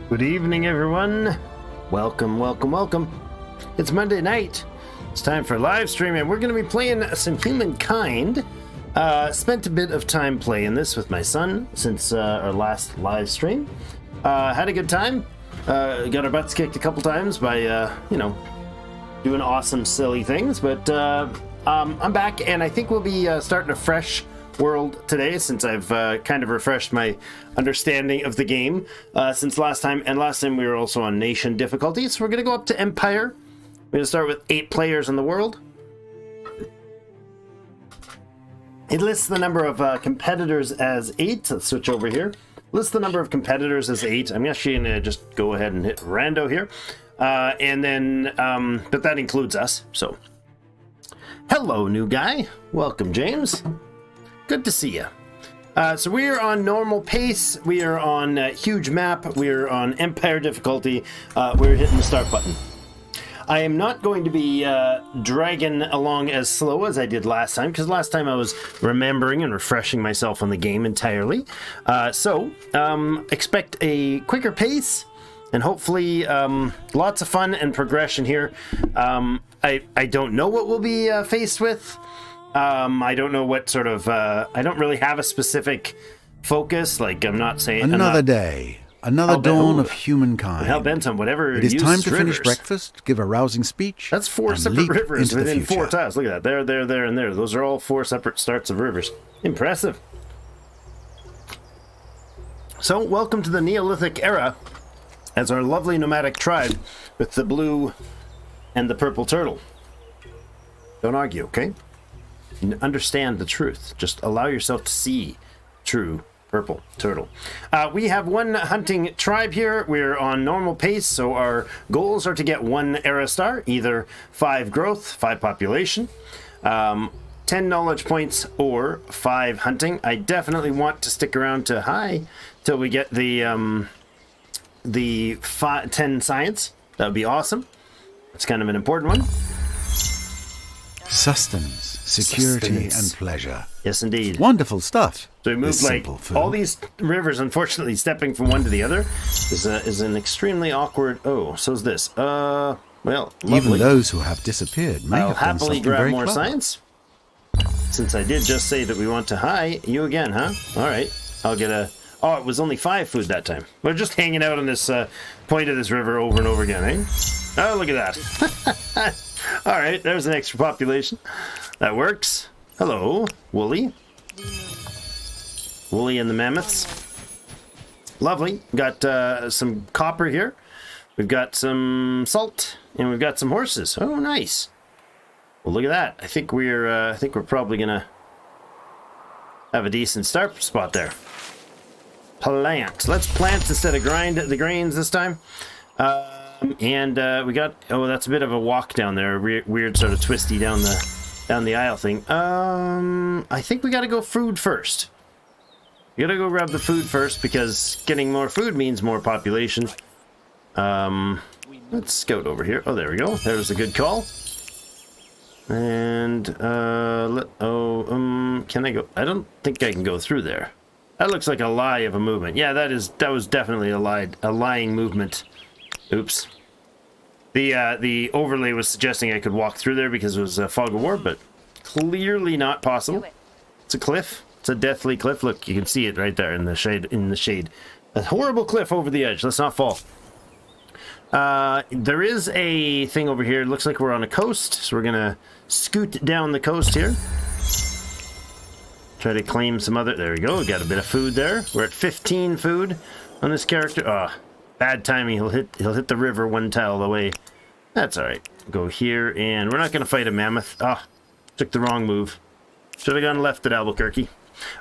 Good evening, everyone. Welcome, welcome, welcome. It's Monday night. It's time for live streaming. We're going to be playing some Humankind. Spent a bit of time playing this with my son since our last live stream. Had a good time. Got our butts kicked a couple times by, doing awesome, silly things. But I'm back, and I think we'll be starting a fresh world today, since I've kind of refreshed my understanding of the game since last time. And last time we were also on nation difficulty, so we're going to go up to Empire. We're going to start with 8 players in the world. It lists the number of competitors as 8. Let's switch over here. Lists the number of competitors as 8. I'm actually going to just go ahead and hit rando here. And then, but that includes us, so. Hello, new guy. Welcome, James. Good to see you. So we are on normal pace. We are on huge map. We are on Empire difficulty. We're hitting the start button. I am not going to be dragging along as slow as I did last time, because last time I was remembering and refreshing myself on the game entirely. So expect a quicker pace and hopefully lots of fun and progression here. I don't know what we'll be faced with. I don't know what sort of, I don't really have a specific focus. Like, I'm not saying... Another day, another dawn of humankind. Hell bent on whatever. It is time to finish breakfast, give a rousing speech. That's 4 separate rivers within 4 tiles. Look at that. There, and there. Those are all 4 separate starts of rivers. Impressive. So, welcome to the Neolithic era as our lovely nomadic tribe with the blue and the purple turtle. Don't argue, okay? Understand the truth. Just allow yourself to see true purple turtle. We have 1 hunting tribe here. We're on normal pace, so our goals are to get 1 era star, either 5 growth, 5 population, 10 knowledge points, or 5 hunting. I definitely want to stick around to high till we get the 10 science. That would be awesome. It's kind of an important one. Sustenance, security, and pleasure. Yes, indeed. Wonderful stuff. So we moved like all these rivers. Unfortunately, stepping from one to the other is an extremely awkward. Oh, so's this. Well, lovely. Even those who have disappeared may I'll have done happily something grab very more clever. science. Since I did just say that we want to high, you again, huh? All right, I'll get a. Oh, it was only 5 food that time. We're just hanging out on this point of this river over and over again, eh? Oh, look at that. All right, there's an extra population. That works. Hello, Wooly. Wooly and the mammoths. Lovely. Got some copper here. We've got some salt, and we've got some horses. Oh, nice. Well, look at that. I think we're probably gonna have a decent start spot there. Plant. Let's plant instead of grind the grains this time. And we got, oh, that's a bit of a walk down there, weird sort of twisty down the aisle thing. I think we gotta go food first. We gotta go grab the food first, because getting more food means more population. Let's scout over here. Oh, there we go. There's a good call. And can I go? I don't think I can go through there. That looks like a lie of a movement. Yeah, that was definitely a lying movement. Oops. The overlay was suggesting I could walk through there because it was a fog of war, but clearly not possible. It's a cliff. It's a deathly cliff. Look, you can see it right there in the shade. A horrible cliff over the edge. Let's not fall. There is a thing over here. It looks like we're on a coast, so we're gonna scoot down the coast here. Try to claim some other. There we go. We got a bit of food there. We're at 15 food on this character. Ah, bad timing. He'll hit the river 1 tile away. That's all right. Go here, and we're not gonna fight a mammoth. Ah, took the wrong move. Should have gone left at Albuquerque.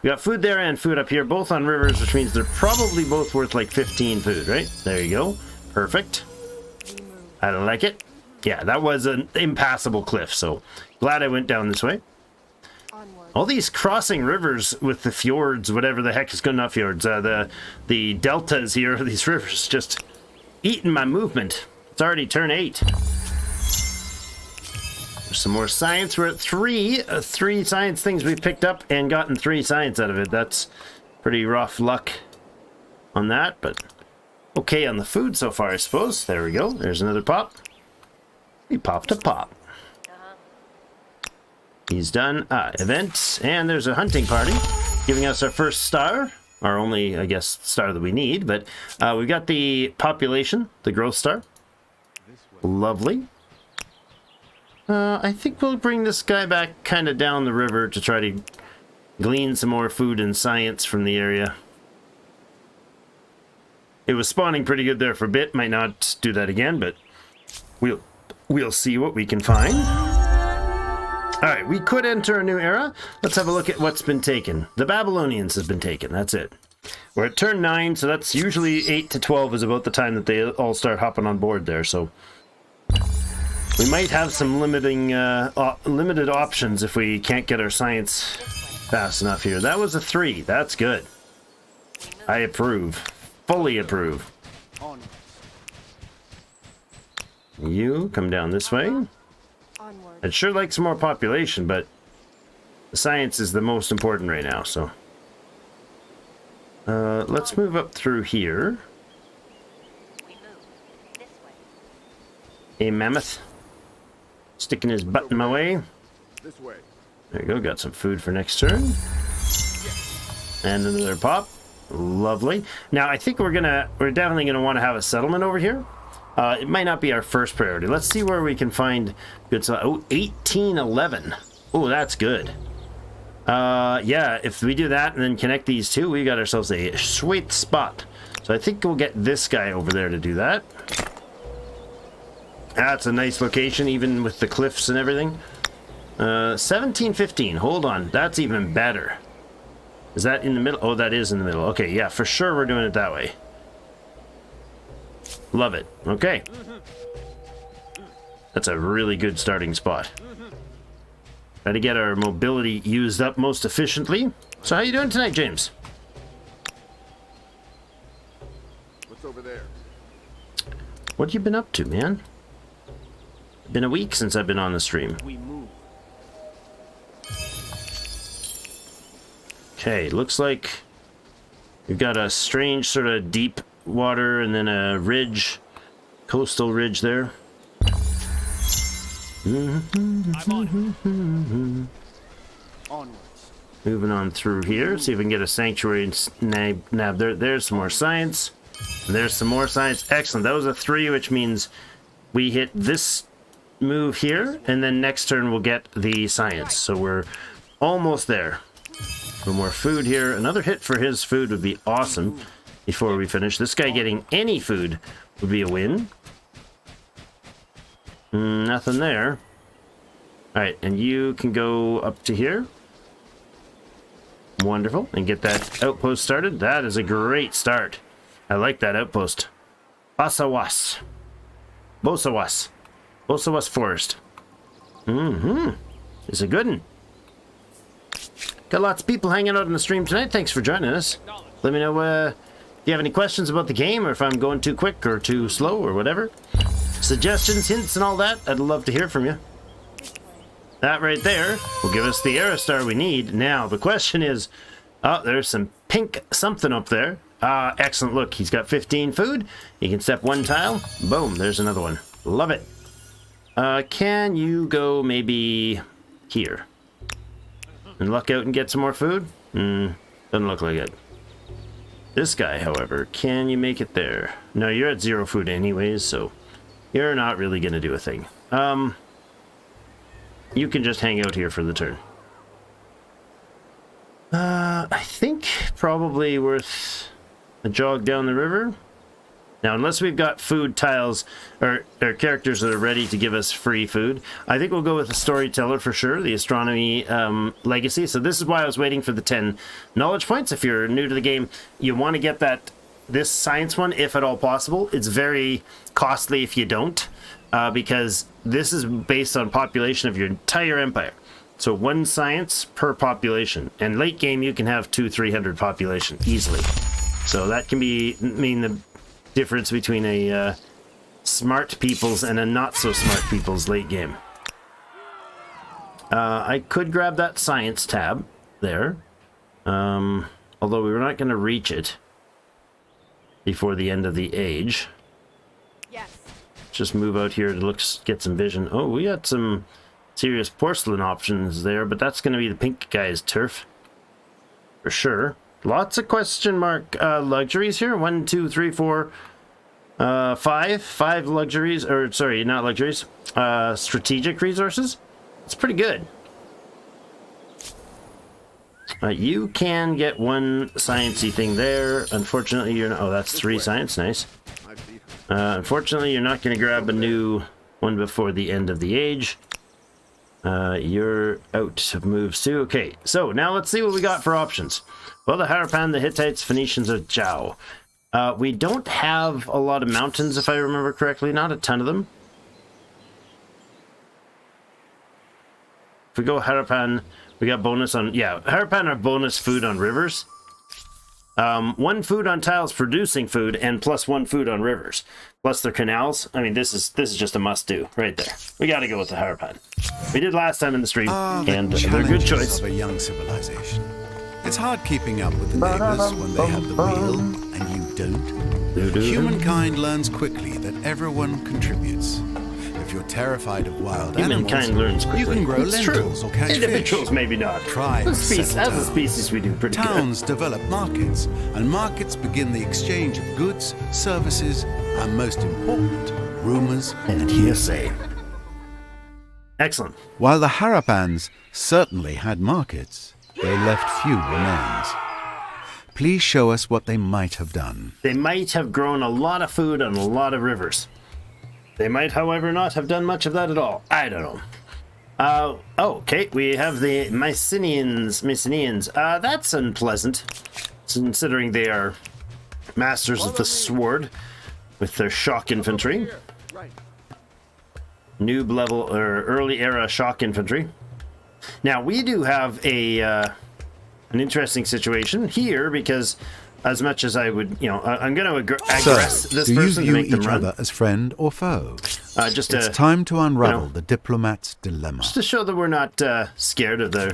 We got food there and food up here, both on rivers, which means they're probably both worth like 15 food, right? There you go. Perfect. I like it. Yeah, that was an impassable cliff, so glad I went down this way. All these crossing rivers with the fjords, whatever the heck is going, not fjords, the deltas here of these rivers, just eating my movement. It's already turn 8. There's some more science. We're at 3 science things we've picked up and gotten 3 science out of it. That's pretty rough luck on that, but okay on the food so far, I suppose. There we go. There's another pop. We popped a pop. He's done. Event. And there's a hunting party giving us our first star. Our only, I guess, star that we need. But we've got the population, the growth star. Lovely. I think we'll bring this guy back kind of down the river to try to glean some more food and science from the area. It was spawning pretty good there for a bit. Might not do that again, but we'll see what we can find. Alright, we could enter a new era. Let's have a look at what's been taken. The Babylonians has been taken, that's it. We're at turn 9, so that's usually 8 to 12 is about the time that they all start hopping on board there, so... we might have some limited options if we can't get our science fast enough here. That was a 3, that's good. I approve. Fully approve. You come down this way. I'd sure like some more population, but the science is the most important right now, so. Let's move up through here. A mammoth. Sticking his butt in my way. There you go, got some food for next turn. And another pop. Lovely. Now, I think we're definitely gonna want to have a settlement over here. It might not be our first priority. Let's see where we can find good stuff. Oh, 1811. Oh, that's good. Yeah, if we do that and then connect these two, we got ourselves a sweet spot. So I think we'll get this guy over there to do that. That's a nice location, even with the cliffs and everything. 1715. Hold on. That's even better. Is that in the middle? Oh, that is in the middle. Okay, yeah, for sure we're doing it that way. Love it. Okay. That's a really good starting spot. Try to get our mobility used up most efficiently. So how you doing tonight, James? What's over there? What you been up to, man? Been a week since I've been on the stream. We move. Okay, looks like we've got a strange sort of deep water and then a ridge, coastal ridge there. I'm on. Onwards. Moving on through here, see if we can get a sanctuary and nab there. There's some more science. And there's some more science. Excellent. That was a 3, which means we hit this move here, and then next turn we'll get the science. So we're almost there. A little more food here. Another hit for his food would be awesome before we finish. This guy getting any food would be a win. Nothing there. Alright, and you can go up to here. Wonderful. And get that outpost started. That is a great start. I like that outpost. Bosawas. Bosawas. Bosawas Forest. It's a good one. Got lots of people hanging out on the stream tonight. Thanks for joining us. Let me know if you have any questions about the game, or if I'm going too quick or too slow or whatever. Suggestions, hints, and all that. I'd love to hear from you. That right there will give us the Era Star we need. Now, the question is... oh, there's some pink something up there. Excellent. Look, he's got 15 food. He can step 1 tile. Boom, there's another one. Love it. Can you go maybe here? And luck out and get some more food? Doesn't look like it. This guy, however, can you make it there? No, you're at 0 food anyways, so you're not really going to do a thing. You can just hang out here for the turn. I think probably worth a jog down the river. Now, unless we've got food tiles or characters that are ready to give us free food, I think we'll go with the storyteller for sure, the astronomy legacy. So this is why I was waiting for the 10 knowledge points. If you're new to the game, you want to get this science one, if at all possible. It's very costly if you don't, because this is based on population of your entire empire. So 1 science per population. And late game, you can have 200-300 population easily. So that can mean the difference between a smart people's and a not so smart people's late game. I could grab that science tab there, although we were not going to reach it. before the end of the age. Yes. Just move out here to get some vision. Oh, we got some serious porcelain options there, but that's going to be the pink guy's turf. For sure. Lots of question mark luxuries here. 1, 2, 3, 4, 5. 5 luxuries, or sorry, not luxuries. Strategic resources. It's pretty good. You can get one sciencey thing there. Unfortunately, you're not. Oh, that's 3 science. Nice. Unfortunately, you're not going to grab a new one before the end of the age. You're out of moves too. Okay, so now let's see what we got for options. Well, the Harappan, the Hittites, Phoenicians, or Zhao. We don't have a lot of mountains, if I remember correctly. Not a ton of them. If we go Harappan, we got bonus on... Yeah, Harappan are bonus food on rivers. 1 food on tiles producing food, and plus 1 food on rivers. Plus their canals. I mean, this is just a must-do right there. We got to go with the Harappan. We did last time in the stream, and they're a good choice. Of a young civilization. It's hard keeping up with the neighbors when they have the wheel and you don't. Humankind learns quickly that everyone contributes. If you're terrified of wild Humankind learns animals, quickly. you can grow It's lentils true. or catch Individuals, fish. maybe not. Tribes settle As a down. species, we do pretty Towns develop markets, and markets begin the exchange of goods, services, and most important, rumors and hearsay. good. Excellent. While the Harappans certainly had markets, they left few remains. Please show us what they might have done. They might have grown a lot of food on a lot of rivers. They might, however, not have done much of that at all. I don't know. Okay, we have the Mycenaeans. That's unpleasant, considering they are masters of the sword with their shock infantry. Right. Noob level, or early era shock infantry. Now, we do have an interesting situation here, because as much as I would, I'm going to aggress this do you person to view make them each run. other as friend or foe? Just It's to, time to unravel the diplomat's dilemma. just to show that we're not scared of their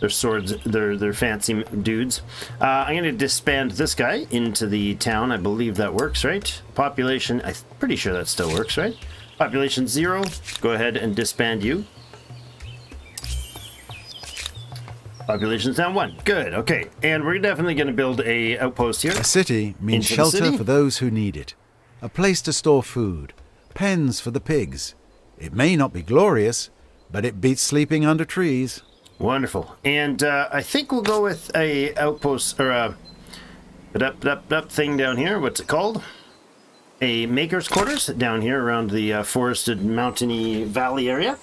swords, their fancy dudes. I'm going to disband this guy into the town. I believe that works, right? Population, I'm pretty sure that still works, right? Population 0. Go ahead and disband you. Population's down 1. Good, okay. And we're definitely going to build a outpost here. A city means Into the shelter city? for those who need it, a place to store food, pens for the pigs. It may not be glorious, but it beats sleeping under trees. Wonderful. And I think we'll go with a outpost, or a thing down here. What's it called? A maker's quarters down here around the forested mountainy valley area.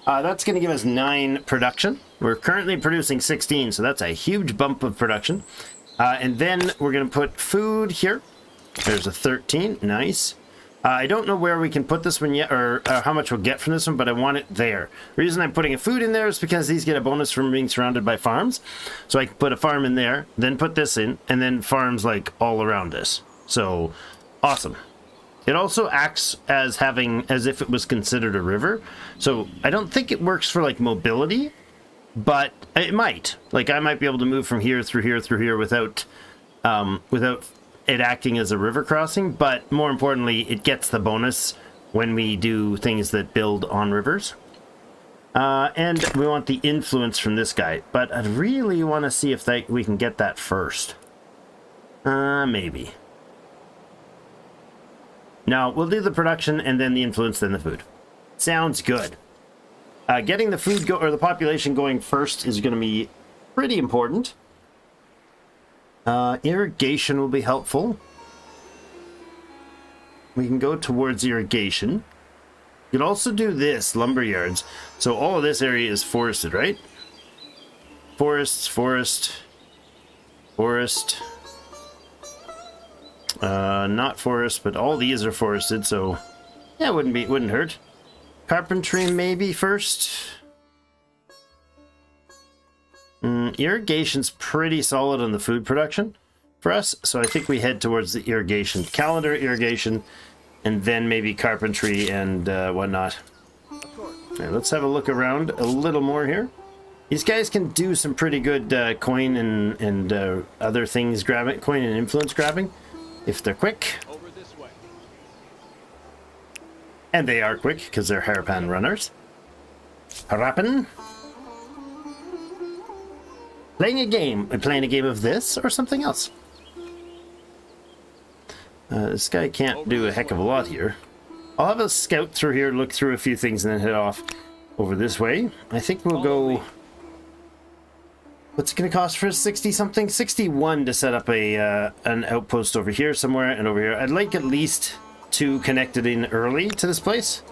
That's going to give us 9 production. We're currently producing 16, so that's a huge bump of production. And then we're going to put food here. There's a 13. Nice. I don't know where we can put this one yet, or how much we'll get from this one, but I want it there. The reason I'm putting a food in there is because these get a bonus from being surrounded by farms. So I can put a farm in there, then put this in, and then farms like all around this. So awesome. It also acts as if it was considered a river. So I don't think it works for like mobility, but it might. Like I might be able to move from here through here without it acting as a river crossing. But more importantly, it gets the bonus when we do things that build on rivers. And we want the influence from this guy, but I really want to see if we can get that first. Maybe. No, we'll do the production and then the influence, then the food. Sounds good. Getting the food or the population going first is going to be pretty important. Irrigation will be helpful. We can go towards irrigation. You can also do this, lumber yards. So all of this area is forested, right? Forest. Not forest, but all these are forested, so yeah, it wouldn't hurt. Carpentry maybe first. Irrigation's pretty solid on the food production for us, so I think we head towards the irrigation. Calendar, irrigation, and then maybe carpentry and whatnot. Right, let's have a look around a little more here. These guys can do some pretty good coin and other things grabbing, coin and influence grabbing. if they're quick. Over this way. And they are quick, because they're hairpan runners. Harapan. Playing a game. We're playing a game of this or something else. This guy can't do a heck of a lot here. I'll have a scout through here, look through a few things, and then head off over this way. I think we'll go... What's it going to cost for 60-something? 61 to set up a an outpost over here somewhere and over here. I'd like at least 2 connected in early to this place.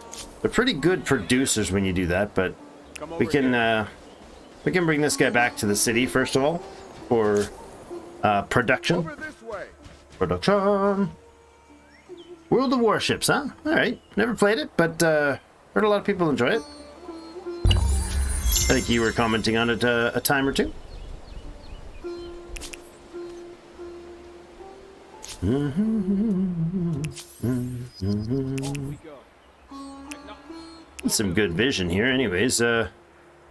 They're pretty good producers when you do that, but we can bring this guy back to the city first of all for production. Over this way. Production. World of Warships, huh? All right, never played it, but heard a lot of people enjoy it. I think you were commenting on it a time or two. Some good vision here. Anyways,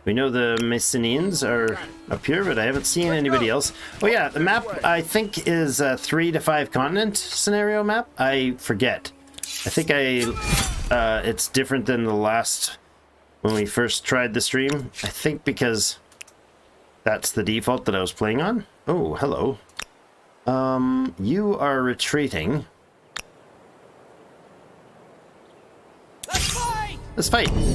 we know the Messenians are up here, but I haven't seen anybody else. Oh yeah, the map I think is a 3 to 5 continent scenario map. I forget. I think it's different than the last when we first tried the stream. I think because that's the default that I was playing on. Oh, hello. You are retreating. Let's fight! I'm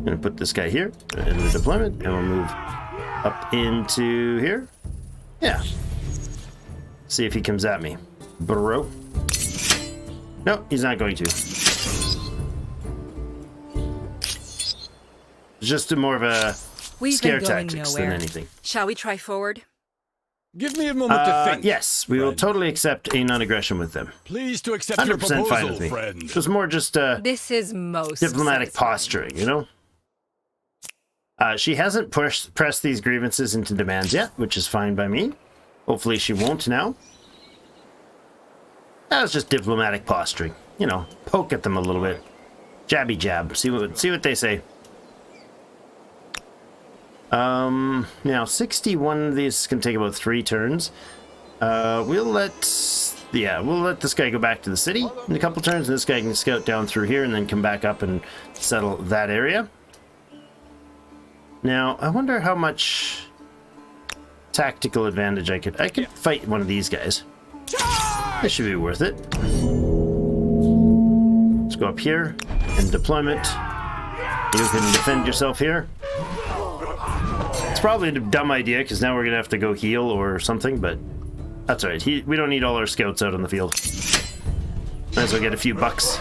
gonna put this guy here in the deployment, and we'll move up into here. Yeah. See if he comes at me. Bro. No, he's not going to. It's just more of a scare tactics than anything. Shall we try forward? Give me a moment to think. Yes, we will totally accept a non-aggression with them. Please to accept your 100% proposal, fine with me. friend. It was more just This is most diplomatic satisfying. posturing, you know? She hasn't pressed these grievances into demands yet, which is fine by me. Hopefully she won't now. That was just diplomatic posturing. You know, poke at them a little bit. Jabby jab. See what they say. Now 61 of these can take about 3 turns. We'll let this guy go back to the city in a couple turns, and this guy can scout down through here and then come back up and settle that area. Now, I wonder how much tactical advantage I could fight one of these guys. This should be worth it. Let's go up here and deployment. You can defend yourself here. It's probably a dumb idea because now we're gonna have to go heal or something, but that's alright. We don't need all our scouts out on the field. Might as well get a few bucks.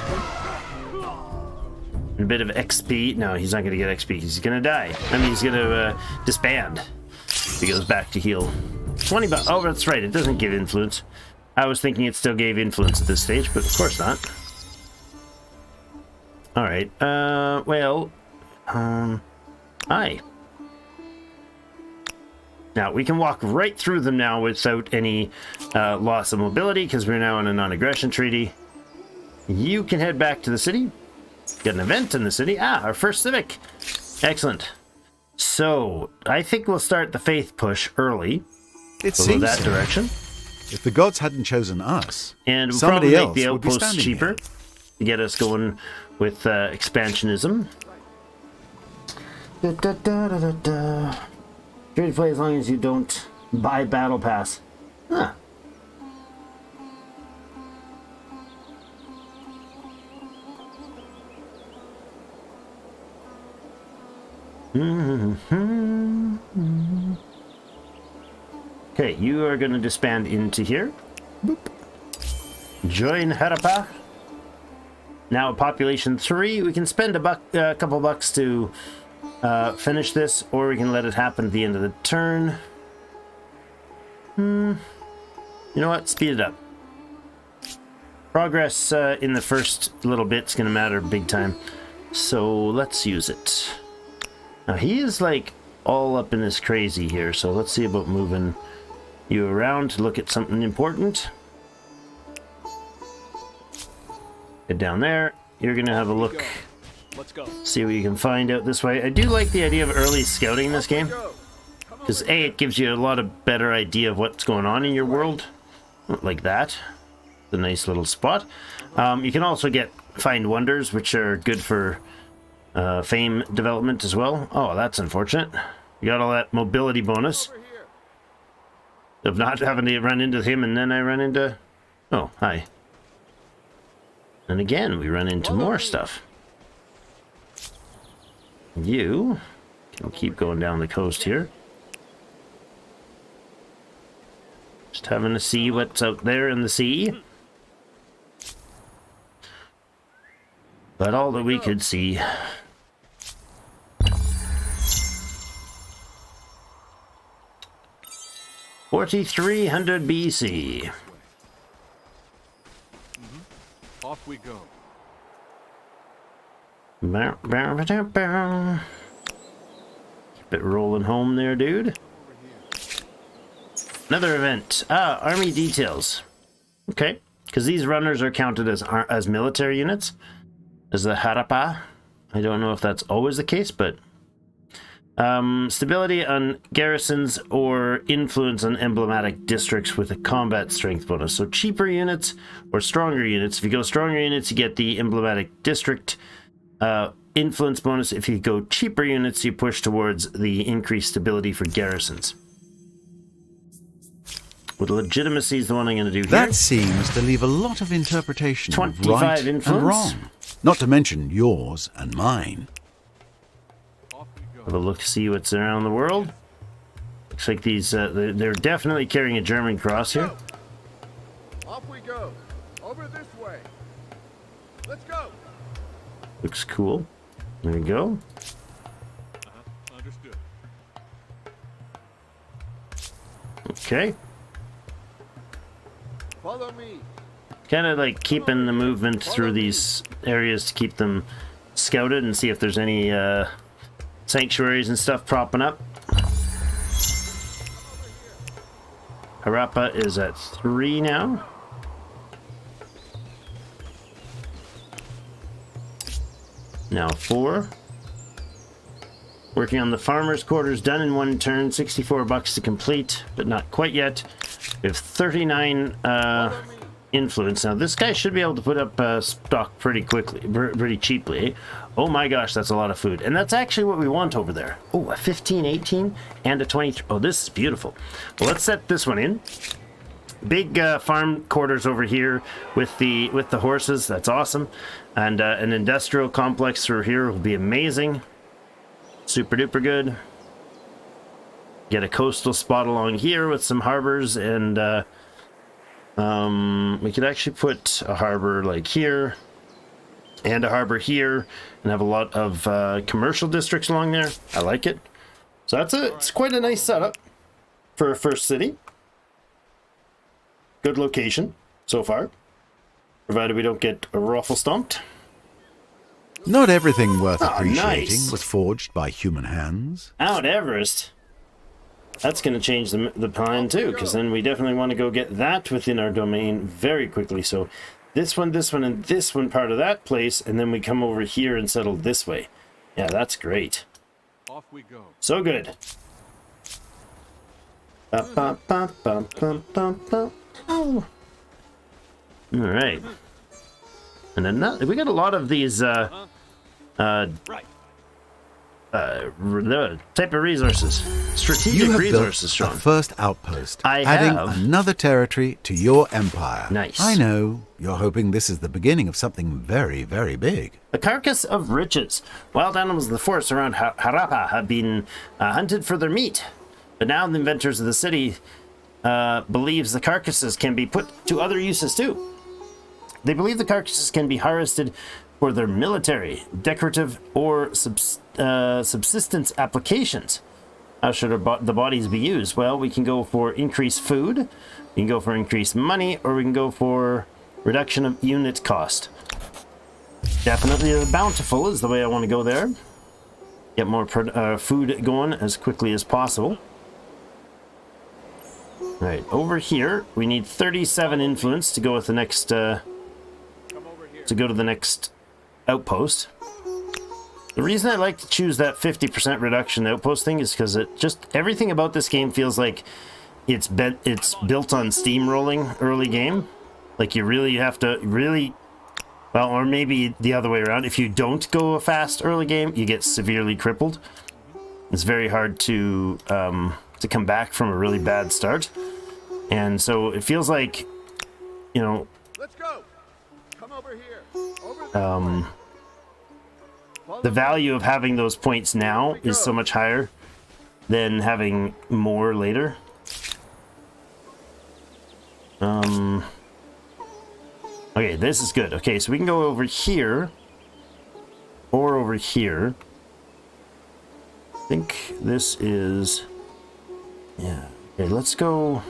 A bit of XP. No, he's not gonna get XP. He's gonna die. I mean, he's gonna disband. He goes back to heal. 20 bucks. Oh, that's right. It doesn't give influence. I was thinking it still gave influence at this stage, but of course not. Alright. Hi. Now, we can walk right through them now without any loss of mobility, because we're now in a non-aggression treaty. You can head back to the city. Get an event in the city. Our first civic. Excellent. So, I think we'll start the faith push early. It We'll go seems that so. direction. If the gods hadn't chosen us, And we'll somebody probably else make the would be outposts standing cheaper here. to get us going with expansionism. Free to play as long as you don't buy battle pass. Huh. Okay, you are going to disband into here. Boop. Join Harappa. Now population 3. We can spend a couple bucks to finish this, or we can let it happen at the end of the turn. You know what? Speed it up. Progress in the first little bit's going to matter big time. So let's use it. Now he is like all up in this crazy here, so let's see about moving you around to look at something important. Get down there. You're gonna have a look, Let's go. see what you can find out this way. I do like the idea of early scouting in this game, because A, it gives you a lot of better idea of what's going on in your world, like that. The nice little spot. You can also find wonders, which are good for fame development as well. Oh, that's unfortunate. You got all that mobility bonus of not having to run into him, and then I run into... Oh, hi. And again, we run into more stuff. You can keep going down the coast here. Just having to see what's out there in the sea. But all that we could see... 4300 BC. Off we go. Keep it rolling home there, dude. Another event. Army details. Okay, because these runners are counted as military units, as the Harappa. I don't know if that's always the case, but stability on garrisons or influence on emblematic districts with a combat strength bonus. So cheaper units or stronger units. If you go stronger units, you get the emblematic district influence bonus. If you go cheaper units, you push towards the increased stability for garrisons. With legitimacy is the one I'm going to do here. That seems to leave a lot of interpretation of 25 right influence. and wrong. Not to mention yours and mine. Have a look, see what's around the world. Looks like these, they're definitely carrying a German cross here. Off we go. Over this way. Let's go. Looks cool. There we go. Understood. Okay. Follow me. Kind of like keeping the movement through these areas to keep them scouted and see if there's any sanctuaries and stuff propping up. Harappa is at 3 now. Now 4. Working on the farmer's quarters, done in 1 turn. 64 bucks to complete, but not quite yet. We have 39 influence. Now this guy should be able to put up stock pretty quickly, pretty cheaply. Oh my gosh, that's a lot of food. And that's actually what we want over there. Oh, a 15, 18, and a 23. Oh, this is beautiful. Well, let's set this one in. Big farm quarters over here with the horses. That's awesome. And an industrial complex through here will be amazing. Super duper good. Get a coastal spot along here with some harbors, and we could actually put a harbor like here and a harbor here and have a lot of commercial districts along there. I like it. So it's quite a nice setup for a first city. Good location so far, provided we don't get a ruffle stomped. Not everything worth appreciating nice. was forged by human hands. Mount Everest. That's going to change the plan too, because then we definitely want to go get that within our domain very quickly. So this one, and this one part of that place, and then we come over here and settle this way. Yeah, that's great. Off we go. So good. Oh. All right. And then we got a lot of these type of resources. Strategic You have resources, built Sean. a first outpost, I adding have. another territory to your empire. Nice. I know, you're hoping this is the beginning of something very, very big. A carcass of riches. Wild animals in the forest around Harappa have been hunted for their meat. But now the inventors of the city believes the carcasses can be put to other uses too. They believe the carcasses can be harvested for their military, decorative, or subsistence applications. How should the bodies be used? Well, we can go for increased food, we can go for increased money, or we can go for reduction of unit cost. Definitely the bountiful is the way I want to go there. Get more food going as quickly as possible. All right, over here we need 37 influence to go with the next to go to the next outpost. The reason I like to choose that 50% reduction outpost thing is because it just everything about this game feels like it's built on steamrolling early game. Like you really have to well, or maybe the other way around. If you don't go a fast early game, you get severely crippled. It's very hard to come back from a really bad start, and so it feels like, you know, Let's go. Come over here. Over this way. the value of having those points now is so much higher than having more later. Okay, this is good. Okay, so we can go over here or over here. I think this is, yeah. Okay, let's go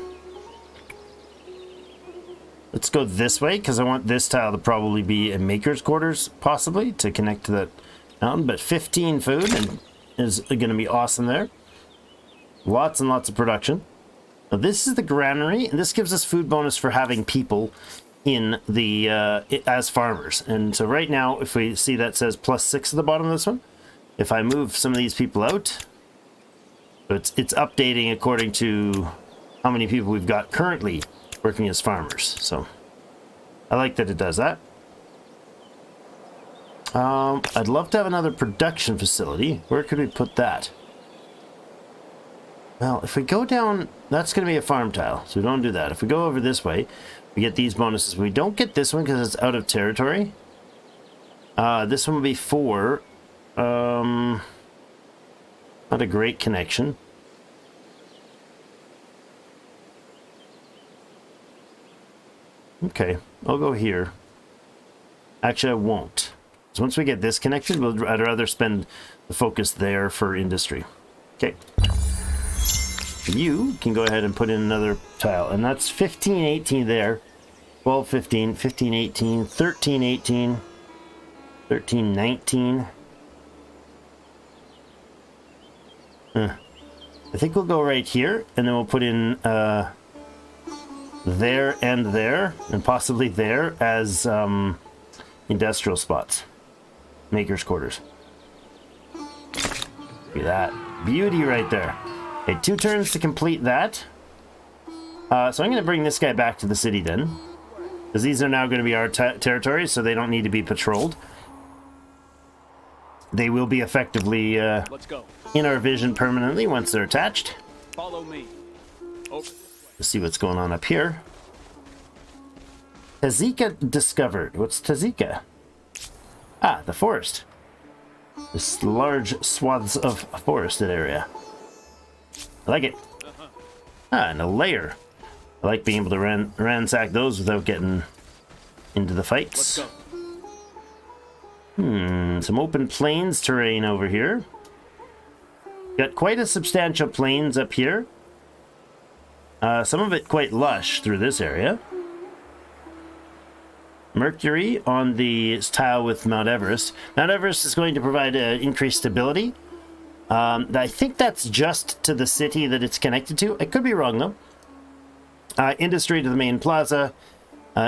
this way, because I want this tile to probably be a maker's quarters, possibly, to connect to that mountain. But 15 food and is going to be awesome there. Lots and lots of production. Now, this is the granary, and this gives us food bonus for having people in the as farmers. And so right now, if we see that says +6 at the bottom of this one, if I move some of these people out, it's updating according to how many people we've got currently working as farmers. So I like that it does that. I'd love to have another production facility. Where could we put that? Well, if we go down, that's going to be a farm tile, so we don't do that. If we go over this way, we get these bonuses. We don't get this one because it's out of territory. This one will be 4. Not a great connection. Okay, I'll go here. Actually, I won't. So once we get this connected, I'd rather spend the focus there for industry. Okay. You can go ahead and put in another tile, and that's 15, 18 there. 12, 15, 15, 18, 13, 18, 13, 19. I think we'll go right here, and then we'll put in there and possibly there as industrial spots. Maker's quarters. Look at that. Beauty right there. Okay, 2 turns to complete that. So I'm going to bring this guy back to the city then, because these are now going to be our territories, so they don't need to be patrolled. They will be effectively Let's go. in our vision permanently once they're attached. Follow me. Over. Let's see what's going on up here. Tazika discovered. What's Tazika? Ah, the forest. This large swaths of forested area. I like it. Ah, and a lair. I like being able to ransack those without getting into the fights. Let's go. Some open plains terrain over here. Got quite a substantial plains up here. Some of it quite lush through this area. Mercury on the tile with Mount Everest. Mount Everest is going to provide increased stability. I think that's just to the city that it's connected to. I could be wrong, though. Industry to the main plaza.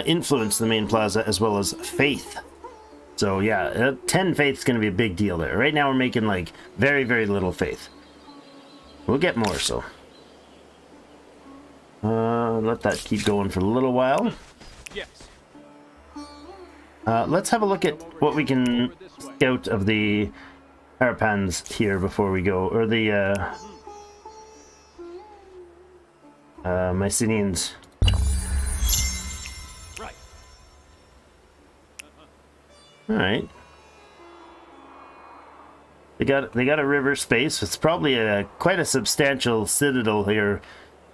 Influence to the main plaza, as well as faith. So, yeah, 10 faith is going to be a big deal there. Right now we're making, like, very, very little faith. We'll get more, so. Let that keep going for a little while. Yes. Let's have a look at what we can scout of the Harapans here before we go, or the Mycenaeans. Right. All right. They got a river space. It's probably quite a substantial citadel here.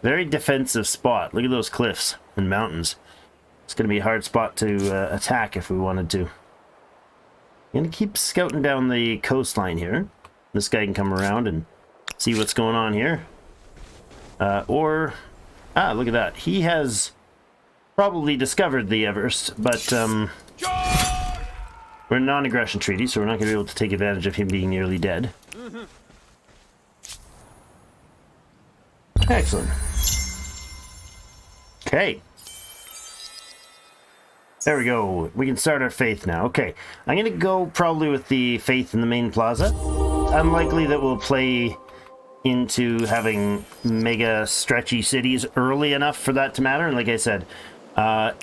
Very defensive spot. Look at those cliffs and mountains. It's going to be a hard spot to attack if we wanted to. I'm going to keep scouting down the coastline here. This guy can come around and see what's going on here. Look at that. He has probably discovered the Everest, but we're in a non-aggression treaty, so we're not going to be able to take advantage of him being nearly dead. Excellent. Okay. There we go. We can start our faith now. Okay. I'm going to go probably with the faith in the main plaza. Unlikely that we'll play into having mega stretchy cities early enough for that to matter. And like I said,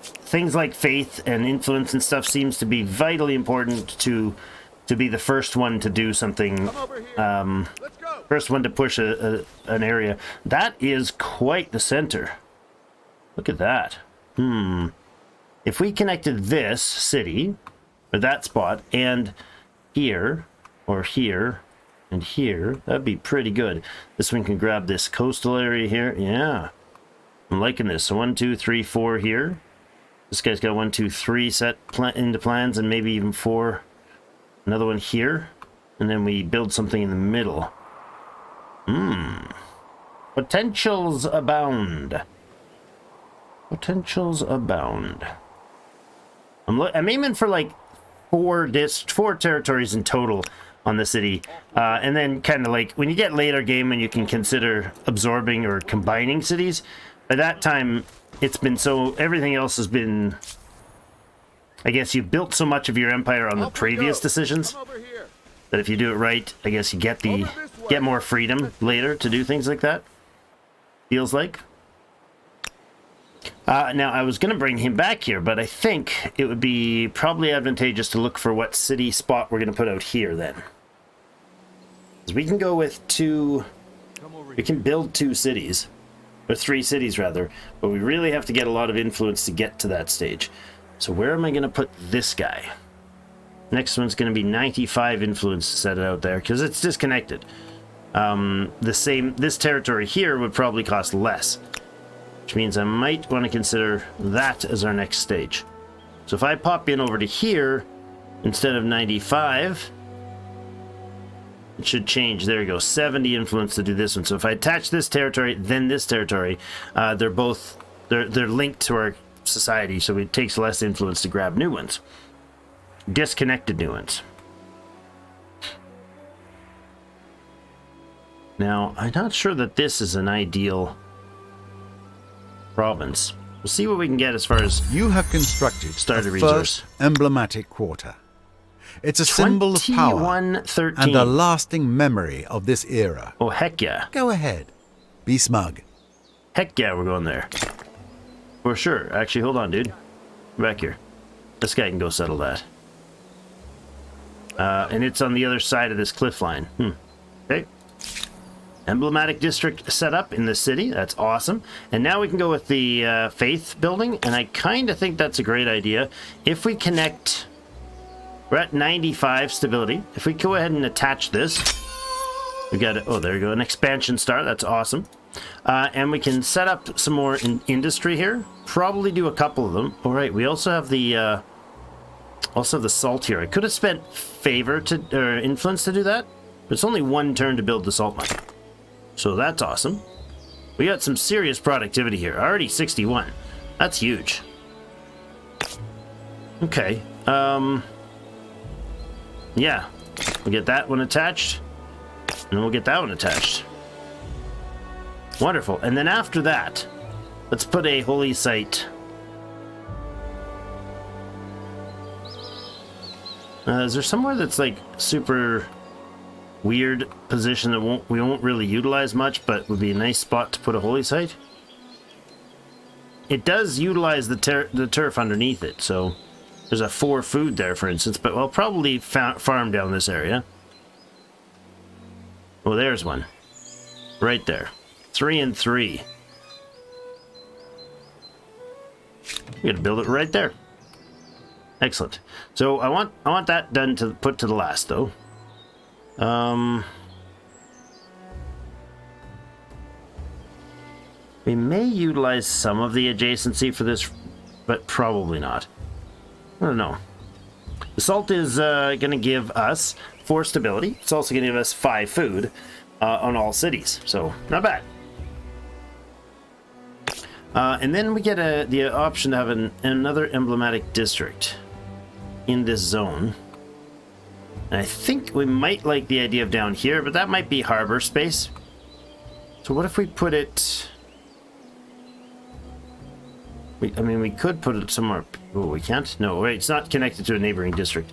things like faith and influence and stuff seems to be vitally important to be the first one to do something, Come over here. Let's go. first one to push an area. That is quite the center. Look at that. If we connected this city, or that spot, and here, or here, and here, that'd be pretty good. This one can grab this coastal area here. Yeah. I'm liking this. So 1, 2, 3, 4 here. This guy's got 1, 2, 3 set into plans, and maybe even 4. Another one here. And then we build something in the middle. Potentials abound. Potentials abound. I'm aiming for like 4 territories in total on the city, and then kind of like when you get later game and you can consider absorbing or combining cities. By that time, it's been so everything else has been. I guess you've built so much of your empire on the previous decisions Come over here. that if you do it right, I guess you get more freedom later to do things like that. Feels like. Now, I was going to bring him back here, but I think it would be probably advantageous to look for what city spot we're going to put out here then. Because we can go with 2... We can build 2 cities. Or 3 cities, rather. But we really have to get a lot of influence to get to that stage. So where am I going to put this guy? Next one's going to be 95 influence to set it out there, because it's disconnected. This territory here would probably cost less. Which means I might want to consider that as our next stage. So if I pop in over to here, instead of 95, it should change. There we go, 70 influence to do this one. So if I attach this territory, then this territory, they're linked to our society, so it takes less influence to grab new ones. Disconnected new ones. Now, I'm not sure that this is an ideal province. We'll see what we can get as far as You have constructed starter a resource. first emblematic quarter. It's a symbol of power 2113. and a lasting memory of this era. Oh, heck yeah. Go ahead. Be smug. Heck yeah, we're going there. For sure. Actually, hold on, dude. Come back here. This guy can go settle that. And it's on the other side of this cliff line. Okay. Emblematic district set up in the city. That's awesome. And now we can go with the faith building. And I kind of think that's a great idea. If we connect... We're at 95 stability. If we go ahead and attach this... We got... Oh, there we go. An expansion star. That's awesome. And we can set up some more industry here. Probably do a couple of them. All right. We also have the... Also the salt here. I could have spent favor to... or influence to do that. But it's only 1 turn to build the salt mine. So that's awesome. We got some serious productivity here. Already 61. That's huge. Okay. Yeah. We'll get that one attached. And we'll get that one attached. Wonderful. And then after that, let's put a holy site. Is there somewhere that's like super... weird position that we won't really utilize much, but would be a nice spot to put a holy site? It does utilize the turf underneath it, so there's a 4 food there, for instance, but we'll probably farm down this area. Oh, there's one. Right there. 3 and 3. You gotta build it right there. Excellent. So I want that done to put to the last, though. We may utilize some of the adjacency for this, but probably not. I don't know. The salt is going to give us 4 stability. It's also going to give us 5 food on all cities, so not bad. And then we get the option to have another emblematic district in this zone. And I think we might like the idea of down here, but that might be harbor space. So what if we put it... I mean, we could put it somewhere... Oh, we can't? No, wait, it's not connected to a neighboring district.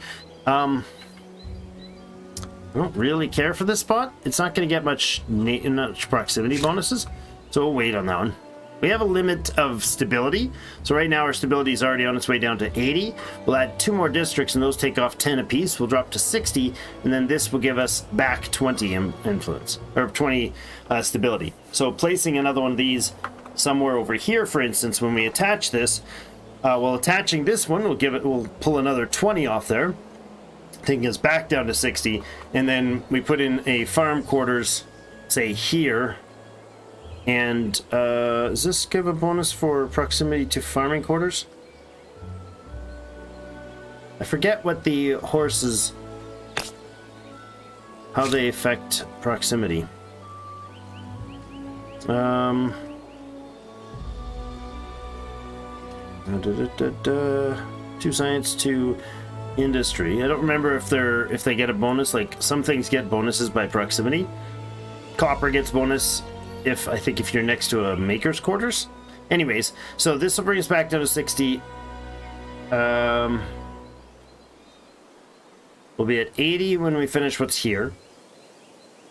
I don't really care for this spot. It's not going to get much proximity bonuses, so we'll wait on that one. We have a limit of stability, so right now our stability is already on its way down to 80. We'll add 2 more districts, and those take off 10 apiece. We'll drop to 60, and then this will give us back 20 influence, or 20 stability. So placing another one of these somewhere over here, for instance, when we attach this, well, attaching this one, we'll pull another 20 off there, taking us back down to 60, and then we put in a farm quarters, say here. And does this give a bonus for proximity to farming quarters? I forget what the horses, how they affect proximity. 2 science, 2 industry. I don't remember if they get a bonus. Like some things get bonuses by proximity. Copper gets bonus if you're next to a maker's quarters. Anyways, so this will bring us back down to 60. We'll be at 80 when we finish what's here.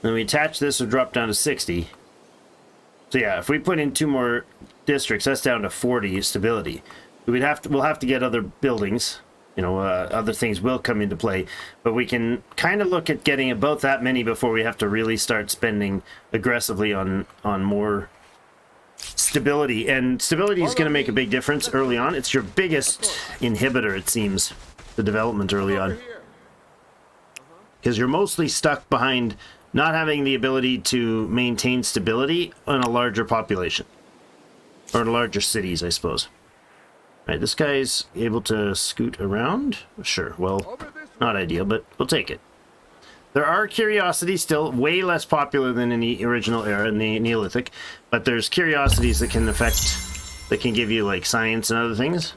Then we attach this, will drop down to 60. So yeah, if we put in 2 more districts, that's down to 40 stability. We'll have to get other buildings. Other things will come into play, but we can kind of look at getting about that many before we have to really start spending aggressively on more stability. And stability is going to make a big difference early on. It's your biggest inhibitor, it seems, the development early on, because you're mostly stuck behind not having the ability to maintain stability in a larger population, or in larger cities, I suppose. Right, this guy's able to scoot around. Sure, well, not ideal, but we'll take it. There are curiosities still, way less popular than in the original era, in the Neolithic, but there's curiosities that can give you like science and other things.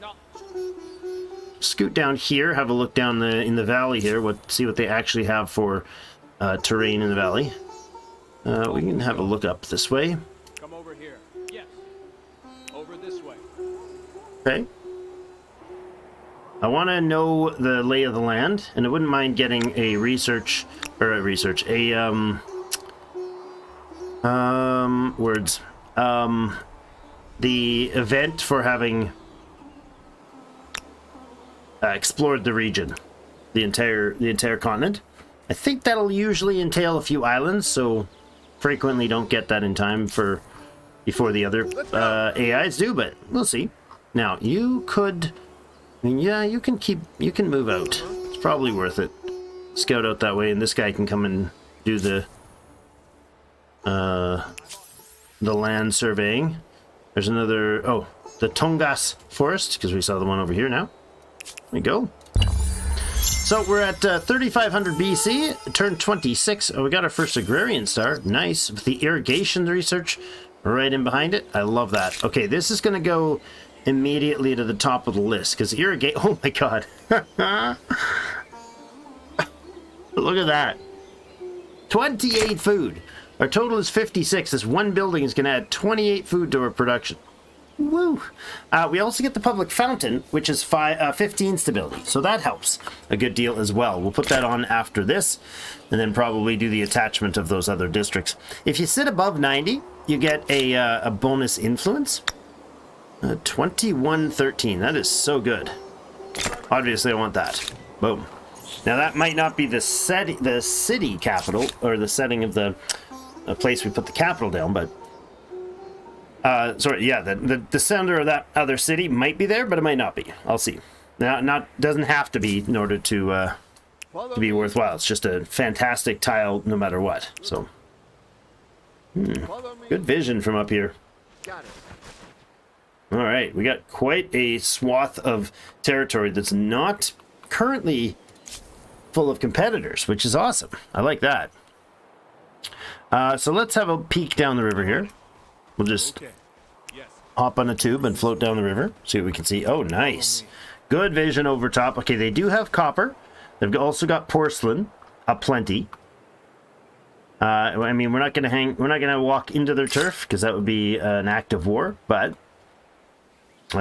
Scoot down here, have a look down in the valley here, see what they actually have for terrain in the valley. We can have a look up this way. Come over here. Yes. Over this way. Okay. I want to know the lay of the land, and I wouldn't mind getting the event for having explored the region, the entire continent. I think that'll usually entail a few islands, so frequently don't get that in time before the other AIs do, but we'll see. Now, you could... yeah, you can move out. It's probably worth it. Scout out that way, and this guy can come and do the land surveying. There's another... oh, the Tongass Forest, because we saw the one over here now. There we go. So we're at 3500 BC, turn 26. Oh, we got our first agrarian star. Nice. With the irrigation research right in behind it. I love that. Okay, this is going to go immediately to the top of the list, because irrigate... oh my god. Look at that. 28 food. Our total is 56. This one building is going to add 28 food to our production. Woo! We also get the public fountain, which is 15 stability, so that helps a good deal as well. We'll put that on after this, and then probably do the attachment of those other districts. If you sit above 90, you get a bonus influence. 2113. That is so good. Obviously, I want that. Boom. Now, that might not be the city capital, or the setting of the place we put the capital down, but... sorry, yeah, the center of that other city might be there, but it might not be. I'll see. Now, doesn't have to be in order to be worthwhile. It's just a fantastic tile no matter what. So, good vision from up here. Got it. All right, we got quite a swath of territory that's not currently full of competitors, which is awesome. I like that. So let's have a peek down the river here. We'll just hop on a tube and float down the river. See what we can see. Oh, nice. Good vision over top. Okay, they do have copper. They've also got porcelain, aplenty. I mean, we're not gonna walk into their turf because that would be an act of war. But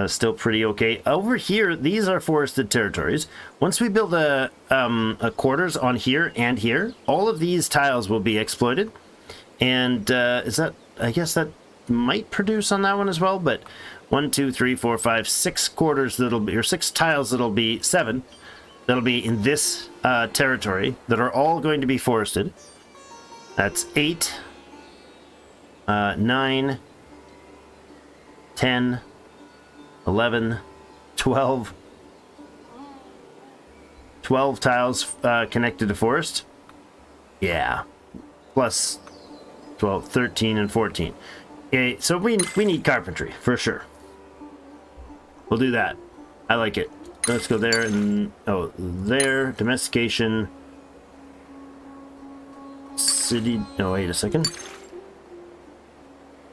Still pretty okay. Over here, these are forested territories. Once we build a quarters on here and here, all of these tiles will be exploited. And is that, I guess that might produce on that one as well, but 1, 2, 3, 4, 5, 6 quarters that'll be, or 6 tiles that'll be 7, that'll be in this territory that are all going to be forested. That's 8, 9, 10, 11, 12 tiles connected to forest. Yeah. Plus 12, 13, and 14. Okay, so we need carpentry, for sure. We'll do that. I like it. Let's go there and... Oh, there. Domestication. City... No, wait a second.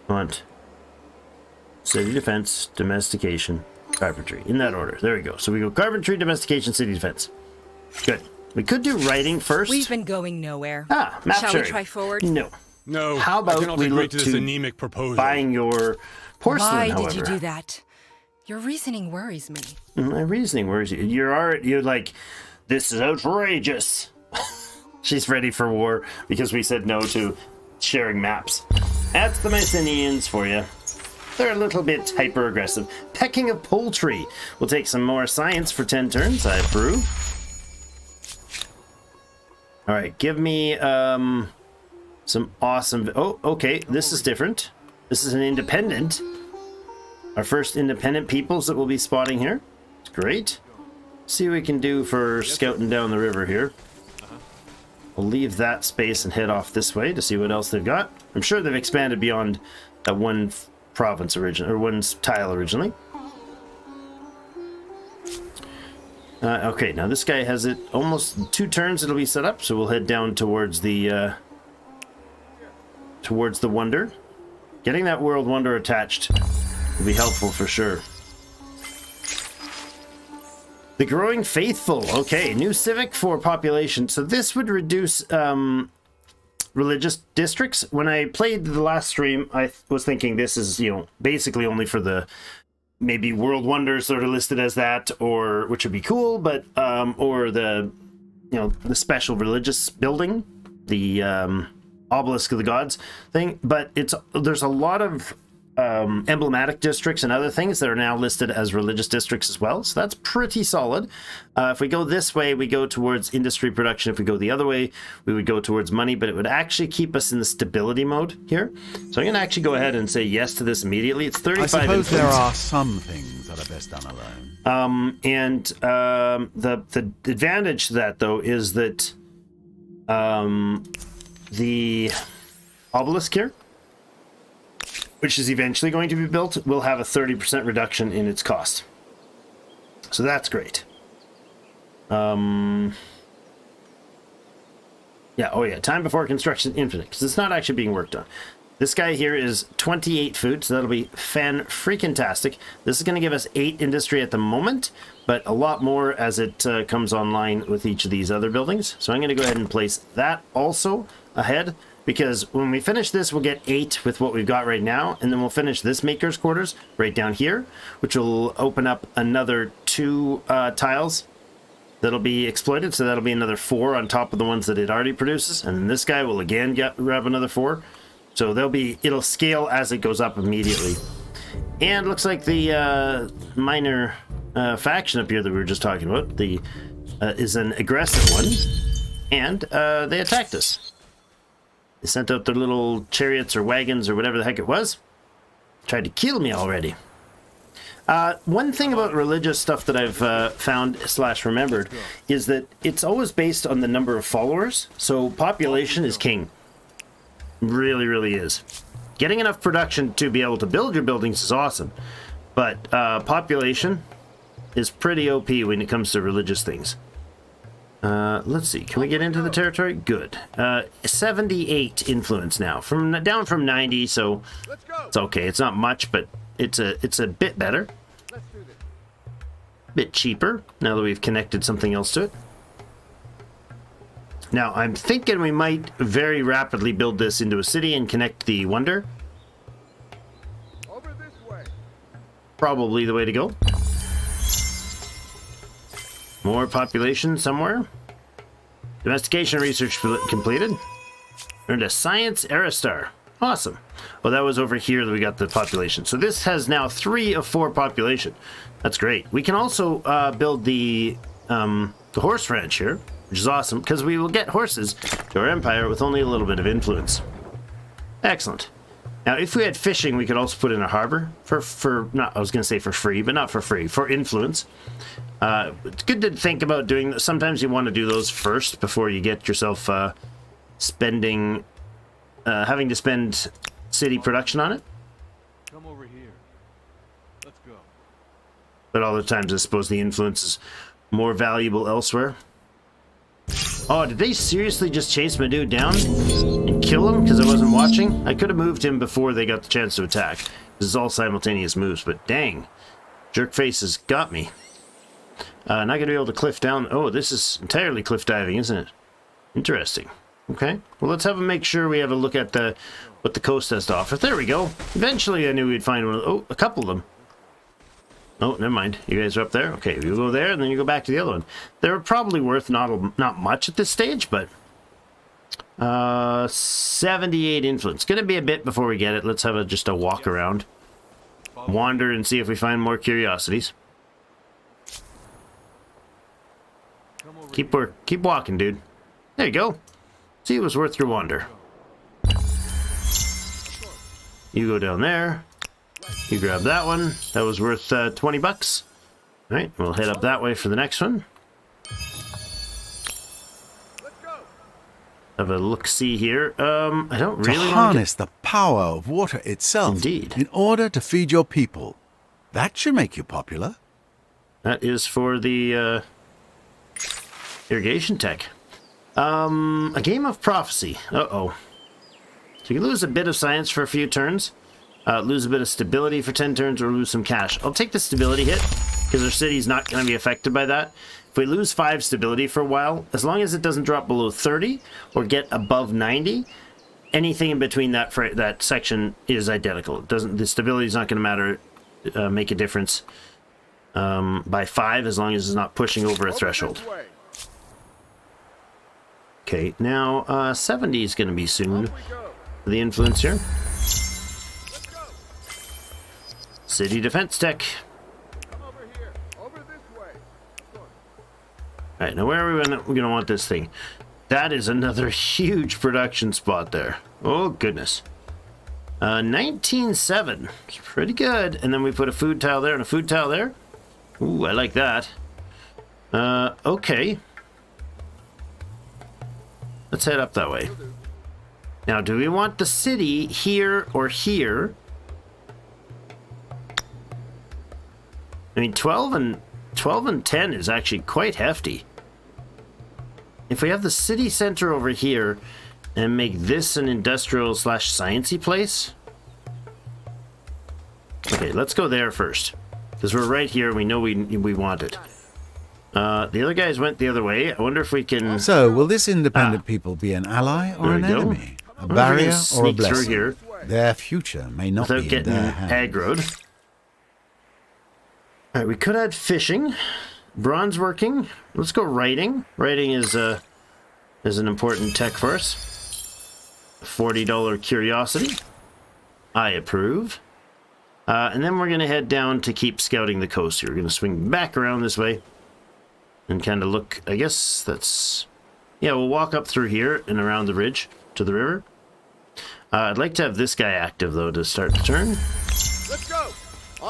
I want... City defense, domestication, carpentry. In that order. There we go. So we go carpentry, domestication, city defense. Good. We could do writing first. We've been going nowhere. Ah, map Shall sharing. we try forward? No. No. How I about cannot we agree look to this to anemic proposal. buying your porcelain, Why however. did you do that? Your reasoning worries me. My reasoning worries you. You're like, this is outrageous. She's ready for war because we said no to sharing maps. That's the Mycenaeans for you. They're a little bit hyper-aggressive. Pecking of poultry. We'll take some more science for 10 turns. I approve. All right, give me some awesome... Oh, okay, this is different. This is an independent. Our first independent peoples that we'll be spotting here. It's great. See what we can do for scouting down the river here. We'll leave that space and head off this way to see what else they've got. I'm sure they've expanded beyond that one province originally, or one tile originally. Okay, now this guy has it almost 2 turns. It'll be set up, so we'll head down towards the wonder. Getting that world wonder attached will be helpful for sure. The growing faithful. Okay, new civic for population. So this would reduce religious districts. When I played the last stream, I was thinking this is, you know, basically only for the maybe world wonders that are listed as that, or which would be cool, but or the, you know, the special religious building, the obelisk of the gods thing. But there's a lot of emblematic districts and other things that are now listed as religious districts as well, so that's pretty solid. If we go this way, we go towards industry production. If we go the other way, we would go towards money, but it would actually keep us in the stability mode here. So I'm going to actually go ahead and say yes to this immediately. It's 35 I suppose influence. there are some things that are best done alone. The advantage to that, though, is that the obelisk here, which is eventually going to be built, will have a 30% reduction in its cost. So that's great. Yeah, oh yeah, time before construction infinite, because it's not actually being worked on. This guy here is 28 food, so that'll be fan-freaking-tastic. This is going to give us 8 industry at the moment, but a lot more as it comes online with each of these other buildings. So I'm going to go ahead and place that also ahead, because when we finish this, we'll get 8 with what we've got right now, and then we'll finish this maker's quarters right down here, which will open up another 2 tiles that'll be exploited, so that'll be another 4 on top of the ones that it already produces, and then this guy will again grab another 4. So it'll scale as it goes up immediately. And looks like the minor faction up here that we were just talking about is an aggressive one, and they attacked us. They sent out their little chariots or wagons or whatever the heck it was. Tried to kill me already. One thing about religious stuff that I've found / remembered is that it's always based on the number of followers. So population is king. Really, really is. Getting enough production to be able to build your buildings is awesome. But population is pretty OP when it comes to religious things. Let's see. Can we get into the territory? Good. 78 influence now, down from 90. So it's okay. It's not much, but it's a bit better. Bit cheaper now that we've connected something else to it. Now I'm thinking we might very rapidly build this into a city and connect the wonder. Over this way. probably the way to go. More population somewhere. Domestication research completed. Earned a science era star. Awesome. Well, that was over here that we got the population. So this has now 3 of 4 population. That's great. We can also build the horse ranch here, which is awesome because we will get horses to our empire with only a little bit of influence. Excellent. Now, if we had fishing, we could also put in a harbor for not, I was going to say for free, but not for free, for influence. It's good to think about doing. Sometimes you want to do those first before you get yourself having to spend city production on it. Come over here. Let's go. But all the times, I suppose the influence is more valuable elsewhere. Oh, did they seriously just chase my dude down and kill him because I wasn't watching? I could have moved him before they got the chance to attack. This is all simultaneous moves, but dang. Jerkface has got me. Not going to be able to cliff down. Oh, this is entirely cliff diving, isn't it? Interesting. Okay. Well, let's have a make sure we have a look at what the coast has to offer. There we go. Eventually, I knew we'd find one. Oh, a couple of them. Oh, never mind. You guys are up there? Okay, you go there, and then you go back to the other one. They're probably worth not much at this stage, but... 78 influence. Gonna be a bit before we get it. Let's have just a walk around. Wander and see if we find more curiosities. Keep walking, dude. There you go. See, it was worth your wander. You go down there. You grab that one. That was worth 20 bucks. All right, we'll head up that way for the next one. Have a look-see here. I don't really to harness the power of water itself. Indeed. In order to feed your people. That should make you popular. That is for the irrigation tech. A game of prophecy. Uh-oh. So you can lose a bit of science for a few turns. Lose a bit of stability for 10 turns, or lose some cash. I'll take the stability hit, because our city's not going to be affected by that. If we lose 5 stability for a while, as long as it doesn't drop below 30, or get above 90, anything in between that section is identical. The stability's not going to matter, make a difference by 5, as long as it's not pushing over a threshold. Okay, now 70 is going to be soon. The influence here. City defense tech. Alright, now where are we gonna want this thing? That is another huge production spot there. Oh goodness. 19.7. It's pretty good. And then we put a food tile there and a food tile there. Ooh, I like that. Okay. Let's head up that way. Now, do we want the city here or here? I mean, 12 and 10 is actually quite hefty. If we have the city center over here and make this an industrial / sciencey place. Okay, let's go there first. Because we're right here, we know we want it. The other guys went the other way. I wonder if we can... So, will this independent people be an ally or an enemy? A barrier or a blessing? Here their future may not be in their hands. aggroed. Alright, we could add fishing. Bronze working. Let's go writing. Writing is an important tech for us. $40 curiosity. I approve. And then we're going to head down to keep scouting the coast here. We're going to swing back around this way and kind of look. I guess that's... Yeah, we'll walk up through here and around the ridge to the river. I'd like to have this guy active, though, to start the turn. Let's go.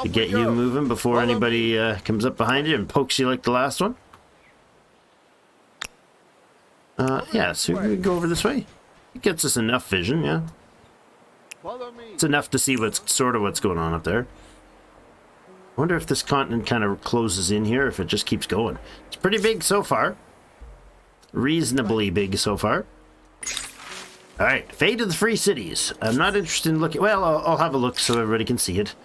To get you moving before anybody comes up behind you and pokes you like the last one. Yeah, so we go over this way. It gets us enough vision, yeah. Follow me. It's enough to see what's going on up there. I wonder if this continent kind of closes in here, if it just keeps going. It's pretty big so far. Reasonably big so far. Alright, Fate of the Free Cities. I'm not interested in looking... Well, I'll have a look so everybody can see it.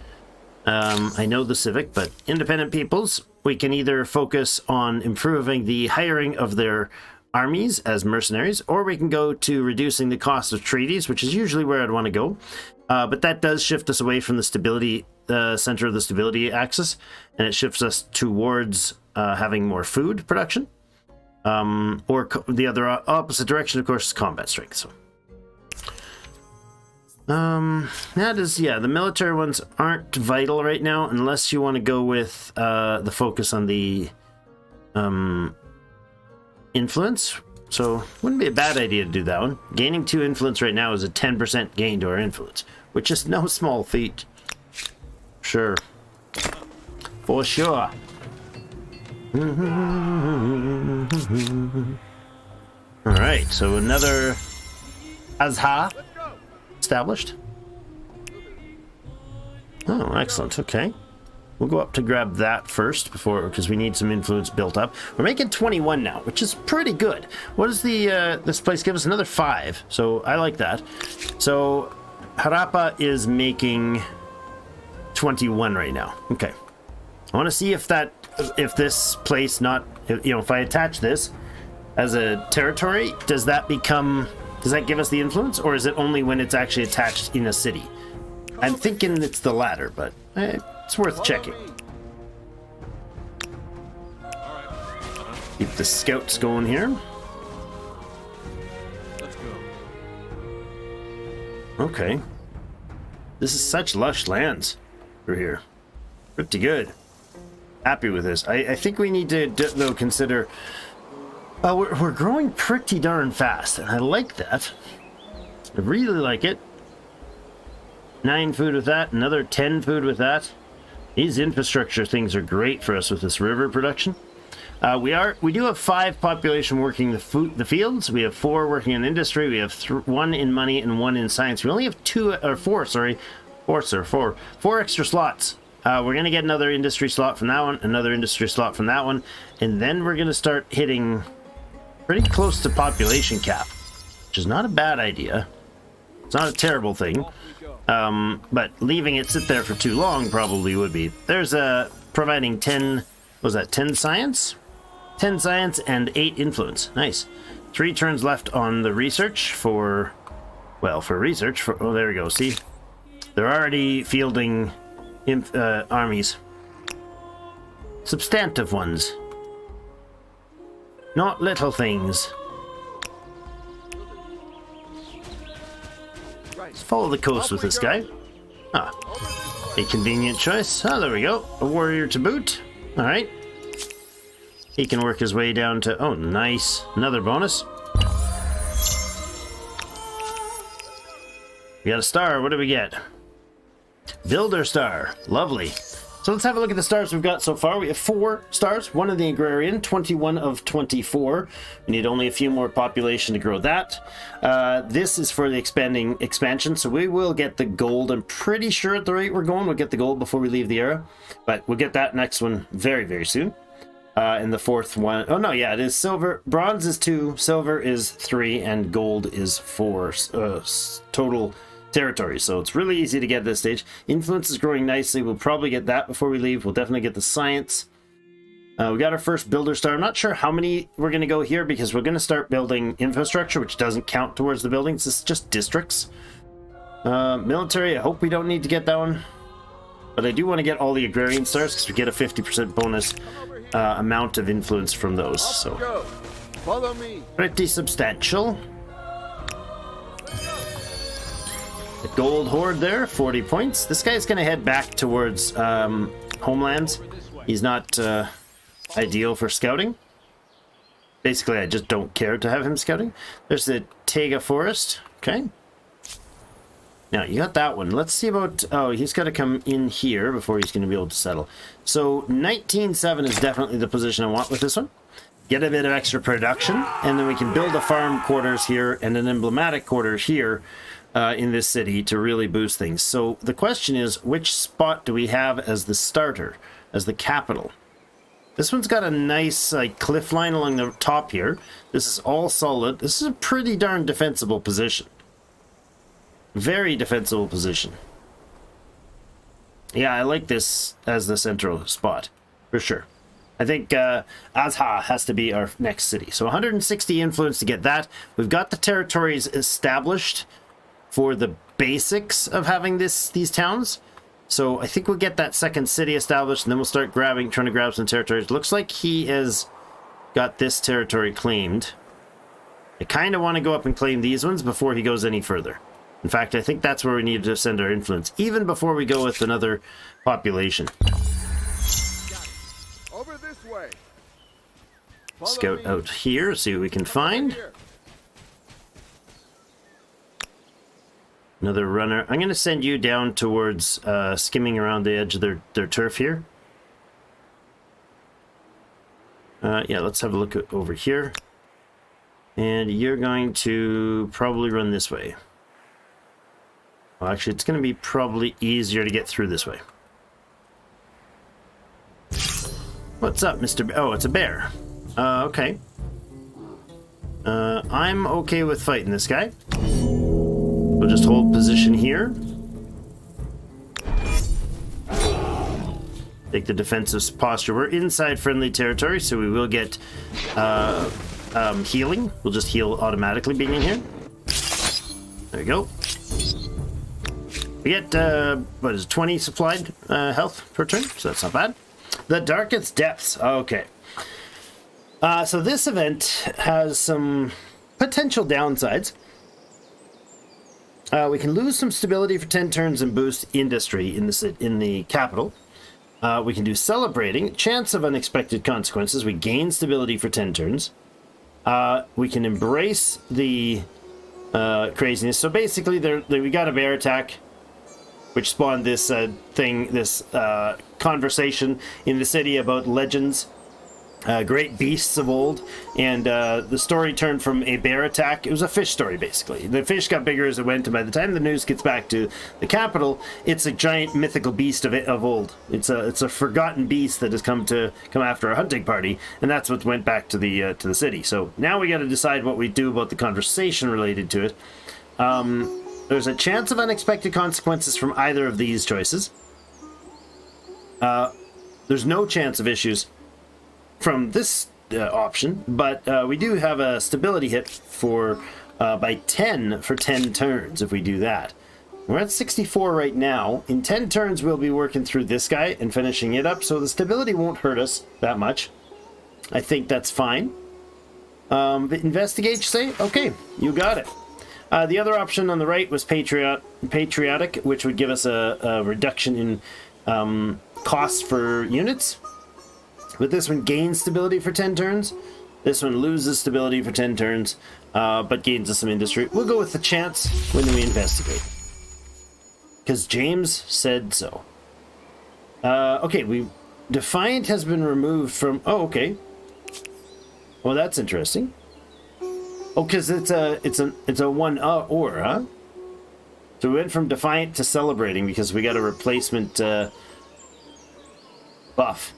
I know the civic, but independent peoples, we can either focus on improving the hiring of their armies as mercenaries, or we can go to reducing the cost of treaties, which is usually where I'd want to go. But that does shift us away from the stability center of the stability axis, and it shifts us towards having more food production. The other opposite direction, of course, is combat strength. So, that is, yeah, the military ones aren't vital right now, unless you want to go with the focus on the influence. So, wouldn't be a bad idea to do that one. Gaining 2 influence right now is a 10% gain to our influence, which is no small feat. Sure. For sure. Alright, so another Azha established. Oh, excellent. Okay. We'll go up to grab that first because we need some influence built up. We're making 21 now, which is pretty good. What does this place give us? Another 5. So I like that. So Harappa is making 21 right now. Okay. I want to see if this place if I attach this as a territory, does that give us the influence, or is it only when it's actually attached in a city? I'm thinking it's the latter, but it's worth checking. Keep the scouts going here. Let's go. Okay. This is such lush lands through here. Pretty good. Happy with this. I think we need to, though, consider... we're growing pretty darn fast, and I like that. I really like it. 9 food with that, another 10 food with that. These infrastructure things are great for us with this river production. We do have 5 population working the fields. We have 4 working in industry. We have 1 in money and 1 in science. We only have 4 extra slots. We're going to get another industry slot from that one, another industry slot from that one, and then we're going to start hitting pretty close to population cap, which is not a bad idea. It's not a terrible thing, but leaving it sit there for too long probably would be. There's providing 10, was that 10 science? 10 science and 8 influence. Nice. 3 turns left on the research for research. Oh, there we go. See? They're already fielding armies. Substantive ones. Not little things. Let's follow the coast with this guy. Ah, a convenient choice. Ah, there we go. A warrior to boot. Alright. He can work his way down to... Oh, nice. Another bonus. We got a star. What do we get? Builder star. Lovely. So let's have a look at the stars we've got so far. We have 4 stars, 1 of the agrarian, 21 of 24. We need only a few more population to grow that. This is for the expansion, so we will get the gold. I'm pretty sure at the rate we're going, we'll get the gold before we leave the era. But we'll get that next one very, very soon. And the 4th one, oh no, yeah, it is silver. Bronze is 2, silver is 3, and gold is 4 total territory. So it's really easy to get at this stage. Influence is growing nicely. We'll probably get that before we leave. We'll definitely get the science. We got our first builder star. I'm not sure how many we're going to go here because we're going to start building infrastructure, which doesn't count towards the buildings. This is just districts. Military, I hope we don't need to get that one. But I do want to get all the agrarian stars because we get a 50% bonus amount of influence from those. So Follow me. Pretty substantial. The gold hoard there, 40 points. This guy's going to head back towards homelands. He's not ideal for scouting. Basically, I just don't care to have him scouting. There's the Taiga Forest. Okay. Now, you got that one. Let's see about... Oh, he's got to come in here before he's going to be able to settle. So, 19.7 is definitely the position I want with this one. Get a bit of extra production, and then we can build a farm quarters here and an emblematic quarters here in this city to really boost things. So, the question is, which spot do we have as the starter, as the capital? This one's got a nice cliff line along the top here. This is all solid. This is a pretty darn defensible position. Very defensible position. Yeah, I like this as the central spot, for sure. I think Azha has to be our next city. So 160 influence to get that. We've got the territories established for the basics of having these towns. So I think we'll get that second city established, and then we'll start trying to grab some territories. Looks like he has got this territory claimed. I kind of want to go up and claim these ones before he goes any further. In fact, I think that's where we need to send our influence, even before we go with another population. Over this way. Follow Scout me. out here, see what we can find. Here. Another runner. I'm going to send you down towards skimming around the edge of their turf here. Yeah, let's have a look over here. And you're going to probably run this way. Well, actually, it's going to be probably easier to get through this way. What's up, Mr. Oh, it's a bear. Okay. I'm okay with fighting this guy. We'll just hold position here. Take the defensive posture. We're inside friendly territory, so we will get healing. We'll just heal automatically being in here. There we go. We get, what is it, 20 supplied health per turn, so that's not bad. The Darkest Depths. Okay. So this event has some potential downsides. We can lose some stability for 10 turns and boost industry in the capital. We can do celebrating, chance of unexpected consequences. We gain stability for 10 turns. We can embrace the craziness. So basically, we got a bear attack, which spawned this conversation in the city about legends. Great beasts of old, and the story turned from a bear attack. It was a fish story, basically. The fish got bigger as it went, and by the time the news gets back to the capital, it's a giant mythical beast of old. It's a forgotten beast that has come after a hunting party, and that's what went back to the city. So now we got to decide what we do about the conversation related to it. There's a chance of unexpected consequences from either of these choices. There's no chance of issues from this option, but we do have a stability hit for by 10 for 10 turns if we do that. We're at 64 right now. In 10 turns, we'll be working through this guy and finishing it up, so the stability won't hurt us that much. I think that's fine. Investigate, you say? Okay, you got it. The other option on the right was patriotic, which would give us a reduction in costs for units. But this one gains stability for 10 turns. This one loses stability for 10 turns, but gains us some industry. We'll go with the chance when we investigate. Because James said so. Okay, Defiant has been removed from... Oh, okay. Well, that's interesting. Oh, because it's a one or, huh? So we went from Defiant to Celebrating because we got a replacement buff.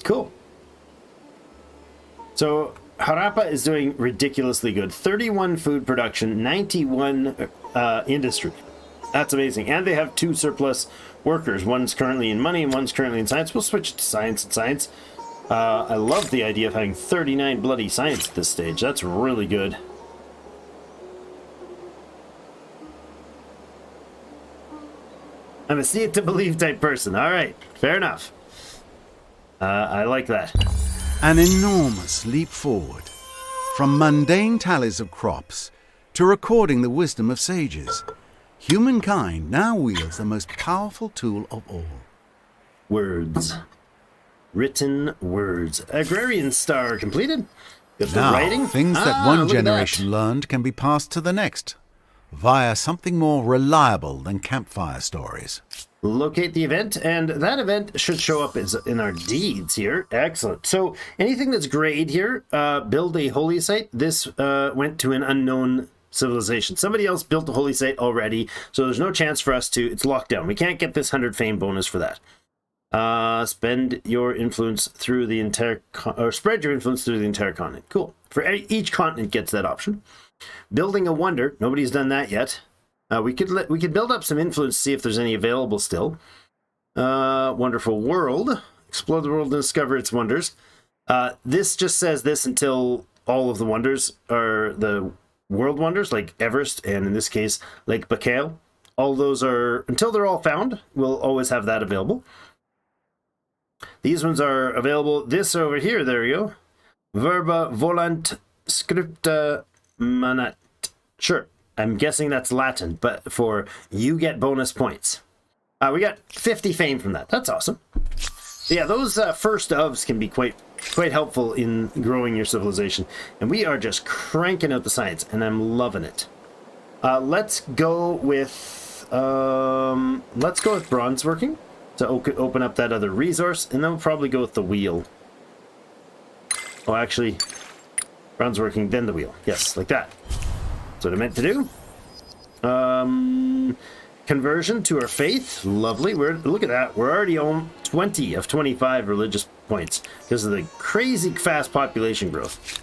Cool. So Harappa is doing ridiculously good. 31 food production, 91 industry. That's amazing. And they have 2 surplus workers. One's currently in money and one's currently in science. We'll switch it to science and science. I love the idea of having 39 bloody science at this stage. That's really good. I'm a see it to believe type person. All right, fair enough. I like that. An enormous leap forward. From mundane tallies of crops to recording the wisdom of sages, humankind now wields the most powerful tool of all. Words. Written words. Agrarian star completed. Got the Now, writing. things that one look at generation that. learned can be passed to the next, via something more reliable than campfire stories. Locate the event, and that event should show up as in our deeds here. Excellent. So anything that's grayed here, build a holy site. This went to an unknown civilization. Somebody else built a holy site already, so there's no chance for us to... It's locked down. We can't get this 100 fame bonus for that. Spend your influence through the entire... or spread your influence through the entire continent. Cool. For each continent gets that option. Building a wonder. Nobody's done that yet. We could build up some influence, see if there's any available still. Wonderful world. Explore the world and discover its wonders. This just says this until all of the wonders are the world wonders like Everest and in this case Lake Baikal. All those are, until they're all found, we'll always have that available. These ones are available. This over here, there we go. Verba volant scripta manat. Sure, I'm guessing that's Latin, but for you get bonus points. We got 50 fame from that. That's awesome. Yeah, those first ofs can be quite helpful in growing your civilization. And we are just cranking out the science, and I'm loving it. Let's go with bronze working to open up that other resource, and then we'll probably go with the wheel. Oh, actually, bronze working, then the wheel. Yes, like that. That's what I meant to do. Conversion to our faith, lovely. Look at that. We're already on 20 of 25 religious points because of the crazy fast population growth.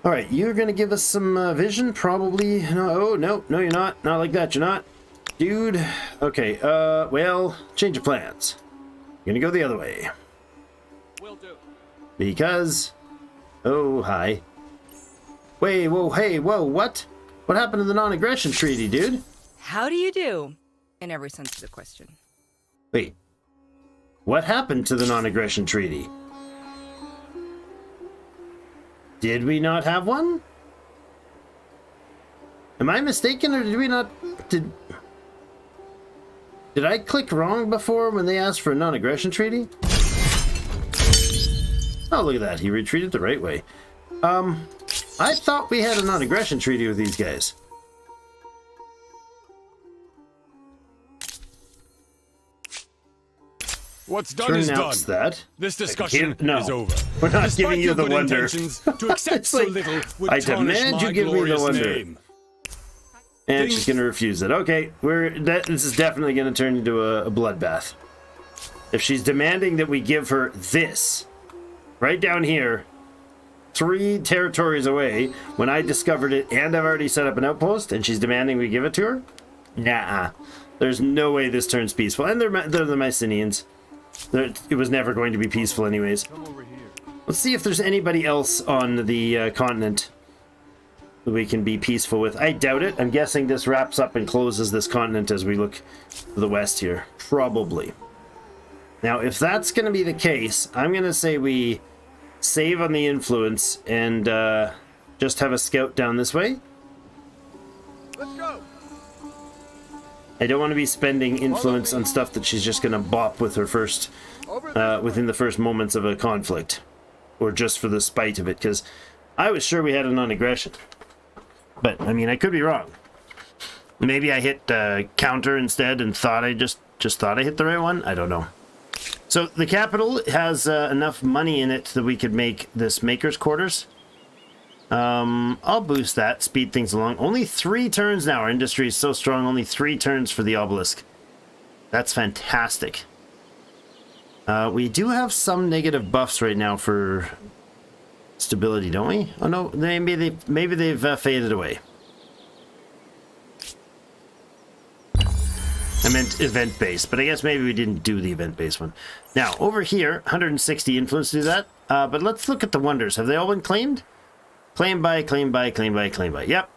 All right, you're gonna give us some vision, probably. No, oh no, you're not. Not like that. You're not, dude. Okay. Well, change of plans. You're gonna go the other way. Will do. Because, oh hi. Wait, whoa, hey, whoa, what? What happened to the non-aggression treaty, dude? How do you do? In every sense of the question. Wait, what happened to the non-aggression treaty? Did we not have one? Am I mistaken, or did we not? Did I click wrong before when they asked for a non-aggression treaty? Oh, look at that. He retreated the right way. I thought we had a non-aggression treaty with these guys. What's done is done. Pronounce that. This discussion No. is over. We're not Despite giving you your the good wonder. intentions, to accept It's so like, little would I tarnish demand my you give me the glorious wonder. name. And she's going to refuse it. Okay, this is definitely going to turn into a bloodbath. If she's demanding that we give her this, right down here, 3 territories away, when I discovered it and I've already set up an outpost, and she's demanding we give it to her? Nah. There's no way this turns peaceful. And they're the Mycenaeans. It was never going to be peaceful anyways. Let's see if there's anybody else on the continent that we can be peaceful with. I doubt it. I'm guessing this wraps up and closes this continent as we look to the west here. Probably. Now, if that's going to be the case, I'm going to say we save on the influence and just have a scout down this way. Let's go. I don't want to be spending influence on stuff that she's just going to bop with her first, within the first moments of a conflict. Or just for the spite of it, because I was sure we had a non-aggression. But, I mean, I could be wrong. Maybe I hit counter instead and thought I just thought I hit the right one? I don't know. So, the capital has enough money in it that we could make this maker's quarters. I'll boost that, speed things along. Only 3 turns now. Our industry is so strong, only 3 turns for the obelisk. That's fantastic. We do have some negative buffs right now for stability, don't we? Oh no, maybe they've faded away. I meant event-based, but I guess maybe we didn't do the event-based one. Now, over here, 160 influence to do that. But let's look at the wonders. Have they all been claimed? Claim by. Yep.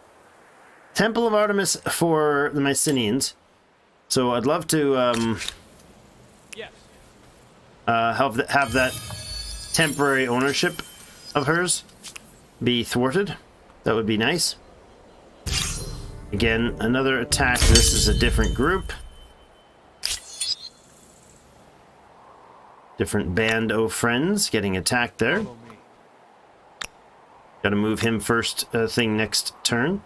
Temple of Artemis for the Mycenaeans. So I'd love to Yes. have that temporary ownership of hers be thwarted. That would be nice. Again, another attack. This is a different group. Different band of friends getting attacked there. Got to move him first thing next turn.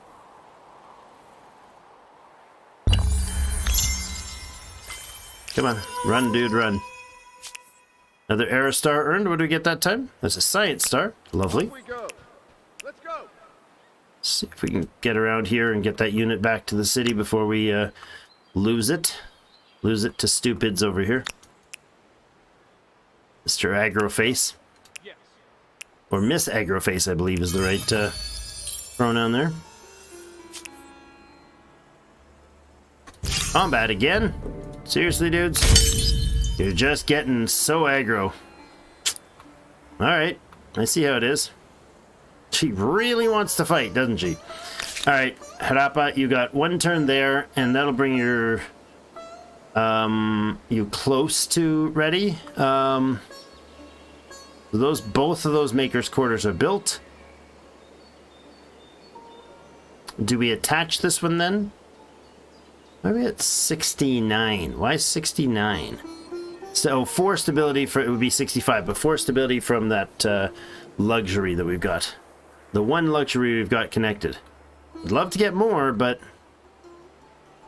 Come on, run, dude, run. Another era star earned. What do we get that time? That's a science star. Lovely. Here we go. Let's go. See if we can get around here and get that unit back to the city before we lose it. Lose it to stupids over here. Mr. Aggro-Face. Yes. Or Miss Aggro-Face, I believe, is the right pronoun there. Combat again? Seriously, dudes? You're just getting so aggro. Alright, I see how it is. She really wants to fight, doesn't she? All right, Harappa, you got 1 turn there, and that'll bring your you close to ready. Both of those makers' quarters are built. Do we attach this one then? Maybe it's 69. Why 69? So 4 stability for it would be 65, but 4 stability from that luxury that we've got. The 1 luxury we've got connected. I'd love to get more, but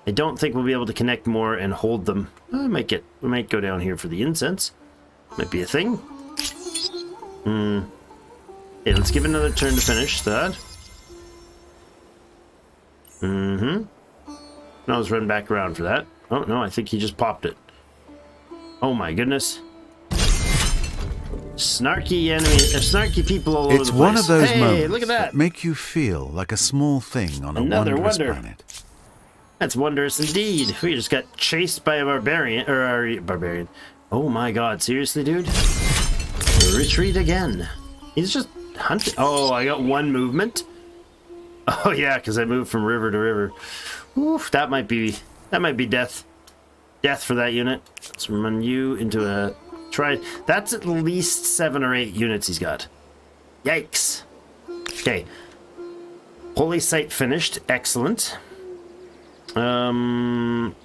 I don't think we'll be able to connect more and hold them. We might go down here for the incense. Might be a thing. Okay, let's give it another turn to finish that. No, let's run back around for that. Oh no, I think he just popped it. Oh my goodness. Snarky enemy, snarky people all over the place. It's one of those hey, moments look at that. make you feel like a small thing on Another a wondrous wonder. planet. That's wondrous indeed. We just got chased by a barbarian, Oh my god, seriously, dude? Retreat again. He's just hunting. Oh, I got 1 movement. Oh yeah, because I moved from river to river. Oof, that might be death. Death for that unit. Let's run you into a try. That's at least 7 or 8 units he's got. Yikes. Okay. Holy site finished. Excellent.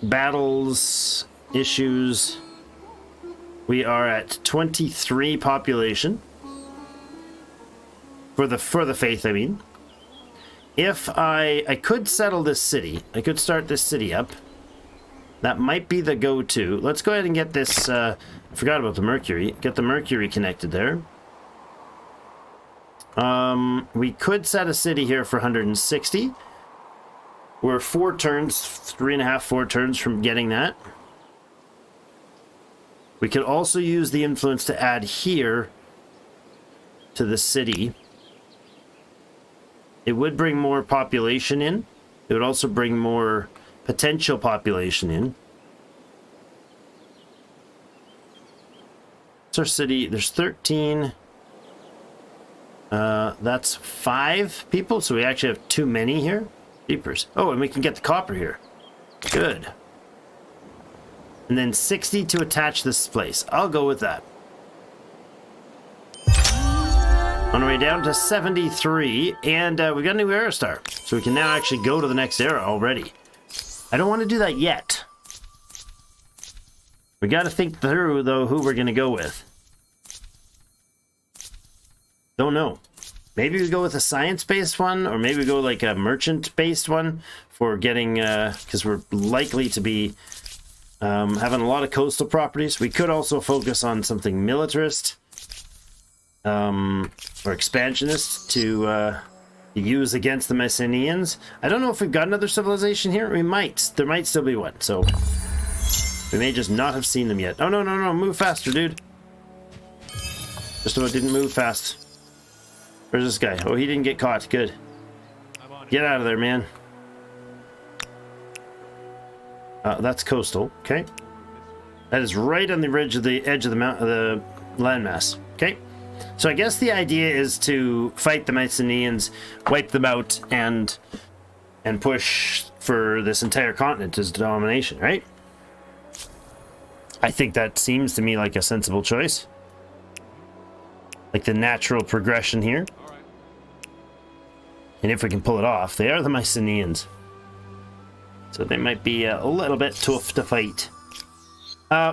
Battles, issues. We are at 23 population. For the faith, I mean. If I could settle this city. I could start this city up. That might be the go-to. Let's go ahead and get this, I forgot about the Mercury. Get the Mercury connected there. We could set a city here for 160. We're 4 turns, 3.5, 4 turns from getting that. We could also use the influence to add here to the city. It would bring more population in. It would also bring more potential population in. It's our city. There's 13. That's 5 people, so we actually have too many here. Jeepers. Oh, and we can get the copper here. Good. And then 60 to attach this place. I'll go with that. On our way down to 73, and we got a new era star. So we can now actually go to the next era already. I don't want to do that yet. We got to think through, though, who we're going to go with. Don't know. Maybe we go with a science-based one, or maybe we go like a merchant-based one for getting, because we're likely to be having a lot of coastal properties. We could also focus on something militarist or expansionist to use against the Messenians. I don't know if we've got another civilization here. We might. There might still be one, so we may just not have seen them yet. Oh, no, no, no. Move faster, dude. Just about didn't move fast. Where's this guy? Oh, he didn't get caught. Good. Get out of there, man. That's coastal. Okay. That is right on the edge of the landmass. Okay. So I guess the idea is to fight the Mycenaeans, wipe them out, and push for this entire continent as domination, right? I think that seems to me like a sensible choice. Like the natural progression here. And if we can pull it off, they are the Mycenaeans. So they might be a little bit tough to fight.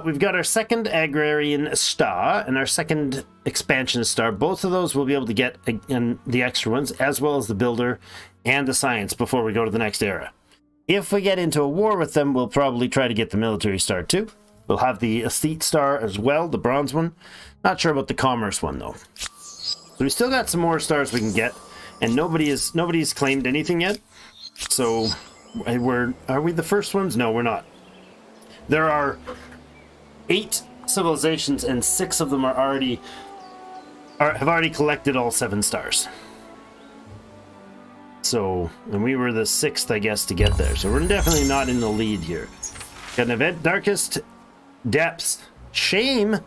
We've got our second agrarian star and our second expansionist star. Both of those we'll be able to get in the extra ones, as well as the builder and the science before we go to the next era. If we get into a war with them, we'll probably try to get the military star too. We'll have the aesthete star as well, the bronze one. Not sure about the commerce one though. So we still got some more stars we can get, and nobody's claimed anything yet. So are we the first ones? No, we're not. There are 8 civilizations, and 6 of them have already collected all 7 stars. So, and we were the 6th, I guess, to get there. So we're definitely not in the lead here. Got an event, darkest depths, shame.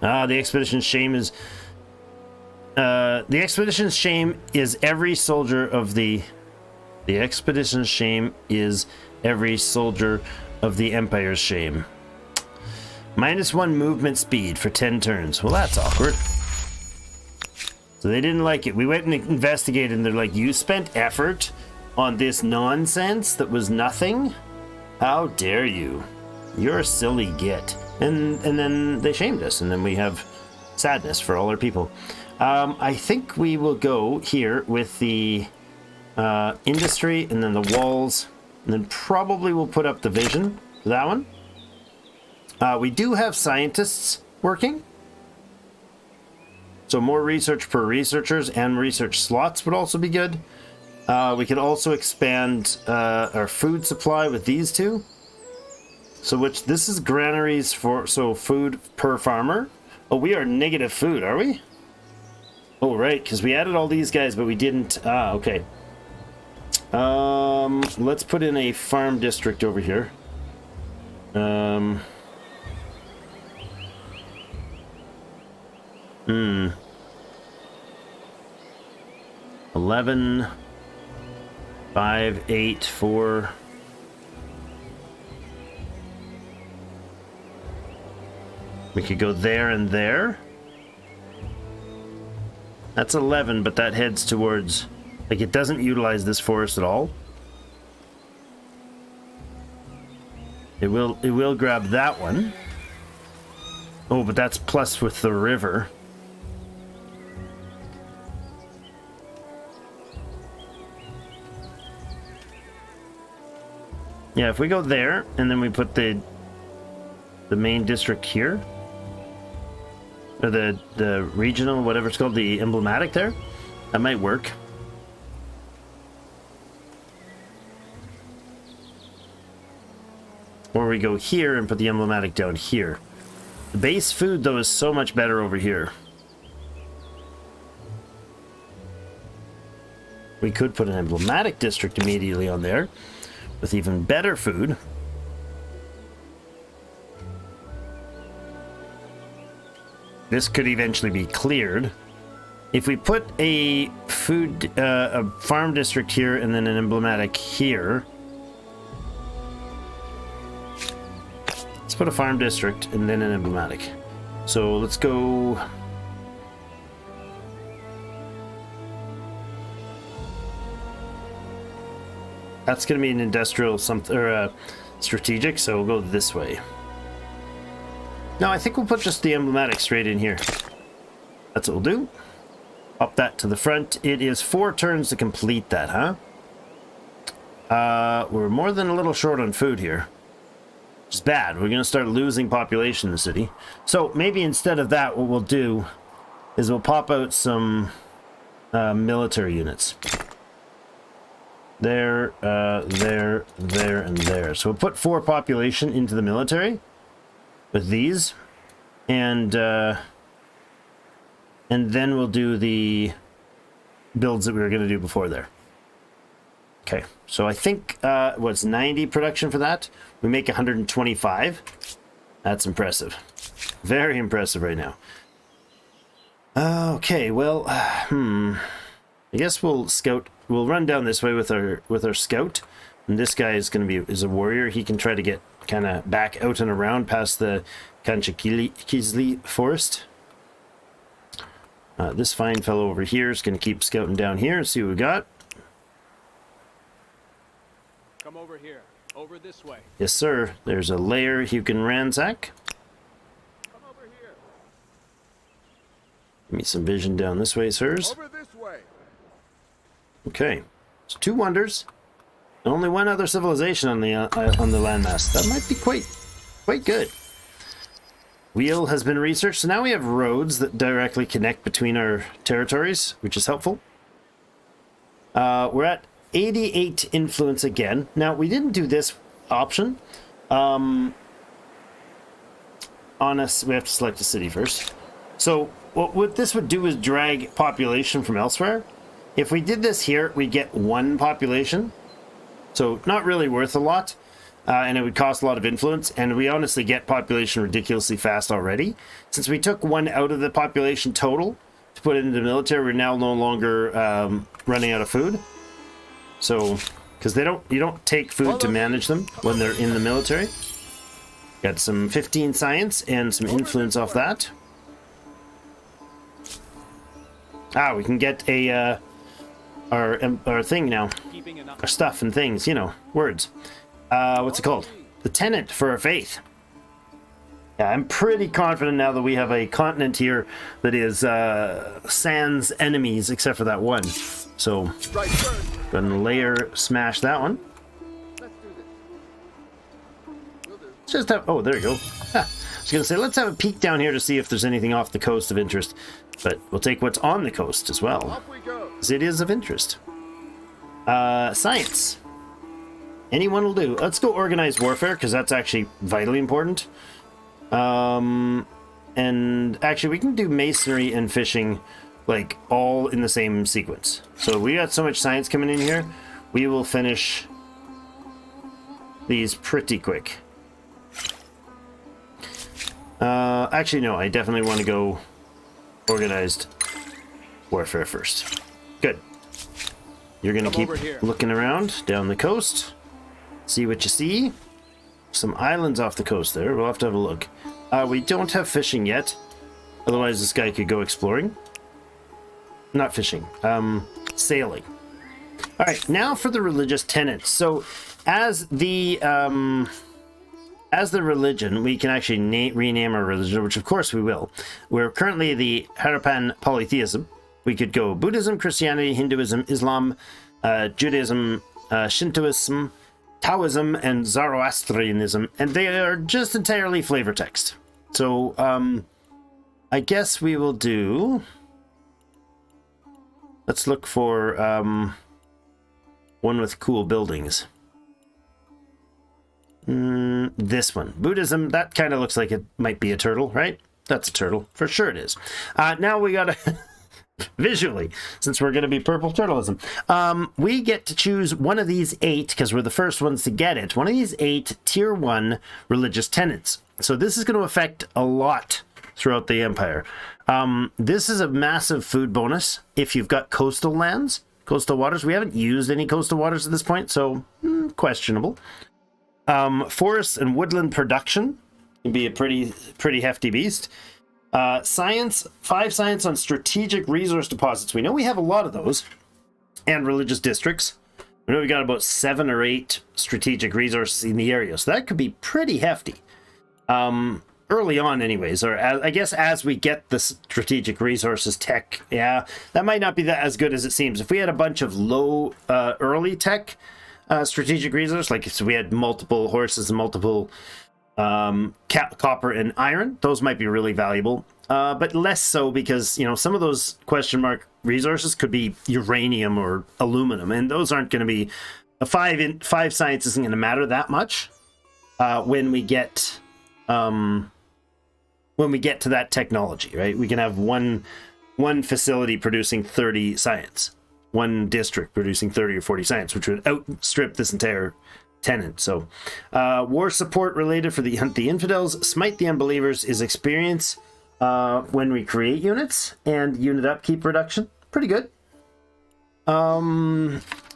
The expedition shame is The expedition's shame is every soldier of the expedition's shame is every soldier of the Empire's shame. -1 movement speed for 10 turns. Well, that's awkward. So they didn't like it. We went and investigated, and they're like, you spent effort on this nonsense that was nothing? How dare you? You're a silly git. And then they shamed us, and then we have sadness for all our people. I think we will go here with the industry, and then the walls, and then probably we'll put up the vision for that one. We do have scientists working. So more research per researchers and research slots would also be good. We could also expand our food supply with these two. So this is granaries for, so food per farmer. Oh, we are negative food, are we? Oh, right, because we added all these guys, but we didn't. Okay. Let's put in a farm district over here. 11, 5, 8, 4. We could go there and there. That's 11, but that heads towards, like, it doesn't utilize this forest at all. It will grab that one. Oh, but that's plus with the river. Yeah, if we go there, and then we put the main district here, or the regional, whatever it's called, the emblematic there, that might work. Or we go here and put the emblematic down here. The base food, though, is so much better over here. We could put an emblematic district immediately on there with even better food. This could eventually be cleared. If we put a food, a farm district here and then an emblematic here. Let's put a farm district and then an emblematic. So let's go. That's going to be an industrial something, or a strategic, so we'll go this way. No, I think we'll put just the emblematic straight in here. That's what we'll do. Up that to the front. It is 4 turns to complete that, huh? We're more than a little short on food here. Which is bad. We're going to start losing population in the city. So maybe instead of that, what we'll do is we'll pop out some military units. There, there, and there. So we'll put 4 population into the military with these, and then we'll do the builds that we were going to do before there. Okay, so I think what's 90 production for that? We make 125. That's impressive. Very impressive right now. Okay, well, I guess we'll scout. We'll run down this way with our scout, and this guy is going to be a warrior. He can try to get kind of back out and around past the Kanchakizli forest. This fine fellow over here is going to keep scouting down here and see what we got. Come over here. Over this way. Yes, sir. There's a lair you can ransack. Come over here. Give me some vision down this way, sirs. Over this way. Okay, so 2 wonders. Only 1 other civilization on the landmass. That might be quite good. Wheel has been researched, so now we have roads that directly connect between our territories, which is helpful. We're at 88 influence again. Now, we didn't do this option. On us, we have to select a city first. So what this would do is drag population from elsewhere. If we did this here, we'd get 1 population. So not really worth a lot. And it would cost a lot of influence. And we honestly get population ridiculously fast already. Since we took 1 out of the population total to put it into the military. We're now no longer running out of food. So, because you don't take food to manage them when they're in the military. Got some 15 science and some influence off that. Ah, we can get a our thing now. Our stuff and things, you know, words. What's it called? The tenant for our faith. Yeah, I'm pretty confident now that we have a continent here that is sans enemies, except for that one. So, gonna layer smash that one. Just have, oh, there you go. I was gonna say, let's have a peek down here to see if there's anything off the coast of interest, but we'll take what's on the coast as well, because it is of interest. Science. Anyone will do. Let's go organized warfare, because that's actually vitally important. And actually, we can do masonry and fishing, like, all in the same sequence. So we got so much science coming in here, we will finish these pretty quick. Actually, no, I definitely want to go organized warfare first. Good. You're going to keep looking around down the coast. See what you see. Some islands off the coast there. We'll have to have a look. We don't have fishing yet. Otherwise, this guy could go exploring. Not fishing. Sailing. All right, now for the religious tenets. So, as the religion, we can actually rename our religion, which of course we will. We're currently the Harappan polytheism. We could go Buddhism, Christianity, Hinduism, Islam, Judaism, Shintoism, Taoism, and Zoroastrianism, and they are just entirely flavor text. So, I guess we will do... Let's look for one with cool buildings. This one. Buddhism, that kind of looks like it might be a turtle, right? That's a turtle. For sure it is. Now we gotta... Visually, since we're going to be purple turtleism, we get to choose one of these 8, because we're the first ones to get it, one of these 8 tier 1 religious tenets. So this is going to affect a lot throughout the empire. This is a massive food bonus if you've got coastal lands, coastal waters. We haven't used any coastal waters at this point, so questionable. Forest and woodland production can be a pretty hefty beast. Science, 5 science on strategic resource deposits. We know we have a lot of those, and religious districts. We know we got about 7 or 8 strategic resources in the area, so that could be pretty hefty. Early on anyways, or I guess as we get the strategic resources tech, yeah, that might not be as good as it seems. If we had a bunch of low early tech strategic resources, like if we had multiple horses and multiple copper and iron, those might be really valuable, but less so, because you know some of those question mark resources could be uranium or aluminum, and those aren't going to be a 5 science isn't going to matter that much when we get to that technology, right? We can have one facility producing 30 science, one district producing 30 or 40 science, which would outstrip this entire tenant. So war support related for the infidels. Smite the unbelievers is experience when we create units, and unit upkeep reduction. Pretty good.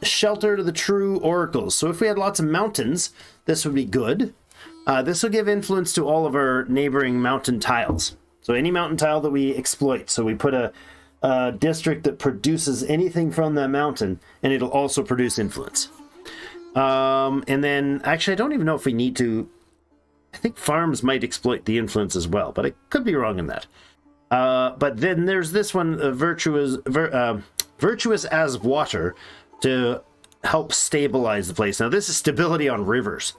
Shelter to the true oracles. So if we had lots of mountains, this would be good. This will give influence to all of our neighboring mountain tiles. So any mountain tile that we exploit. So we put a district that produces anything from that mountain, and it'll also produce influence. And then, actually, I don't even know if we need to... I think farms might exploit the influence as well, but I could be wrong in that. But then there's this one, virtuous as water, to help stabilize the place. Now, this is stability on rivers.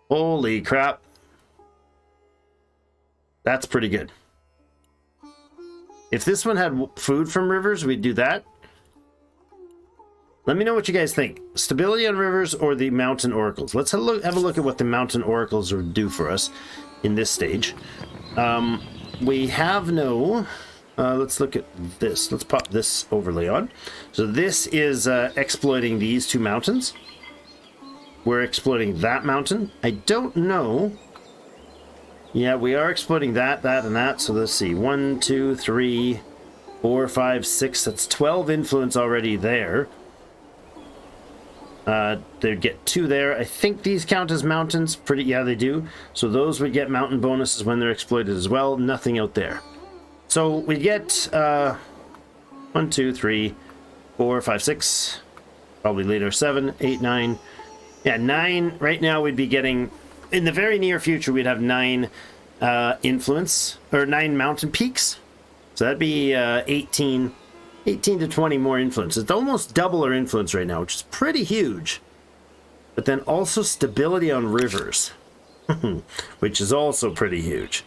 Holy crap. That's pretty good. If this one had food from rivers, we'd do that. Let me know what you guys think. Stability on rivers or the mountain oracles. Let's have a look at what the mountain oracles would do for us in this stage. We have no... let's look at this. Let's pop this overlay on. So this is exploiting these 2 mountains. We're exploiting that mountain. I don't know... Yeah, we are exploiting that, and that. So let's see. 1, 2, 3, 4, 5, 6. That's 12 influence already there. They'd get 2 there. I think these count as mountains. Yeah, they do. So those would get mountain bonuses when they're exploited as well. Nothing out there. So we get 1, 2, 3, 4, 5, 6. Probably later 7, 8, 9. Yeah, 9. Right now we'd be getting, in the very near future, we'd have 9 influence, or 9 mountain peaks. So that'd be 18 to 20 more influence. It's almost double our influence right now, which is pretty huge. But then also stability on rivers, which is also pretty huge.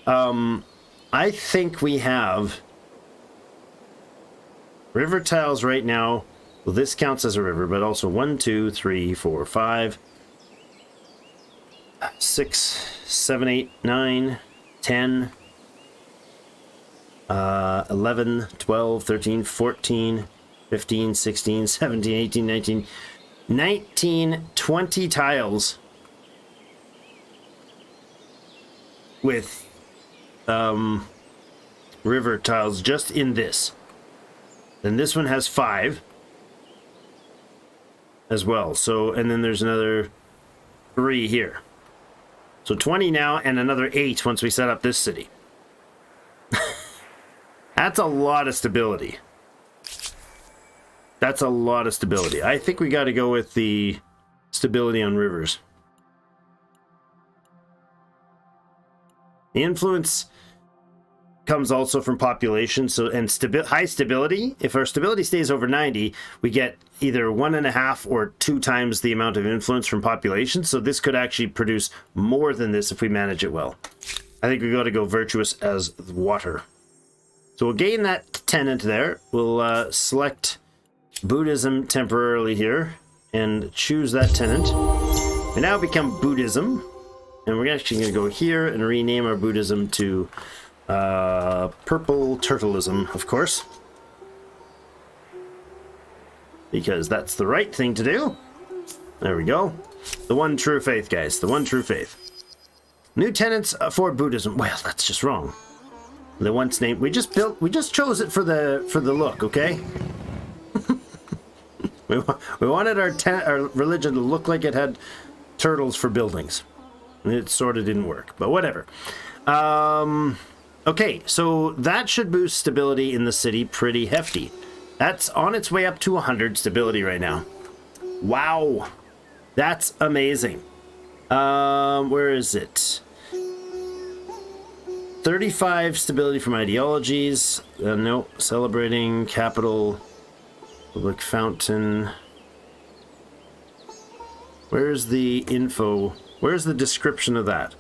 I think we have river tiles right now. Well, this counts as a river, but also 1, 2, 3, 4, 5, 6, 7, 8, 9, 10, 11, 12, 13, 14, 15, 16, 17, 18, 19, 19, 20 tiles with river tiles just in this. Then this one has 5 as well. So, and then there's another 3 here. So 20 now, and another 8 once we set up this city. That's a lot of stability. That's a lot of stability. I think we got to go with the stability on rivers. The influence comes also from population, so and high stability. If our stability stays over 90, we get either 1.5 or 2 times the amount of influence from population. So this could actually produce more than this if we manage it well. I think we got to go virtuous as water. So we'll gain that tenant there. We'll select Buddhism temporarily here and choose that tenant. We now become Buddhism, and we're actually going to go here and rename our Buddhism to Purple Turtleism, of course, because that's the right thing to do. There we go. The one true faith, guys. The one true faith. New tenants for Buddhism. Well, that's just wrong. The once named. We just chose it for the look, okay? we wanted our religion to look like it had turtles for buildings. And it sort of didn't work, but whatever. Okay, so that should boost stability in the city pretty hefty. That's on its way up to 100 stability right now. Wow. That's amazing. Where is it? 35 stability from ideologies. No, celebrating capital, public fountain. Where's the info? Where's the description of that?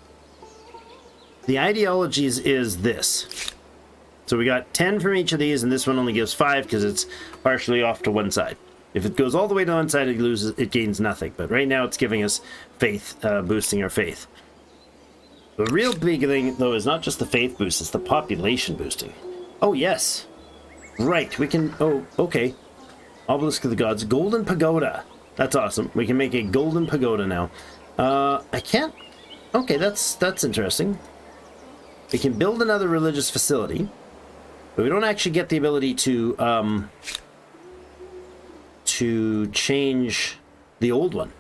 The ideologies is this. So we got 10 from each of these, and this one only gives 5 because it's partially off to one side. If it goes all the way to one side, it gains nothing. But right now it's giving us faith, boosting our faith. The real big thing, though, is not just the faith boost, it's the population boosting. Oh, yes. Right, we can... Oh, okay. Obelisk of the Gods. Golden Pagoda. That's awesome. We can make a Golden Pagoda now. I can't... Okay, that's interesting. We can build another religious facility, but we don't actually get the ability to change the old one.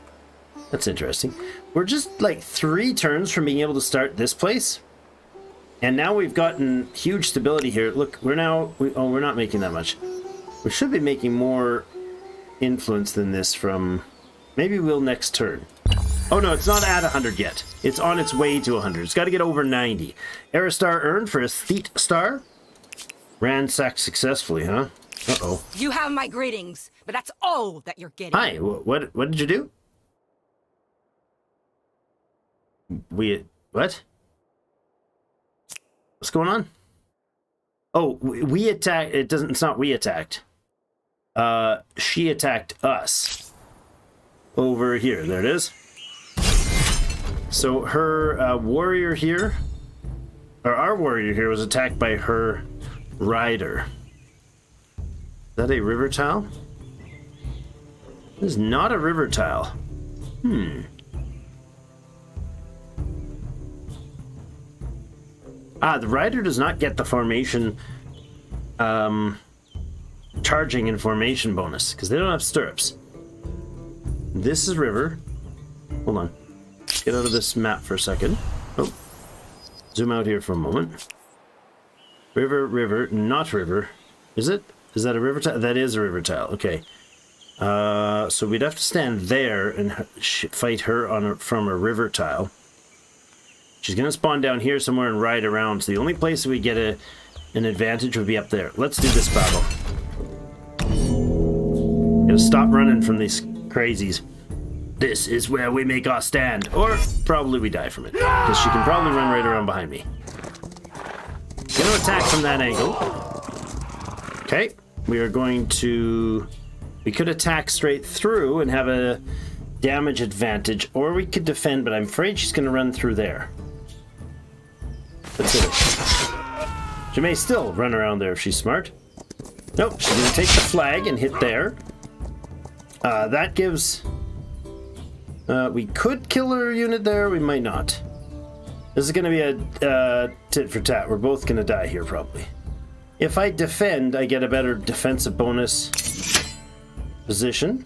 That's interesting. We're just like 3 turns from being able to start this place, and now we've gotten huge stability here. Look, we're not making that much. We should be making more influence than this from... Maybe we'll next turn. Oh no, it's not at 100 yet. It's on its way to 100. It's got to get over 90. Aristar earned for a Theat star. Ransacked successfully, huh? Uh-oh. You have my greetings, but that's all that you're getting. Hi, what did you do? What? What's going on? Oh, we attacked. It's not we attacked. She attacked us. Over here. There it is. So her warrior here, or our warrior here, was attacked by her rider. Is that a river tile? This is not a river tile. The rider does not get the formation charging and formation bonus because they don't have stirrups. This is river. Hold on. Get out of this map for a second. Oh. Zoom out here for a moment. River, river, not river. Is it? Is that a river tile? That is a river tile. Okay. So we'd have to stand there and fight her from a river tile. She's going to spawn down here somewhere and ride around. So the only place we get an advantage would be up there. Let's do this battle. Gotta stop running from these crazies. This is where we make our stand. Or probably we die from it. Because she can probably run right around behind me. Gonna attack from that angle. Okay. We are going to... We could attack straight through and have a damage advantage. Or we could defend, but I'm afraid she's gonna run through there. Let's hit her. She may still run around there if she's smart. Nope, she's gonna take the flag and hit there. That gives... we could kill her unit there, we might not. This is gonna be a tit for tat. We're both gonna die here, probably. If I defend, I get a better defensive bonus position.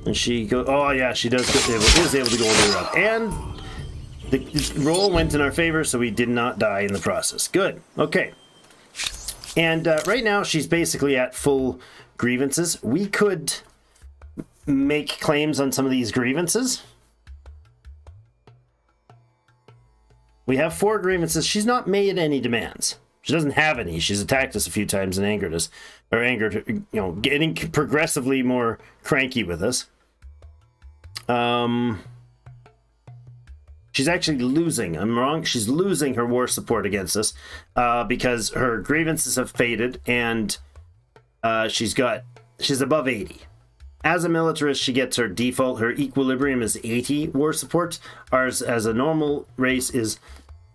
And she goes... Oh, yeah, she is able to go all the way around. And the roll went in our favor, so we did not die in the process. Good. Okay. And right now, she's basically at full grievances. We could make claims on some of these grievances. We have 4 grievances. She's not made any demands. She doesn't have any. She's attacked us a few times and angered us. Or angered, getting progressively more cranky with us. She's actually losing. I'm wrong. She's losing her war support against us because her grievances have faded and she's above 80. As a militarist, she gets her default. Her equilibrium is 80 war support. Ours, as a normal race, is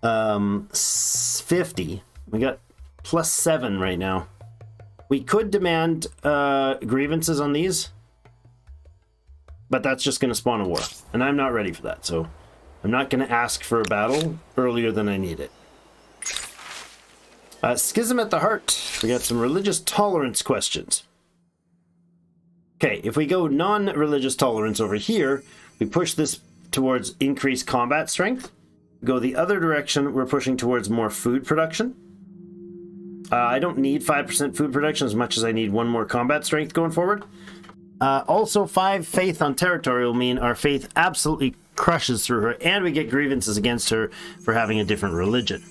50. We got +7 right now. We could demand grievances on these, but that's just going to spawn a war, and I'm not ready for that. So I'm not going to ask for a battle earlier than I need it. Schism at the heart. We got some religious tolerance questions. Okay, if we go non-religious tolerance over here, we push this towards increased combat strength. Go the other direction, we're pushing towards more food production. I don't need 5% food production as much as I need 1 more combat strength going forward. Also, 5 faith on territory will mean our faith absolutely crushes through her, and we get grievances against her for having a different religion.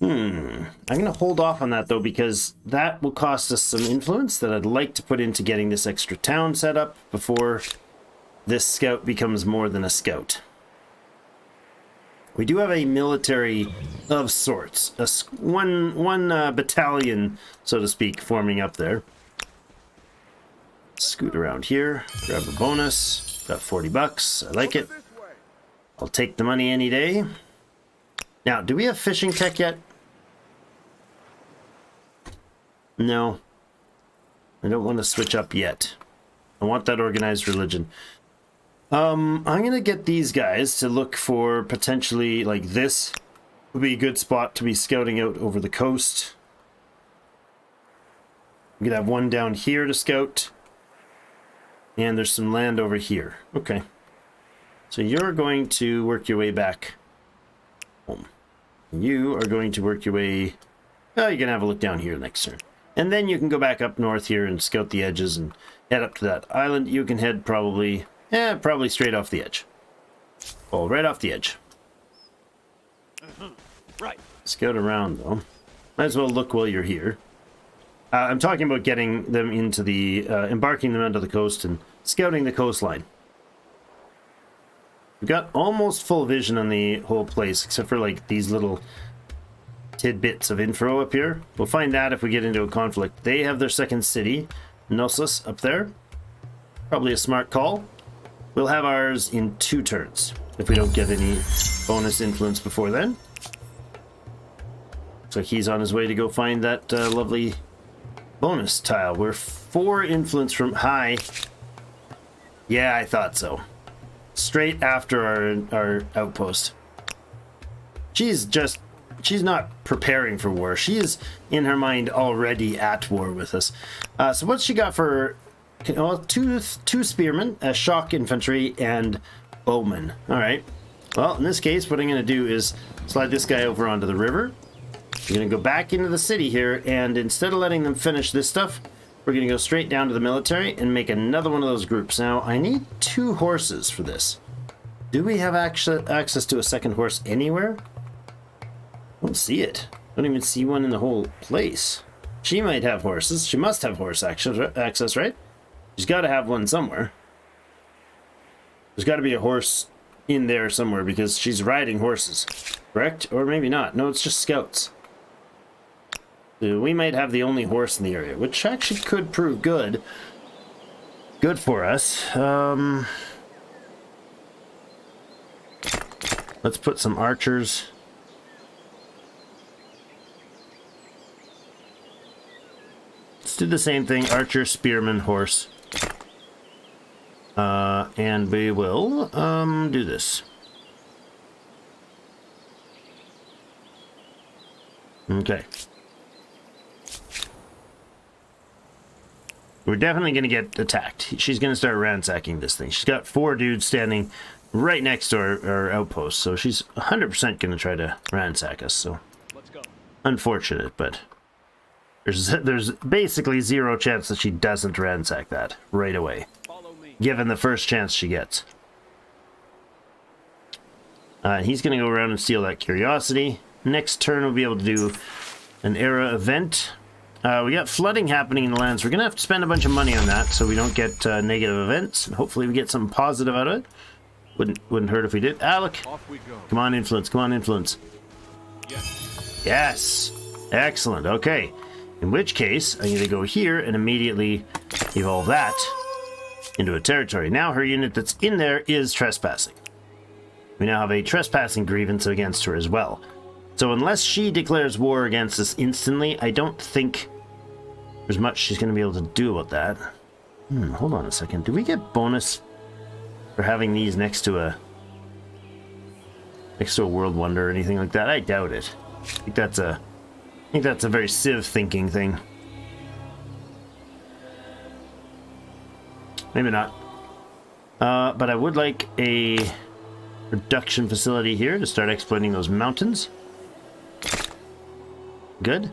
I'm going to hold off on that, though, because that will cost us some influence that I'd like to put into getting this extra town set up before this scout becomes more than a scout. We do have a military of sorts. One battalion, so to speak, forming up there. Scoot around here, grab a bonus. Got 40 bucks. I like it. I'll take the money any day. Now, do we have fishing tech yet? No. I don't want to switch up yet. I want that organized religion. I'm going to get these guys to look for potentially, like, this would be a good spot to be scouting out over the coast. We could have one down here to scout. And there's some land over here. Okay. So you're going to work your way back home. You are going to work your way... Oh, you're going to have a look down here next turn. And then you can go back up north here and scout the edges and head up to that island. You can head probably straight off the edge. Oh, right off the edge. Right. Scout around, though. Might as well look while you're here. I'm talking about getting them into the... embarking them onto the coast and scouting the coastline. We've got almost full vision on the whole place, except for, like, these little tidbits of info up here. We'll find that if we get into a conflict. They have their second city, Knossos, up there. Probably a smart call. We'll have ours in 2 turns, if we don't get any bonus influence before then. So he's on his way to go find that lovely bonus tile. We're 4 influence from high. Yeah, I thought so. Straight after our outpost. She's just she's not preparing for war. She is in her mind already at war with us. So what's she got for? Well, two spearmen, a shock infantry, and bowmen. All right. Well, in this case, what I'm going to do is slide this guy over onto the river. We're going to go back into the city here, and instead of letting them finish this stuff, we're going to go straight down to the military and make another one of those groups. Now, I need 2 horses for this. Do we have access to a second horse anywhere? I don't see it. I don't even see one in the whole place. She might have horses. She must have horse access, right? She's got to have one somewhere. There's got to be a horse in there somewhere because she's riding horses, correct? Or maybe not. No, it's just scouts. So we might have the only horse in the area, which actually could prove good. Good for us. Let's put some archers. Let's do the same thing. Archer, spearman, horse. And we will do this. Okay. We're definitely going to get attacked. She's going to start ransacking this thing. She's got 4 dudes standing right next to our outpost, so she's 100% going to try to ransack us. So, Let's go. unfortunate, but there's basically 0 chance that she doesn't ransack that right away, Follow me. given the first chance she gets. He's going to go around and steal that curiosity. Next turn, we'll be able to do an era event. We got flooding happening in the lands. We're going to have to spend a bunch of money on that so we don't get negative events. And hopefully we get something positive out of it. Wouldn't hurt if we did. Alec, Off we go. come on, influence. Come on, influence. Yes. Yes. Excellent. Okay. In which case, I'm going to go here and immediately evolve that into a territory. Now her unit that's in there is trespassing. We now have a trespassing grievance against her as well. So unless she declares war against us instantly, I don't think there's much she's going to be able to do about that. Hold on a second. Do we get bonus for having these next to a world wonder or anything like that? I doubt it. I think that's a very Civ thinking thing. Maybe not. But I would like a production facility here to start exploiting those mountains. Good.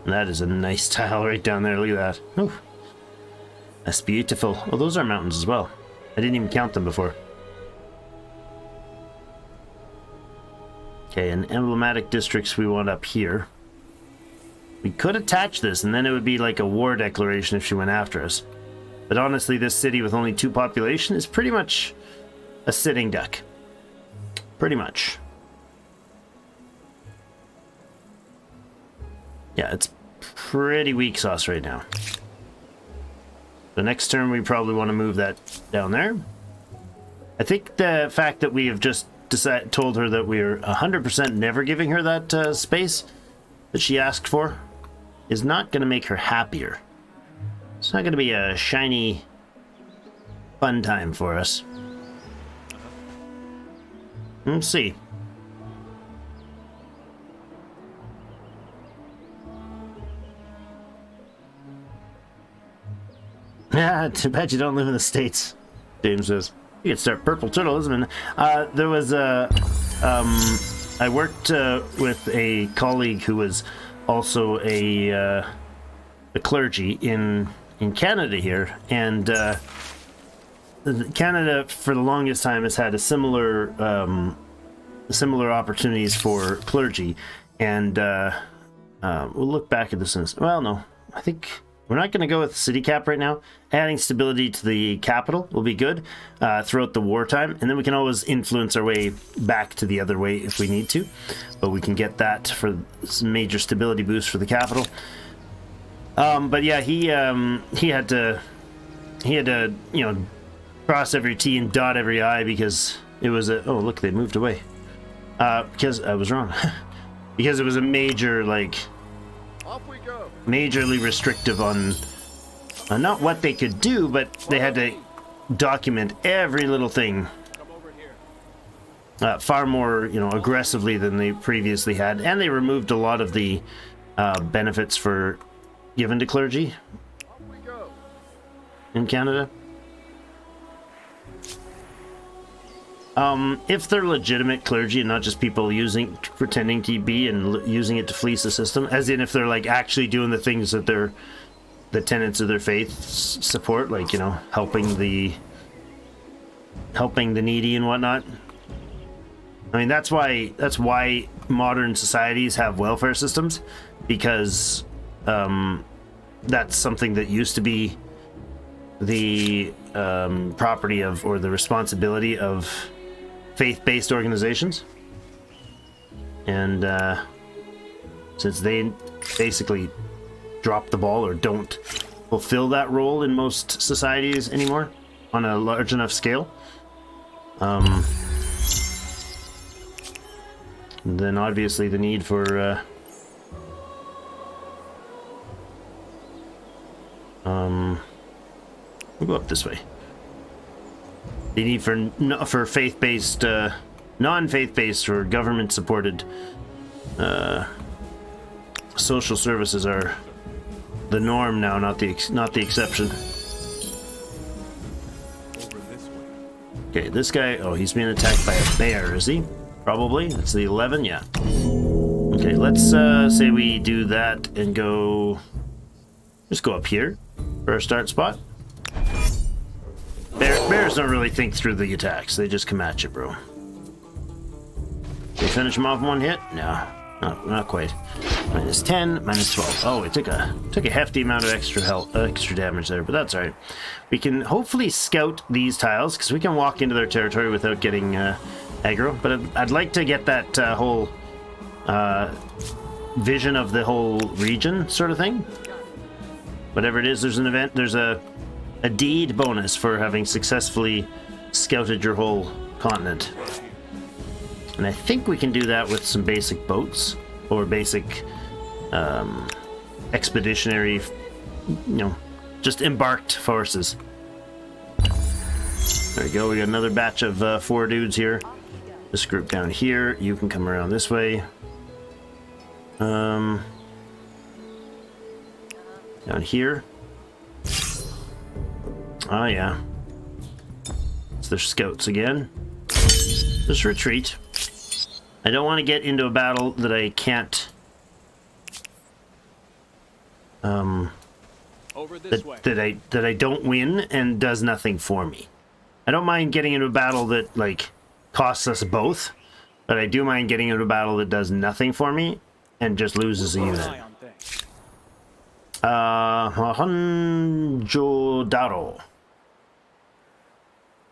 And that is a nice tile right down there. Look at that. Ooh. That's beautiful. Oh, those are mountains as well. I didn't even count them before. Okay, and emblematic districts we want up here. We could attach this, and then it would be like a war declaration if she went after us. But honestly, this city with only 2 population is pretty much a sitting duck. Pretty much. Yeah, it's pretty weak sauce right now. The next turn, we probably want to move that down there. I think the fact that we have just told her that we're 100% never giving her that space that she asked for is not going to make her happier. It's not going to be a shiny, fun time for us. Let's see. Yeah, too bad you don't live in the States, James says. You could start Purple Turtleism. There was a... I worked with a colleague who was also a clergy in Canada here, and Canada for the longest time has had a similar opportunities for clergy, and we'll look back at this in well, no, I think we're not going to go with city cap right now. Adding stability to the capital will be good throughout the wartime, and then we can always influence our way back to the other way if we need to, but we can get that for some major stability boost for the capital. But yeah, he had to cross every T and dot every I because it was a oh look, they moved away because I was wrong because it was a major Off we go. majorly restrictive on not what they could do, but they had to document every little thing Come over here. far more, aggressively than they previously had, and they removed a lot of the benefits for given to clergy Off we go. in Canada. If they're legitimate clergy and not just people pretending to be and using it to fleece the system, as in if they're like actually doing the things that the tenets of their faith support, like helping the needy and whatnot. I mean, that's why modern societies have welfare systems, because that's something that used to be the property of, or the responsibility of, faith-based organizations. And since they basically drop the ball or don't fulfill that role in most societies anymore on a large enough scale, then obviously the need for we'll go up this way. The need for faith-based, non-faith-based or government-supported social services are the norm now, not the exception. Over this way. Okay, this guy, oh, he's being attacked by a bear, is he? Probably. That's the 11, yeah. Okay, let's say we do that and just go up here for our start spot. Bears don't really think through the attacks. They just come at you, bro. Did we finish him off in one hit? No, not quite. Minus 10, minus 12. Oh, it took a hefty amount of extra damage there, but that's all right. We can hopefully scout these tiles, because we can walk into their territory without getting aggro. But I'd like to get that whole vision of the whole region sort of thing. Whatever it is, there's an event, there's a deed bonus for having successfully scouted your whole continent. And I think we can do that with some basic boats or basic expeditionary, just embarked forces. There we go, we got another batch of 4 dudes here. This group down here, you can come around this way. Down here. Oh yeah. It's their scouts again. Just retreat. I don't want to get into a battle that I can't Over this way. that I don't win and does nothing for me. I don't mind getting into a battle that like costs us both, but I do mind getting into a battle that does nothing for me and just loses a unit. Eye on things. Hanjodaro.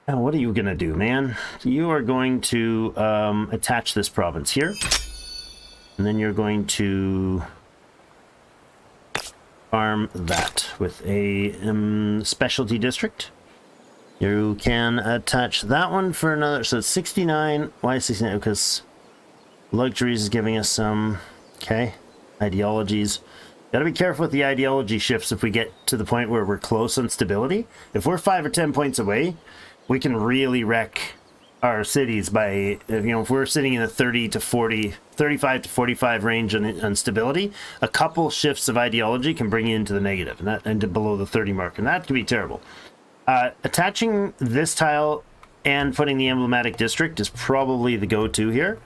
Now, what are you gonna do, man? You are going to attach this province here, and then you're going to farm that with a specialty district. You can attach that one for another, so it's 69. Why 69? Because luxuries is giving us some, okay, ideologies. Gotta be careful with the ideology shifts if we get to the point where we're close on stability. If we're 5 or 10 points away, we can really wreck our cities by, if we're sitting in a 35 to 45 range on stability, a couple shifts of ideology can bring you into the negative and to below the 30 mark, and that can be terrible. Attaching this tile and putting the emblematic district is probably the go-to here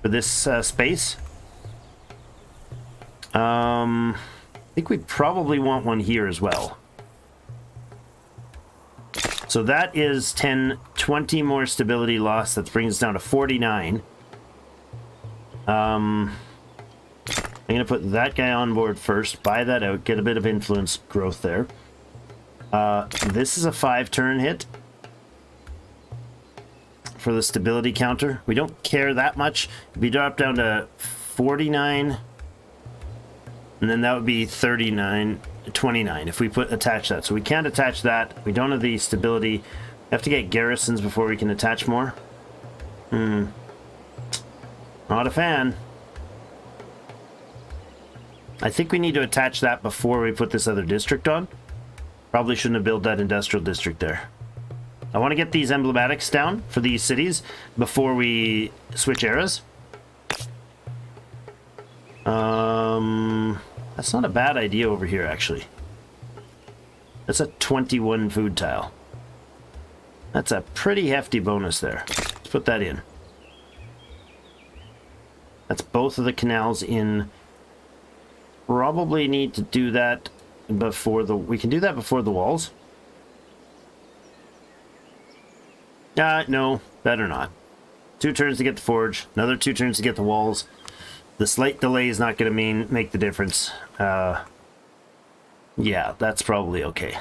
for this space. I think we probably want one here as well. So that is 20 more stability loss. That brings us down to 49. I'm going to put that guy on board first, buy that out, get a bit of influence growth there. This is a 5-turn hit for the stability counter. We don't care that much. If we drop down to 49, and then that would be 29, 29 if we attach that. So we can't attach that. We don't have the stability. We have to get garrisons before we can attach more. Not a fan. I think we need to attach that before we put this other district on. Probably shouldn't have built that industrial district there. I want to get these emblematics down for these cities before we switch eras. That's not a bad idea over here, actually. That's a 21 food tile. That's a pretty hefty bonus there. Let's put that in. That's both of the canals in. Probably need to do that before the... We can do that before the walls. No, better not. 2 turns to get the forge, another 2 turns to get the walls. The slight delay is not going to make the difference. Yeah, that's probably okay.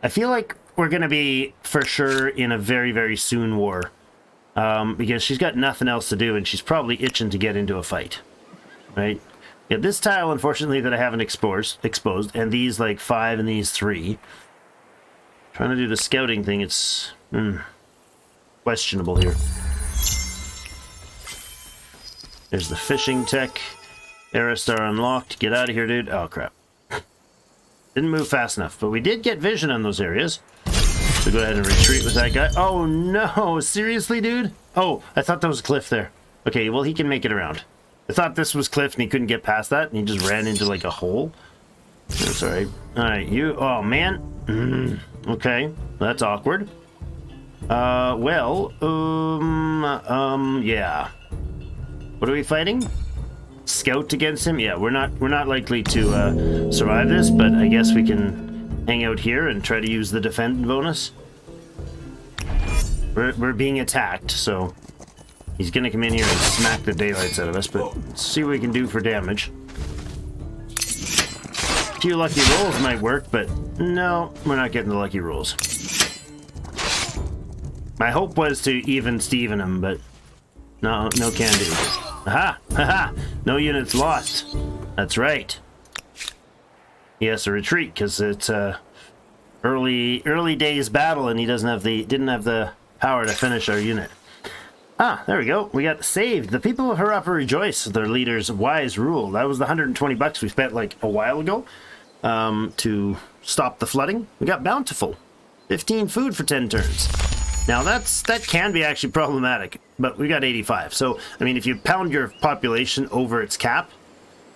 I feel like we're going to be, for sure, in a very, very soon war. Because she's got nothing else to do, and she's probably itching to get into a fight. Right? Yeah, this tile, unfortunately, that I haven't exposed, and these, like, 5 and these 3. Trying to do the scouting thing, it's... questionable here. There's the fishing tech. Aerostar unlocked. Get out of here, dude. Oh, crap. Didn't move fast enough, but we did get vision on those areas. So go ahead and retreat with that guy. Oh, no. Seriously, dude? Oh, I thought that was a cliff there. Okay, well, he can make it around. I thought this was cliff and he couldn't get past that, and he just ran into, like, a hole. That's all right. All right, you... Oh, man. Okay, that's awkward. Yeah. What are we fighting? Scout against him? Yeah, we're not likely to survive this, but I guess we can hang out here and try to use the defend bonus. We're being attacked, so he's gonna come in here and smack the daylights out of us, but let's see what we can do for damage. A few lucky rolls might work, but no, we're not getting the lucky rolls. My hope was to even Steven him, but no can do. Aha! Haha! No units lost. That's right. He has to retreat because it's early days battle, and he didn't have the power to finish our unit. Ah, there we go. We got saved. The people of Harappa rejoice. Their leader's wise rule. That was the 120 bucks we spent like a while ago to stop the flooding. We got bountiful. 15 food for 10 turns. Now that can be actually problematic, but we got 85. So, I mean, if you pound your population over its cap,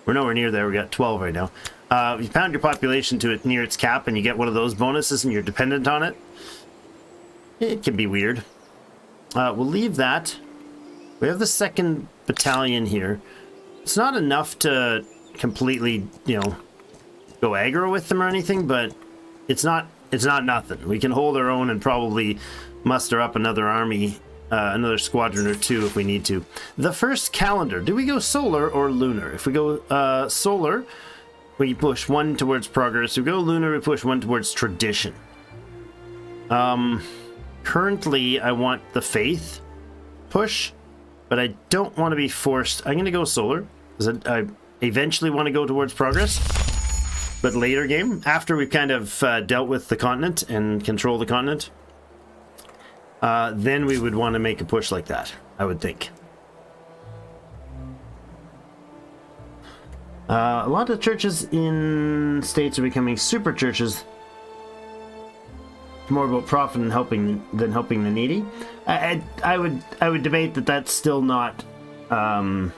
we're nowhere near there. We got 12 right now. If you pound your population to it near its cap and you get one of those bonuses and you're dependent on it, it can be weird. We'll leave that. We have the 2nd battalion here. It's not enough to completely, go aggro with them or anything, but it's not nothing. We can hold our own and probably muster up another army, another squadron or 2 if we need to. The first calendar. Do we go solar or lunar? If we go solar, we push 1 towards progress. If we go lunar, we push 1 towards tradition. Currently, I want the faith push, but I don't want to be forced. I'm going to go solar, because I eventually want to go towards progress. But later game, after we've kind of dealt with the continent and control the continent, then we would want to make a push like that, I would think. A lot of churches in states are becoming super churches. More about profit and helping the needy. I would debate that that's still not a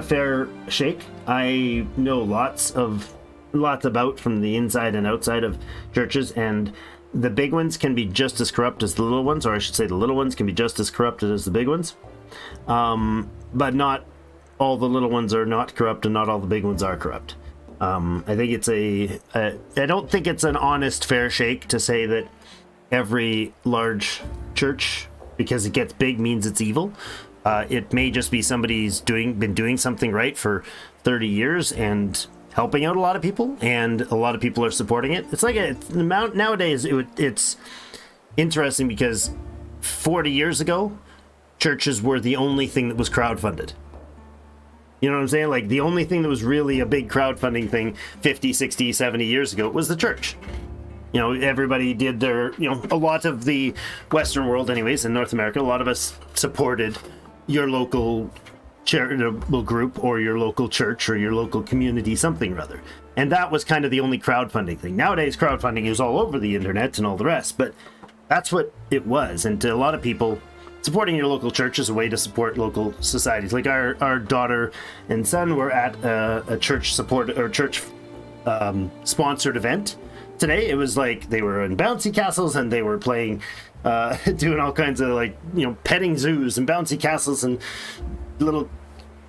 fair shake. I know lots about from the inside and outside of churches, and the big ones can be just as corrupt as the little ones, or I should say the little ones can be just as corrupted as the big ones. But not all the little ones are not corrupt, and not all the big ones are corrupt. I think it's I don't think it's an honest, fair shake to say that every large church, because it gets big, means it's evil. It may just be somebody's been doing something right for 30 years and helping out a lot of people, and a lot of people are supporting it. It's like nowadays. It's interesting because 40 years ago, churches were the only thing that was crowdfunded. You know what I'm saying? Like, the only thing that was really a big crowdfunding thing 50, 60, 70 years ago was the church. Everybody did their, a lot of the Western world anyways, in North America, a lot of us supported your local charitable group or your local church or your local community something or other. And that was kind of the only crowdfunding thing. Nowadays, crowdfunding is all over the internet and all the rest, but that's what it was. And to a lot of people, supporting your local church is a way to support local societies. Like our daughter and son were at a church support or church sponsored event today. It was like they were in bouncy castles and they were playing, doing all kinds of like, you know, petting zoos and bouncy castles and little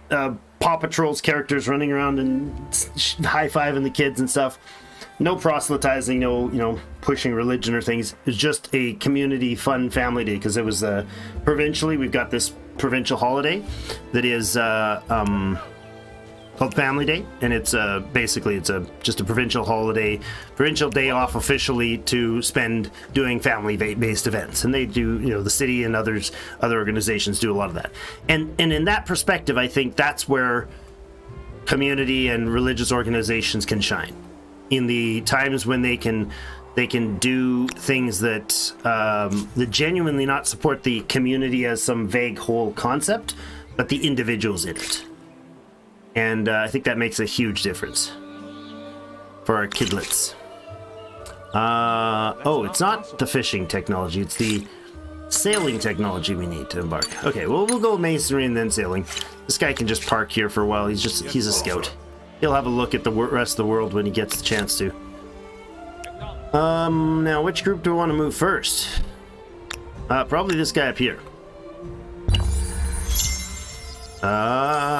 Paw Patrol's characters running around and high-fiving the kids and stuff. No proselytizing, no, you know, pushing religion or things. It's just a community fun family day because it was provincially. We've got this provincial holiday that is called Family Day, and it's basically it's just a provincial holiday, provincial day off officially to spend doing family-based events. And they do, you know, the city and other organizations do a lot of that. And in that perspective, I think that's where community and religious organizations can shine. In the times when they can do things that genuinely not support the community as some vague whole concept, but the individuals in it. And I think that makes a huge difference for our kidlets. Oh, it's not the fishing technology, it's the sailing technology we need to embark. Okay, well, we'll go masonry and then sailing. This guy can just park here for a while. He's a scout. He'll have a look at the rest of the world when he gets the chance to. Now, which group do we want to move first? Probably this guy up here.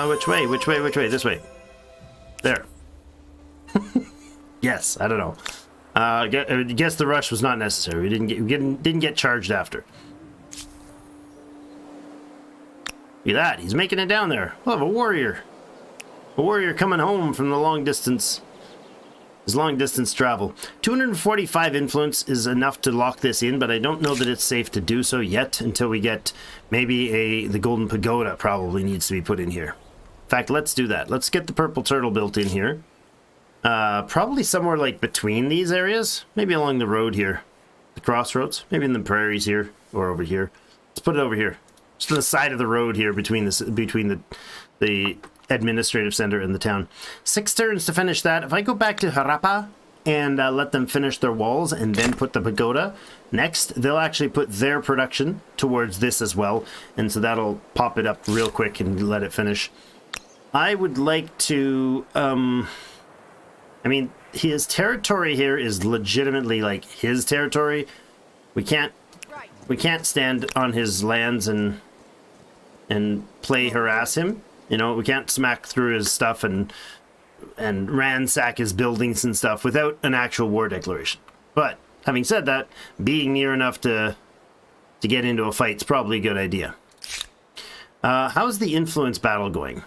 Which way? This way. There. Yes, I don't know. I guess the rush was not necessary. We didn't get charged after. Look at that. He's making it down there. We'll have a warrior. A warrior coming home from the long distance. His long distance travel. 245 influence is enough to lock this in, but I don't know that it's safe to do so yet until we get maybe the golden pagoda probably needs to be put in here. In fact, let's do that. Let's get the purple turtle built in here. Probably somewhere like between these areas. Maybe along the road here. The crossroads. Maybe in the prairies here or over here. Let's put it over here. Just on the side of the road here between the administrative center and the town. 6 turns to finish that. If I go back to Harappa and let them finish their walls and then put the pagoda next, they'll actually put their production towards this as well, and so that'll pop it up real quick and let it finish. I would like to I mean, his territory here is legitimately like his territory. We can't stand on his lands and play harass him. You know, we can't smack through his stuff and ransack his buildings and stuff without an actual war declaration. But having said that, being near enough to get into a fight is probably a good idea. How's the influence battle going?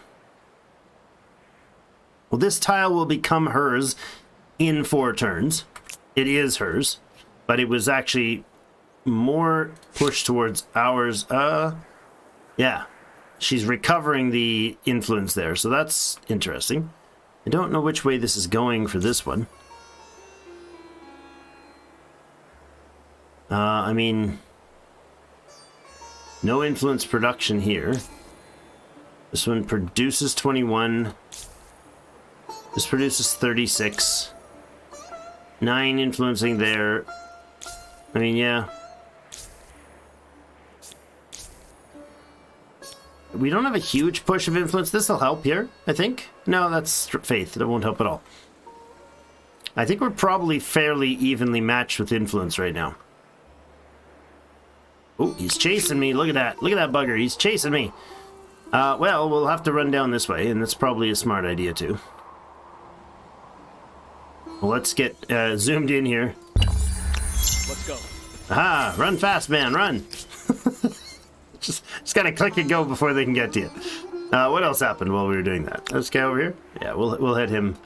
Well, this tile will become hers in 4 turns. It is hers, but it was actually more pushed towards ours. Yeah. She's recovering the influence there, so that's interesting. I don't know which way this is going for this one. I mean, no influence production here. This one produces 21. This produces 36. 9 influencing there. I mean, yeah. We don't have a huge push of influence. This will help here, I think. No, that's faith. That won't help at all. I think we're probably fairly evenly matched with influence right now. Oh, he's chasing me. Look at that. Look at that bugger. He's chasing me. Well, we'll have to run down this way, and that's probably a smart idea, too. Well, let's get zoomed in here. Let's go. Aha! Run fast, man. Run! Just gotta click and go before they can get to you. What else happened while we were doing that? This guy over here? Yeah, we'll head him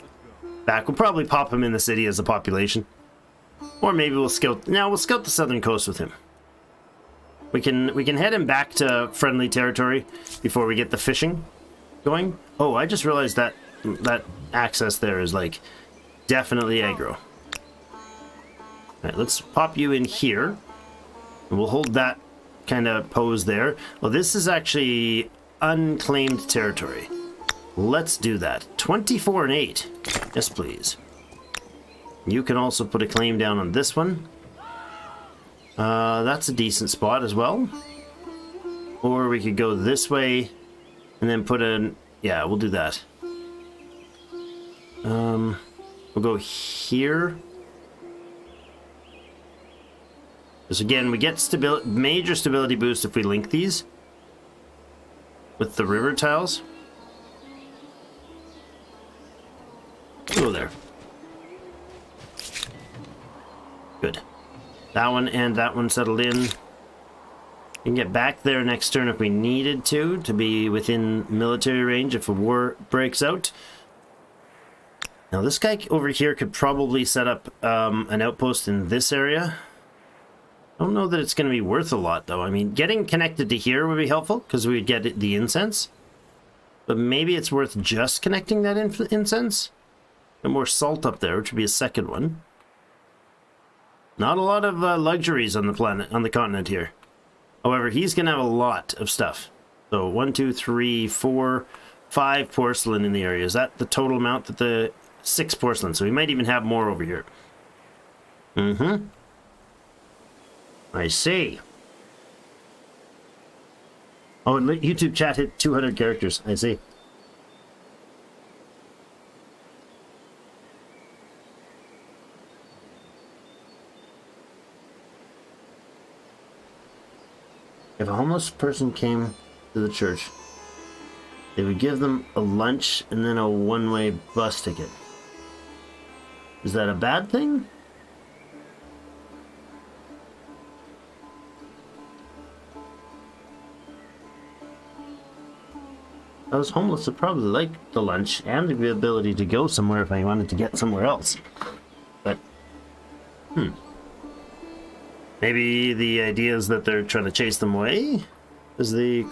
back. We'll probably pop him in the city as a population. Or maybe we'll scout... No, we'll scout the southern coast with him. We can head him back to friendly territory before we get the fishing going. Oh, I just realized that access there is, like, definitely aggro. Alright, let's pop you in here. And we'll hold that kind of pose there. Well, this is actually unclaimed territory. Let's do that. 24 and 8. Yes, please. You can also put a claim down on this one. That's a decent spot as well. Or we could go this way and then put in... Yeah, we'll do that. We'll go here. Because again, we get major stability boost if we link these with the river tiles. Go there. Good. That one and that one settled in. We can get back there next turn if we needed to be within military range if a war breaks out. Now this guy over here could probably set up an outpost in this area. I don't know that it's going to be worth a lot though. I mean, getting connected to here would be helpful because we'd get the incense. But maybe it's worth just connecting that incense. And more salt up there, which would be a second one. Not a lot of luxuries on the planet, on the continent here. However, he's going to have a lot of stuff. So 1, 2, 3, 4, 5 porcelain in the area. Is that the total amount? That the 6 porcelain. So we might even have more over here. Mm-hmm. I see. Oh, YouTube chat hit 200 characters. I see. If a homeless person came to the church, they would give them a lunch and then a one-way bus ticket. Is that a bad thing? If I was homeless, I'd probably like the lunch and the ability to go somewhere if I wanted to get somewhere else. But, maybe the idea is that they're trying to chase them away? Is the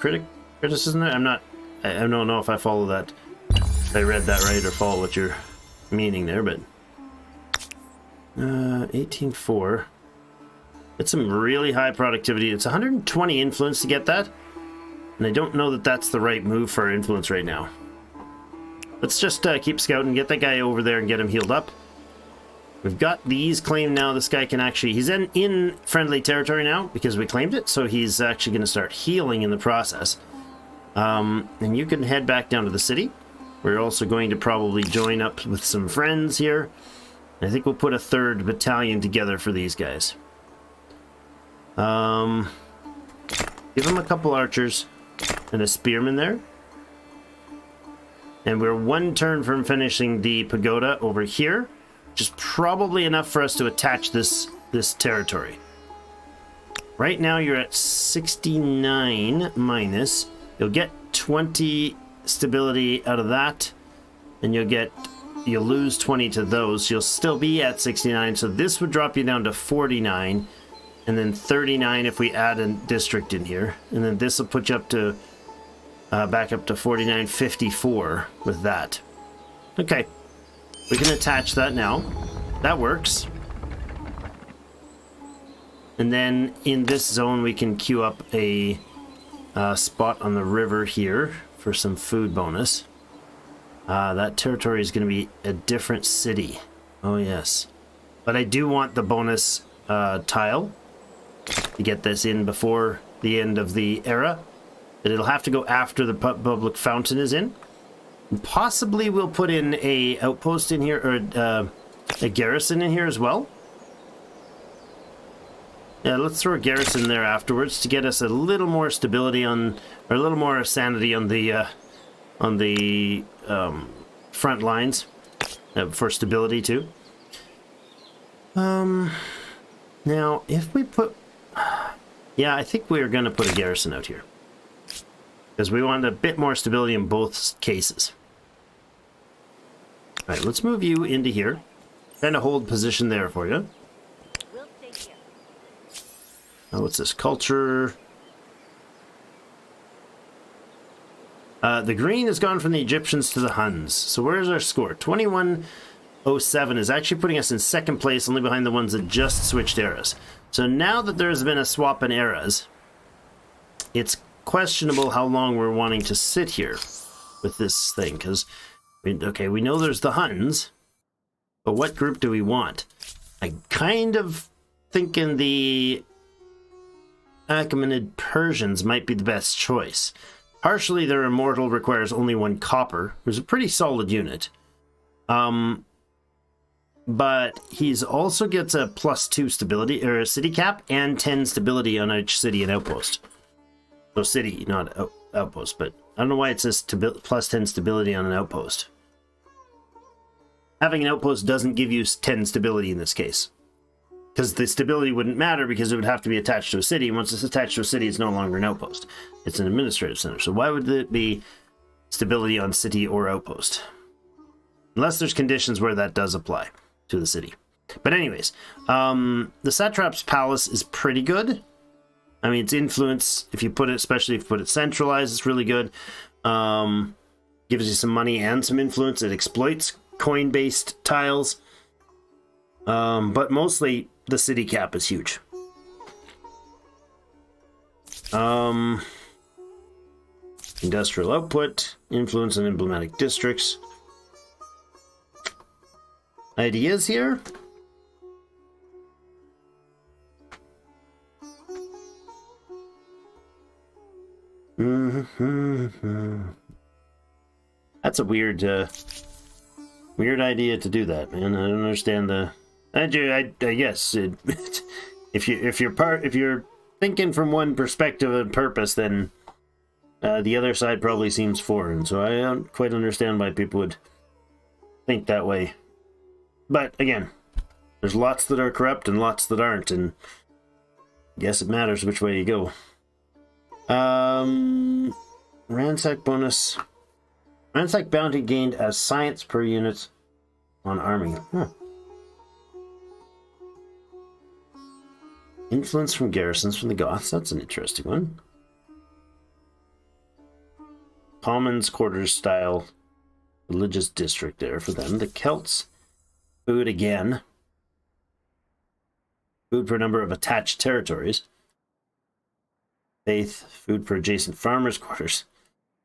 criticism there? I don't know if I follow that. If I read that right or follow what you're meaning there, but 18.4. It's some really high productivity. It's 120 influence to get that. And I don't know that that's the right move for our influence right now. Let's just keep scouting, get that guy over there and get him healed up. We've got these claimed now. This guy can actually... He's in friendly territory now because we claimed it. So he's actually going to start healing in the process. And you can head back down to the city. We're also going to probably join up with some friends here. I think we'll put a 3rd battalion together for these guys. Give them a couple archers and a spearman there. And we're 1 turn from finishing the pagoda over here. Which is probably enough for us to attach this territory. Right now you're at 69 minus. You'll get 20 stability out of that. And you'll lose 20 to those. You'll still be at 69. So this would drop you down to 49. And then 39 if we add a district in here. And then this will put you up to back up to 49, 54 with that. Okay. We can attach that now. That works. And then in this zone we can queue up a spot on the river here for some food bonus. That territory is going to be a different city. Oh yes. But I do want the bonus tile to get this in before the end of the era. But it'll have to go after the public fountain is in. Possibly we'll put in a outpost in here, or a garrison in here as well. Yeah, let's throw a garrison there afterwards to get us a little more stability on, or a little more sanity on the front lines for stability too. Now, if we put, yeah, I think we're going to put a garrison out here. Because we want a bit more stability in both cases. Alright, let's move you into here. Kind of hold position there for you. Oh, what's this? Culture. The green has gone from the Egyptians to the Huns. So where's our score? 2107 is actually putting us in 2nd place, only behind the ones that just switched eras. So now that there's been a swap in eras, it's questionable how long we're wanting to sit here with this thing, because, okay, we know there's the Huns, but what group do we want? I kind of thinking the Achaemenid Persians might be the best choice. Partially, their immortal requires only 1 copper, which is a pretty solid unit. But he's also gets a +2 stability, or a city cap, and 10 stability on each city and outpost. So city, not outpost, but I don't know why it says +10 stability on an outpost. Having an outpost doesn't give you 10 stability in this case. Because the stability wouldn't matter because it would have to be attached to a city. And once it's attached to a city, it's no longer an outpost. It's an administrative center. So why would it be stability on city or outpost? Unless there's conditions where that does apply to the city. But anyways, the Satrap's Palace is pretty good. I mean, its influence, if you put it, especially if you put it centralized, it's really good. Gives you some money and some influence. It exploits coin-based tiles. But mostly the city cap is huge. Industrial output, influence on emblematic districts. Ideas here? That's a weird idea to do that, man. I don't understand the. I guess if you're thinking from one perspective and purpose, then the other side probably seems foreign. So I don't quite understand why people would think that way. But again, there's lots that are corrupt and lots that aren't, and I guess it matters which way you go. Ransack bonus. Ransack bounty gained as science per unit on army. Influence from garrisons from the Goths. That's an interesting one. Commons quarters style religious district there for them. The Celts. Food again. Food per number of attached territories. Faith. Food per adjacent farmers' quarters.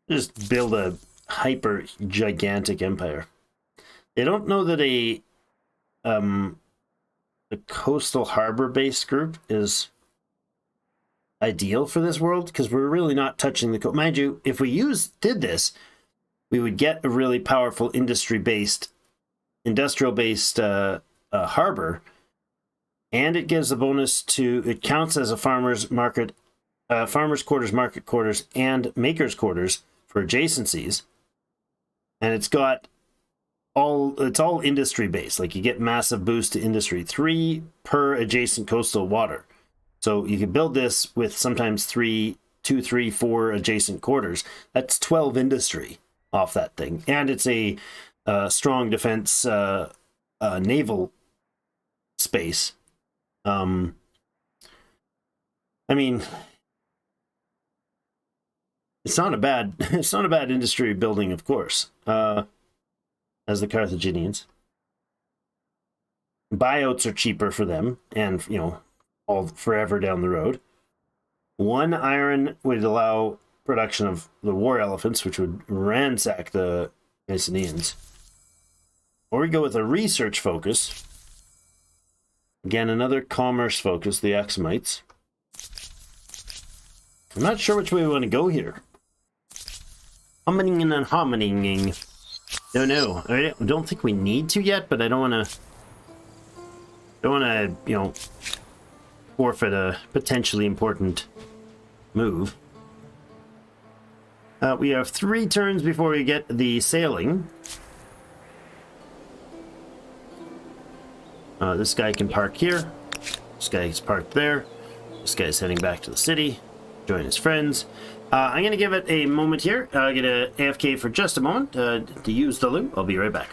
Just build a hyper gigantic empire. They don't know that a coastal harbor based group is ideal for this world, because we're really not touching the coast. Mind you, if we did this, we would get a really powerful industrial based harbor, and it gives a bonus to, it counts as a farmer's quarters, market quarters, and maker's quarters for adjacencies. And it's all industry based. Like, you get massive boost to industry, 3 per adjacent coastal water. So you can build this with sometimes 2, 3, 4 adjacent quarters. That's 12 industry off that thing. And it's a strong defense naval space. I mean, it's not a bad industry building, of course. As the Carthaginians. Buyouts are cheaper for them, and all forever down the road. 1 iron would allow production of the war elephants, which would ransack the Mycenaeans. Or we go with a research focus. Again, another commerce focus, the Axumites. I'm not sure which way we want to go here. Humming and humming. No. I don't think we need to yet, but I don't want to, forfeit a potentially important move. We have 3 turns before we get the sailing. This guy can park here. This guy's parked there. This guy's heading back to the city, join his friends. I'm going to give it a moment here. Get a AFK for just a moment to use the loot. I'll be right back.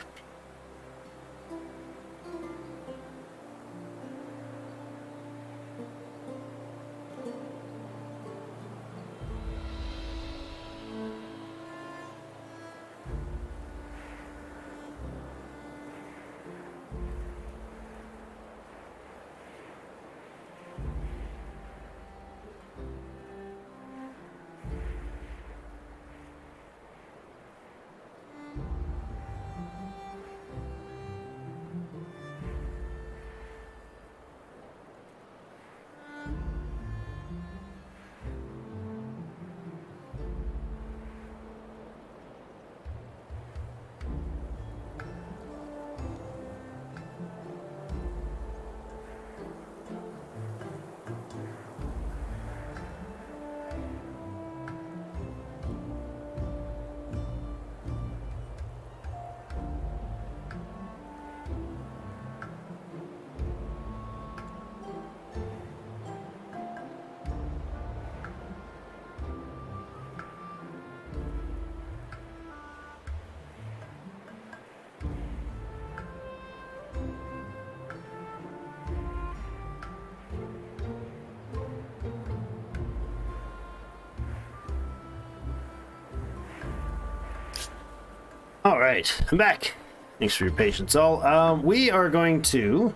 All right, I'm back. Thanks for your patience, all. We are going to...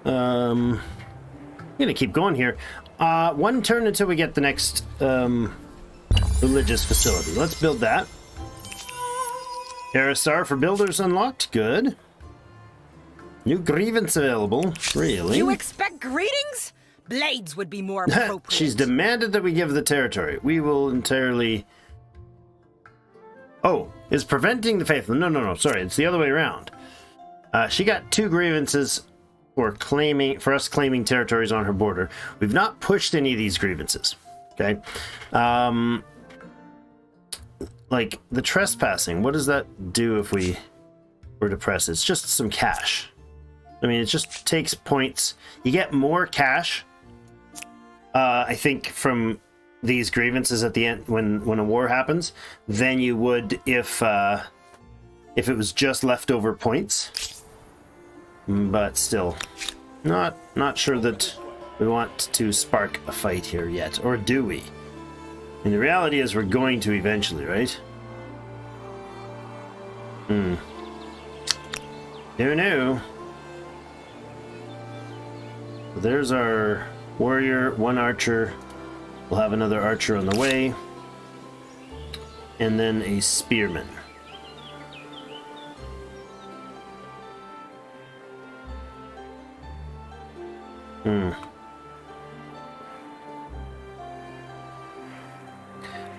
I'm going to keep going here. One turn until we get the next religious facility. Let's build that. Aerostar for builders unlocked. Good. New grievance available. Really? You expect greetings? Blades would be more appropriate. She's demanded that we give the territory. We will entirely... Oh, is preventing the faithful. No. Sorry, it's the other way around. She got 2 grievances for us claiming territories on her border. We've not pushed any of these grievances. Okay. Like the trespassing, what does that do if we were to press? It's just some cash. I mean, it just takes points. You get more cash, I think, from these grievances at the end when a war happens than you would if it was just leftover points. But still, not sure that we want to spark a fight here yet, or do we? I mean, the reality is we're going to eventually, right? Who knew? There's our warrior, 1 archer. We'll have another archer on the way. And then a spearman.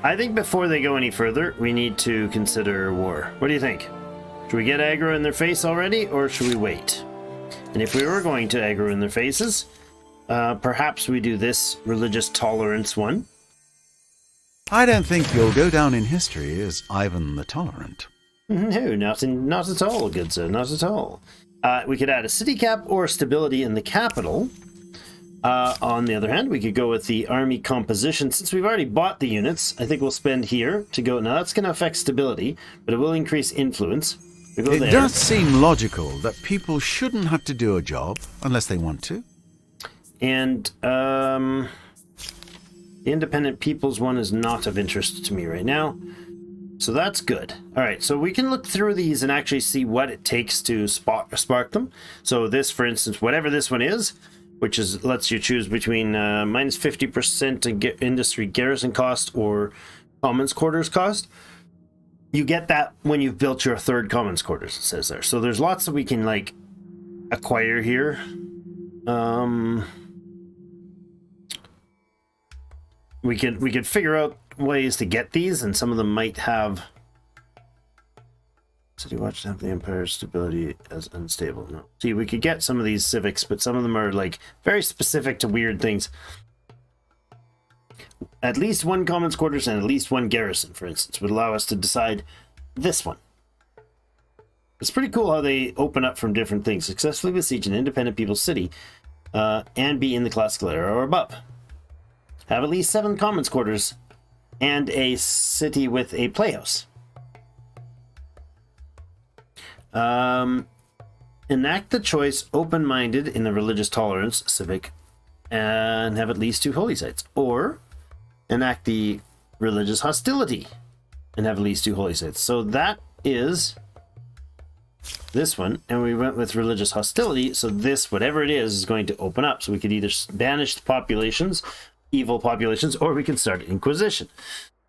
I think before they go any further, we need to consider war. What do you think? Should we get aggro in their face already, or should we wait? And if we were going to aggro in their faces, perhaps we do this religious tolerance one. I don't think you'll go down in history as Ivan the Tolerant. No, not at all, good sir, not at all. We could add a city cap or stability in the capital. On the other hand, we could go with the army composition. Since we've already bought the units, I think we'll spend here to go. Now, that's going to affect stability, but it will increase influence. We go It there. does seem logical that people shouldn't have to do a job unless they want to. And the independent peoples one is not of interest to me right now. So that's good. All right, so we can look through these and actually see what it takes to spark them. So this, for instance, whatever this one is, which is lets you choose between minus 50% industry garrison cost or commons quarters cost. You get that when you've built your 3rd commons quarters, it says there. So there's lots that we can like acquire here. We could figure out ways to get these, and some of them might have. City Watch to have the Empire's stability as unstable. No. See, we could get some of these civics, but some of them are like very specific to weird things. At least 1 commons quarters and at least 1 garrison, for instance, would allow us to decide this one. It's pretty cool how they open up from different things. Successfully besiege an independent people's city and be in the classical era or above. Have at least 7 commons quarters and a city with a playhouse. Enact the choice open-minded in the religious tolerance civic and have at least 2 holy sites, or enact the religious hostility and have at least 2 holy sites. So that is this one, and we went with religious hostility, so this, whatever it is going to open up. So we could either banish the populations, evil populations, or we can start Inquisition.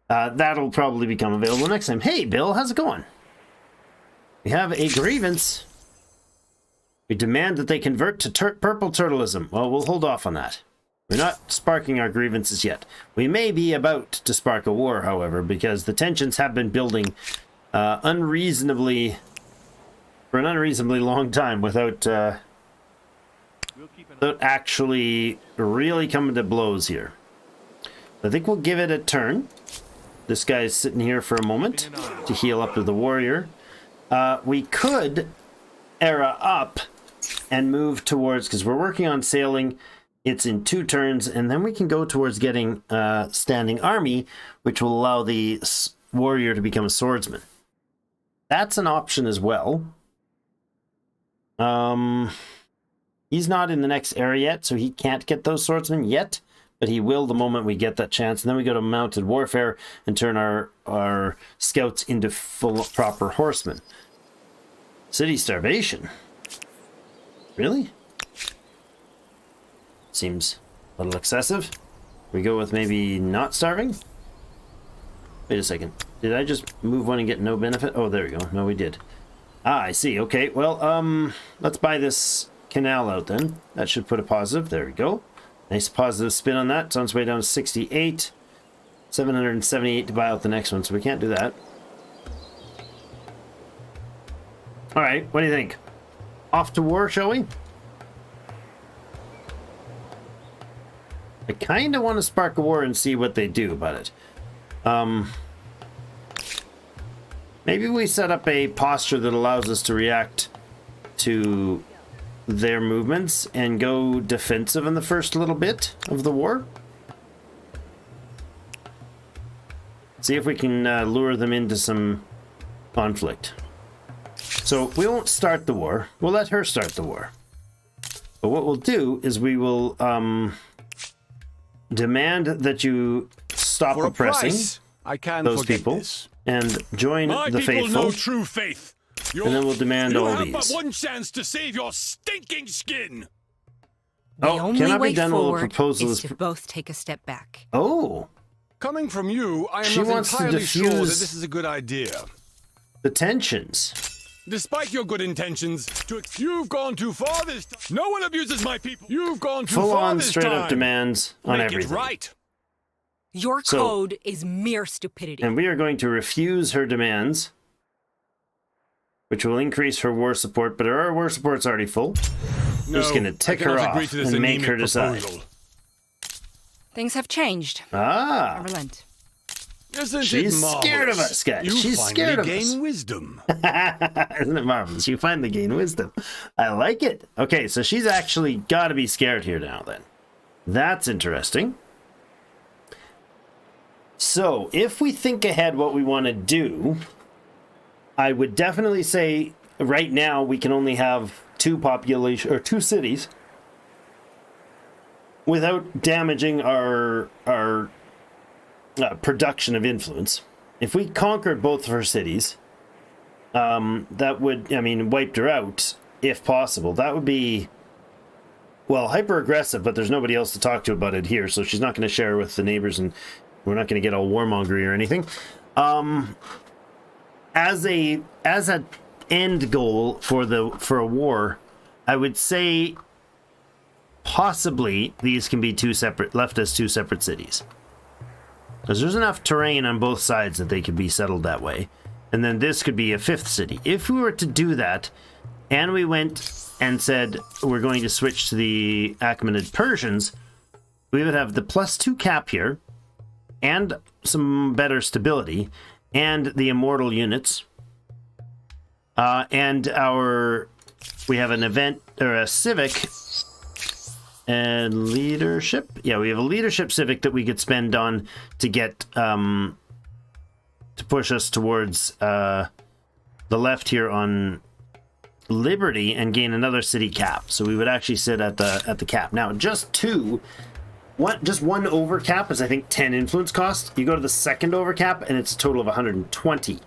That'll probably become available next time. Hey Bill, how's it going? We have a grievance. We demand that they convert to purple turtleism. Well, we'll hold off on that. We're not sparking our grievances yet. We may be about to spark a war, however, because the tensions have been building for an unreasonably long time without actually really coming to blows here. I think we'll give it a turn. This guy's sitting here for a moment to heal up to the warrior. We could era up and move towards, because we're working on sailing, it's in 2 turns, and then we can go towards getting standing army, which will allow the warrior to become a swordsman. That's an option as well. He's not in the next era yet, so he can't get those swordsmen yet, but he will the moment we get that chance. And then we go to mounted warfare and turn our scouts into full proper horsemen. City starvation. Really? Seems a little excessive. We go with maybe not starving? Wait a second. Did I just move one and get no benefit? Oh, there we go. No, we did. Ah, I see. Okay, well, let's buy this canal out then. That should put a positive. There we go. Nice positive spin on that. It's on its way down to 68. 778 to buy out the next one, so we can't do that. All right, what do you think? Off to war, shall we? I kind of want to spark a war and see what they do about it. Maybe we set up a posture that allows us to react to their movements and go defensive in the first little bit of the war. See if we can lure them into some conflict. So we won't start the war. We'll let her start the war. But what we'll do is we will demand that you stop For a oppressing price, I can those forget people this. and join My the people faithful. know true faith. And then we'll demand all you have these. but one chance to save your stinking skin. The Oh, only cannot be way done while the forward proposal is is. to both take a step back. Oh, Coming from you, I am She not wants to entirely sure that diffuse- this is a good idea. the tensions. Despite your good intentions, you've gone too far this time. No one abuses my people. You've gone too Full far on this straight time. up demands on Make everything. it right. Your So- code is mere stupidity. And we are going to refuse her demands, which will increase her war support, but her war support's already full. We're just going to tick her off and make her decide. Things have changed. I Ah, relent. Isn't She's it marvelous? scared of us, guys. You She's finally scared of gain us. wisdom. isn't it marvelous? You finally gain wisdom. I like it. Okay, so she's actually got to be scared here now then. That's interesting. So, if we think ahead what we want to do, I would definitely say right now we can only have two cities without damaging our production of influence. If we conquered both of her cities, that would, I mean, wiped her out if possible. That would be, well, hyper aggressive, but there's nobody else to talk to about it here, so she's not going to share with the neighbors, and we're not going to get all warmongery or anything. As a end goal for a war, I would say possibly these can be left as two separate cities, because there's enough terrain on both sides that they could be settled that way. And then this could be a fifth city. If we were to do that, and we went and said we're going to switch to the Achaemenid Persians, we would have the +2 cap here, and some better stability, and the immortal units, and we have an event or a civic and leadership. Yeah, we have a leadership civic that we could spend on to get to push us towards the left here on liberty and gain another city cap. So we would actually sit at the cap. Now, just one over cap is, I think, 10 influence cost. You go to the second over cap and it's a total of 120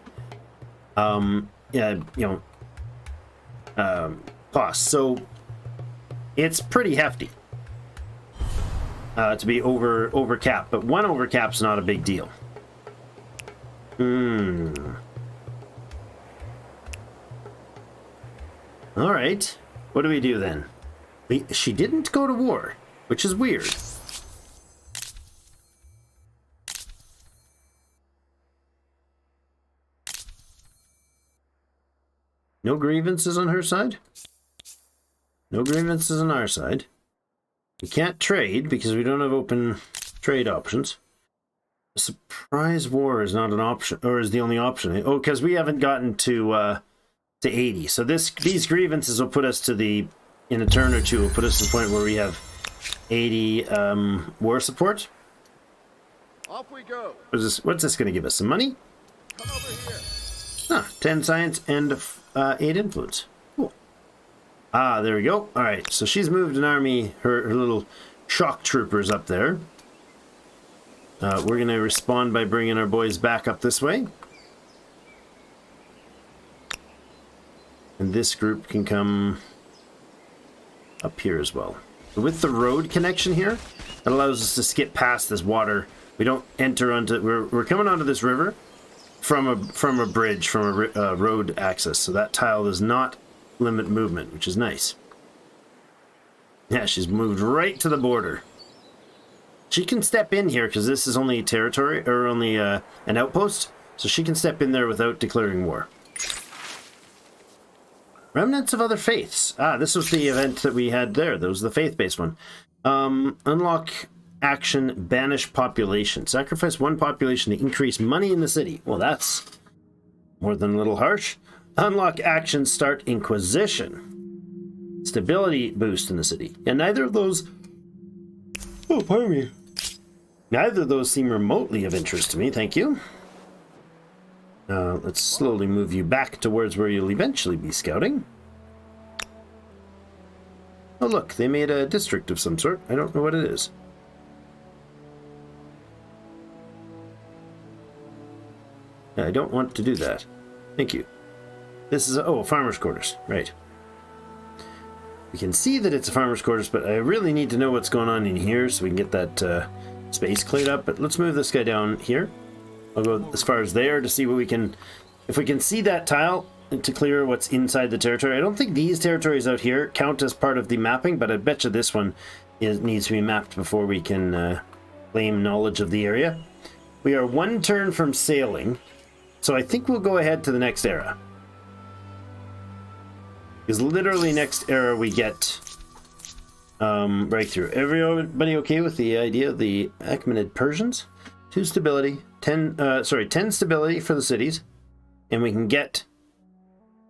cost. So it's pretty hefty to be over cap, but one over cap's not a big deal. All right, what do we do then? She didn't go to war, which is weird. No grievances on her side. No grievances on our side. We can't trade because we don't have open trade options. A surprise war is not an option, or is the only option. Oh, because we haven't gotten to 80. So these grievances will put us to in a turn or two, will put us to the point where we have 80 war support. Off we go. What's this going to give us? Some money? Come over here. 10 science and 8 influence. Cool. Ah, there we go. All right, so she's moved an army, her little shock troopers up there. We're going to respond by bringing our boys back up this way. And this group can come up here as well. With the road connection here, that allows us to skip past this water. We don't enter onto... We're coming onto this river from a bridge, from a road access. So that tile does not limit movement, which is nice. Yeah, she's moved right to the border. She can step in here because this is only territory, or only an outpost. So she can step in there without declaring war. Remnants of other faiths. Ah, this was the event that we had there. That was the faith-based one. Unlock action, banish population. Sacrifice one population to increase money in the city. Well, that's more than a little harsh. Unlock action, start inquisition. Stability boost in the city. And neither of those... Oh, pardon me. Neither of those seem remotely of interest to me, thank you. Let's slowly move you back towards where you'll eventually be scouting. Oh look, they made a district of some sort. I don't know what it is. I don't want to do that. Thank you. This is a farmer's quarters. Right. We can see that it's a farmer's quarters, but I really need to know what's going on in here so we can get that space cleared up. But let's move this guy down here. I'll go as far as there to see what we can... If we can see that tile to clear what's inside the territory. I don't think these territories out here count as part of the mapping, but I bet you this one needs to be mapped before we can claim knowledge of the area. We are one turn from sailing, so I think we'll go ahead to the next era. Because literally next era we get breakthrough. Everybody okay with the idea of the Achaemenid Persians? 2 stability, 10 stability for the cities, and we can get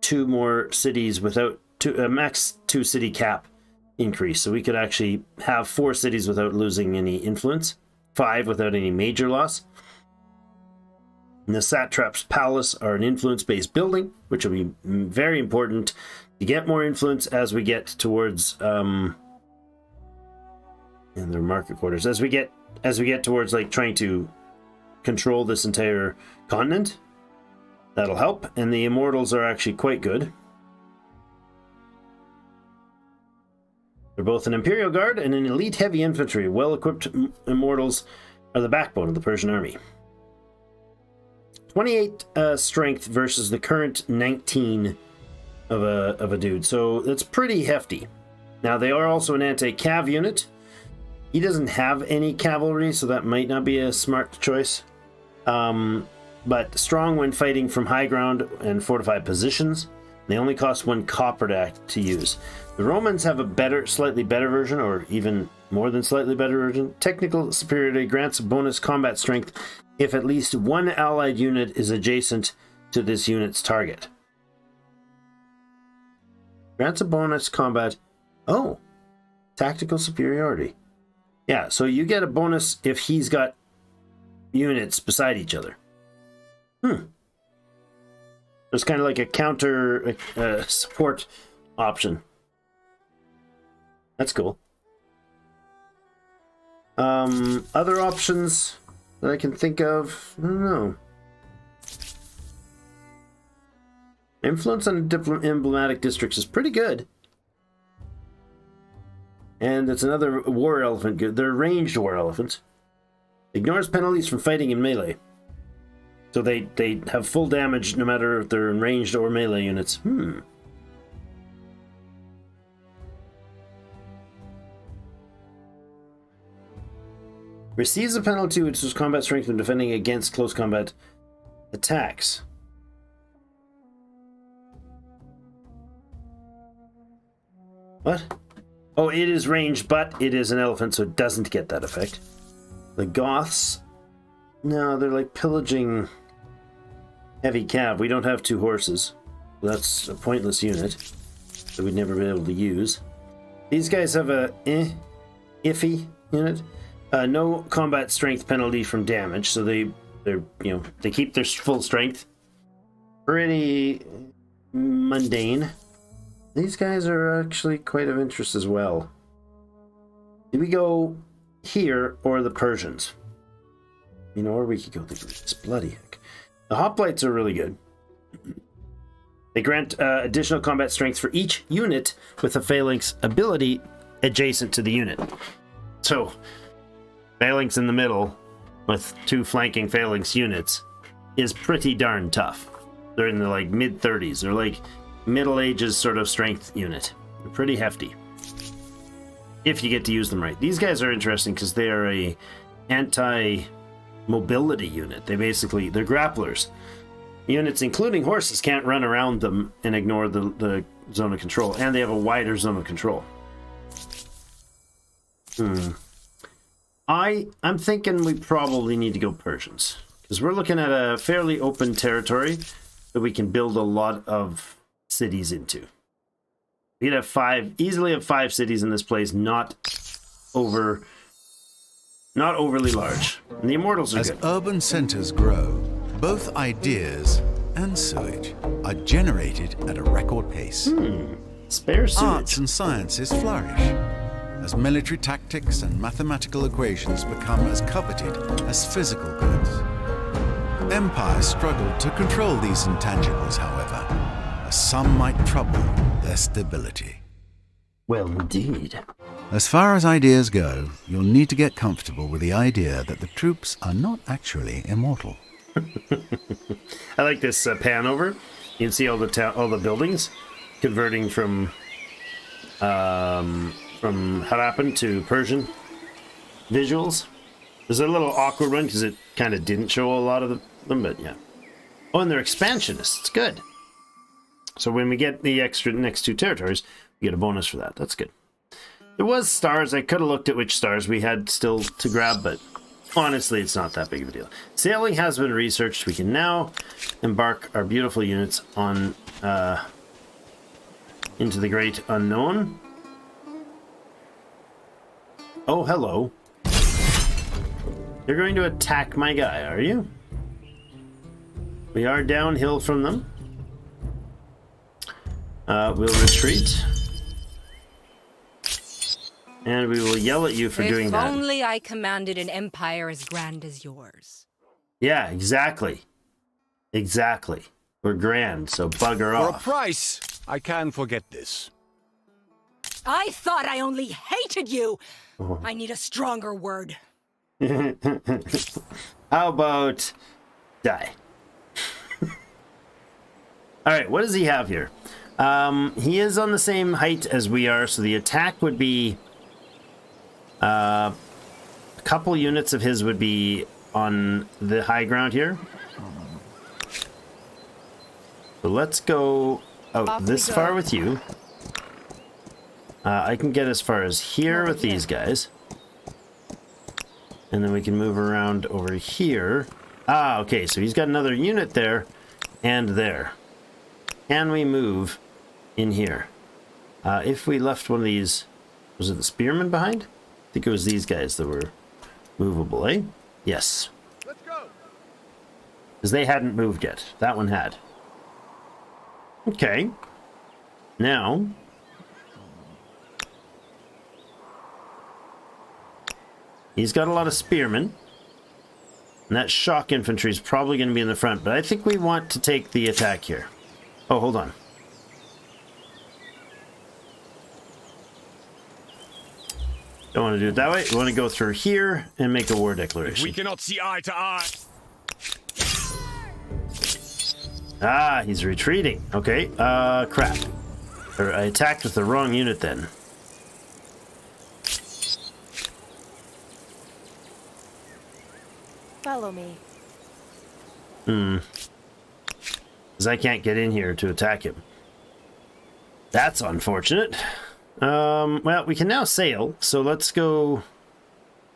2 more cities without a max 2 city cap increase. So we could actually have 4 cities without losing any influence, 5 without any major loss. And the satrap's palace are an influence-based building, which will be very important to get more influence as we get towards and their market quarters. As we get towards like trying to control this entire continent, that'll help. And the immortals are actually quite good. They're both an Imperial Guard and an elite heavy infantry. Well-equipped immortals are the backbone of the Persian army. 28 strength versus the current 19 of a dude, so that's pretty hefty. Now they are also an anti-cav unit. He doesn't have any cavalry, so that might not be a smart choice. But strong when fighting from high ground and fortified positions. They only cost 1 copper to use. The Romans have a slightly better version, or even more than slightly better version. Technical superiority grants a bonus combat strength if at least 1 allied unit is adjacent to this unit's target. Grants a bonus combat... Oh! Tactical superiority. Yeah, so you get a bonus if he's got units beside each other. There's kind of like a counter support option. That's cool. Other options that I can think of, I don't know. Influence on emblematic districts is pretty good. And it's another war elephant. They're ranged war elephants. Ignores penalties from fighting in melee. So they have full damage no matter if they're in ranged or melee units. Receives a penalty which is combat strength when defending against close combat attacks. What? Oh, it is ranged, but it is an elephant, so it doesn't get that effect. The Goths... No, they're like pillaging heavy cav. We don't have 2 horses. That's a pointless unit that we'd never be able to use. These guys have a iffy unit. No combat strength penalty from damage, so they keep their full strength. Pretty mundane. These guys are actually quite of interest as well. Do we go here or the Persians? You know, or we could go the greens. Bloody heck. The hoplites are really good. They grant additional combat strength for each unit with a phalanx ability adjacent to the unit. So, phalanx in the middle with 2 flanking phalanx units is pretty darn tough. They're in the like mid-30s. They're like Middle Ages sort of strength unit. They're pretty hefty. If you get to use them right. These guys are interesting because they are a anti-mobility unit. They're grapplers. Units, including horses, can't run around them and ignore the zone of control. And they have a wider zone of control. I'm thinking we probably need to go Persians. Because we're looking at a fairly open territory that we can build a lot of cities into. We could have easily have 5 cities in this place, not overly large. And the Immortals are As good. urban centers grow, both ideas and sewage are generated at a record pace. Spare Arts sewage. and sciences flourish, as military tactics and mathematical equations become as coveted as physical goods. Empires struggled to control these intangibles, however, as some might trouble their stability. Well, indeed. As far as ideas go, you'll need to get comfortable with the idea that the troops are not actually immortal. I like this pan over. You can see all the buildings converting from Harappan to Persian visuals. There's a little awkward one because it kind of didn't show a lot of them, but yeah. Oh, and they're expansionists. It's good. So when we get the extra next 2 territories, we get a bonus for that. That's good. There was stars. I could have looked at which stars we had still to grab, but honestly, it's not that big of a deal. Sailing has been researched. We can now embark our beautiful units on into the great unknown. Oh, hello. You're going to attack my guy, are you? We are downhill from them. We'll retreat. And we will yell at you for doing that. If only I commanded an empire as grand as yours. Yeah, exactly. Exactly. We're grand, so bugger For a off. price, I can forget this. I thought I only hated you! I need a stronger word. How about die? Alright, what does he have here? He is on the same height as we are, so the attack would be... a couple units of his would be on the high ground here. So let's go out this far with you. I can get as far as here with these guys. And then we can move around over here. Ah, okay, so he's got another unit there and there. Can we move in here? If we left one of these... Was it the spearmen behind? I think it was these guys that were movable, eh? Yes. Let's go. Because they hadn't moved yet. That one had. Okay. Now... he's got a lot of spearmen. And that shock infantry is probably going to be in the front. But I think we want to take the attack here. Oh, hold on. Don't want to do it that way. We want to go through here and make a war declaration. We cannot see eye to eye. Ah, he's retreating. Okay, crap. Or I attacked with the wrong unit then. Follow me. Because I can't get in here to attack him. That's unfortunate. Well, we can now sail, so let's go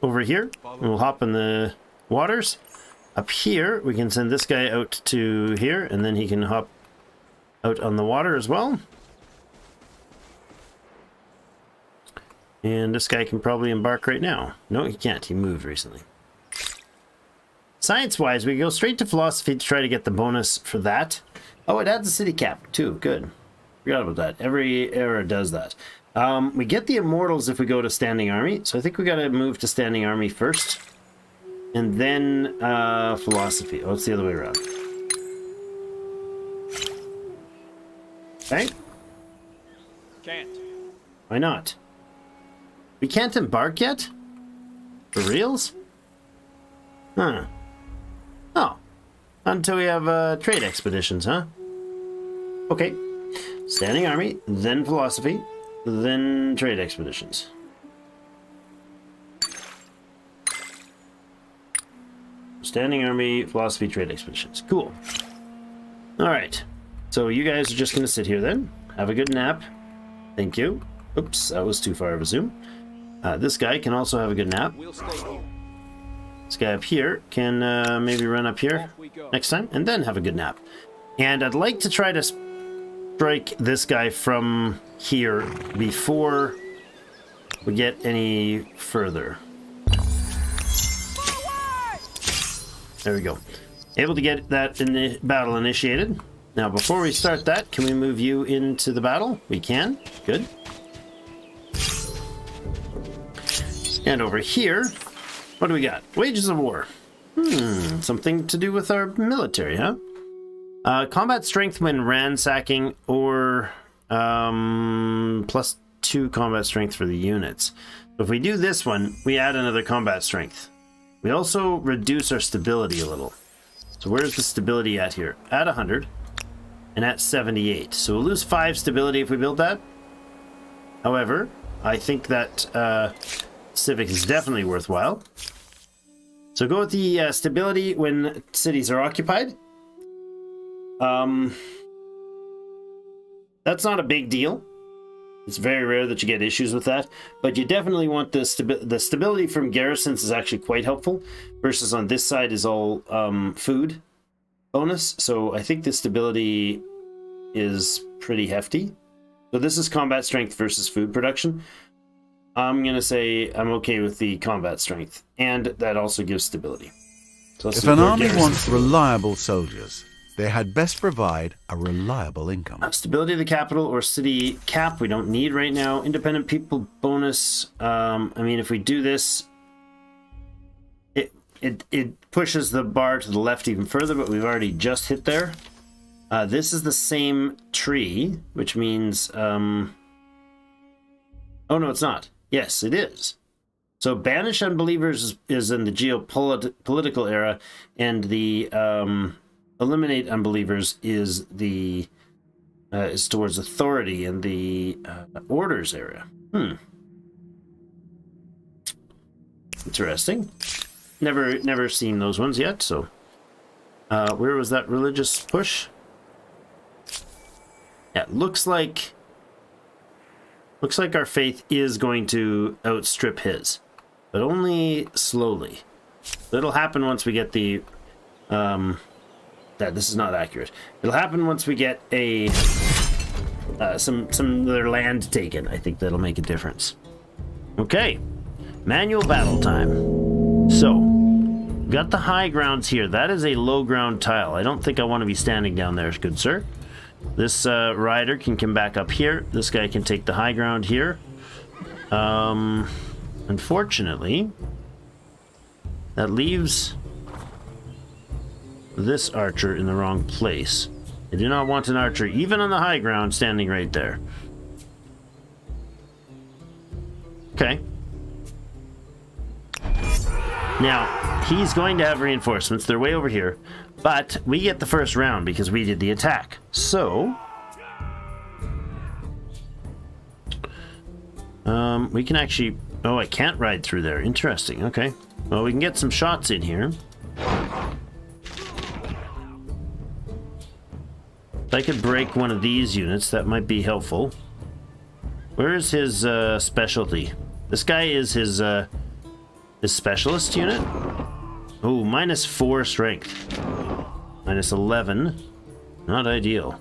over here. We'll hop in the waters. Up here, we can send this guy out to here, and then he can hop out on the water as well. And this guy can probably embark right now. No, he can't. He moved recently. Science-wise, we go straight to philosophy to try to get the bonus for that. Oh, it adds a city cap, too. Good. Forgot about that. Every era does that. We get the immortals if we go to standing army, so I think we got to move to standing army first. And then philosophy. Oh, it's the other way around. Okay. Can't. Why not? We can't embark yet? For reals? Huh. Oh. Until we have trade expeditions, huh? Okay. Standing army, then philosophy, then trade expeditions. Standing army, philosophy, trade expeditions. Cool. Alright. So you guys are just going to sit here then. Have a good nap. Thank you. Oops, that was too far of a zoom. This guy can also have a good nap. We'll stay here. This guy up here can maybe run up here Off we go. next time and then have a good nap. And I'd like to try to strike this guy from here before we get any further. There we go. Able to get that in the battle initiated. Now, before we start that, can we move you into the battle? We can. Good. And over here, what do we got? Wages of war. Something to do with our military, huh? Combat strength when ransacking or +2 combat strength for the units. If we do this one, we add another combat strength. We also reduce our stability a little. So where's the stability at here? At 100 and at 78. So we'll lose 5 stability if we build that. However, I think that civic is definitely worthwhile. So go with the stability when cities are occupied. That's not a big deal. It's very rare that you get issues with that, but you definitely want the stability from garrisons is actually quite helpful, versus on this side is all food bonus. So I think the stability is pretty hefty. So this is combat strength versus food production. I'm going to say I'm okay with the combat strength, and that also gives stability. So If an army wants reliable soldiers, they had best provide a reliable income. Stability of the capital or city cap we don't need right now. Independent people bonus. I mean, if we do this, it pushes the bar to the left even further, but we've already just hit there. This is the same tree, which means... oh, no, it's not. Yes, it is. So banish unbelievers is in the geopolitical era, and the eliminate unbelievers is the is towards authority in the orders area. Interesting. Never seen those ones yet. So where was that religious push? Yeah, looks like our faith is going to outstrip his, but only slowly. It'll happen once we get the this is not accurate. It'll happen once we get a some of their land taken. I think that'll make a difference. Okay, manual battle time. So, got the high grounds here. That is a low ground tile. I don't think I want to be standing down there, good sir. This rider can come back up here. This guy can take the high ground here. Unfortunately, that leaves this archer in the wrong place. I do not want an archer, even on the high ground, standing right there. Okay. Now, he's going to have reinforcements. They're way over here. But we get the first round because we did the attack. So... we can actually... Oh, I can't ride through there. Interesting. Okay. Well, we can get some shots in here. If I could break one of these units, that might be helpful. Where is his specialty? This guy is his specialist unit? Oh, -4 strength. -11. Not ideal.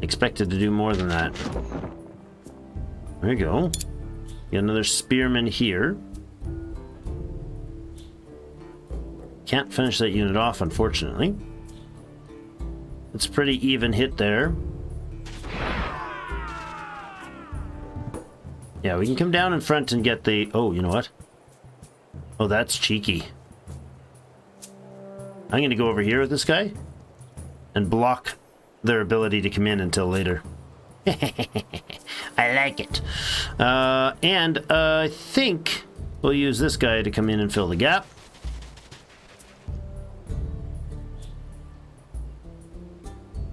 Expected to do more than that. There you go. Get another spearman here. Can't finish that unit off, unfortunately. It's a pretty even hit there. Yeah, we can come down in front and get the... Oh, you know what? Oh, that's cheeky. I'm going to go over here with this guy and block their ability to come in until later. I like it. And I think we'll use this guy to come in and fill the gap.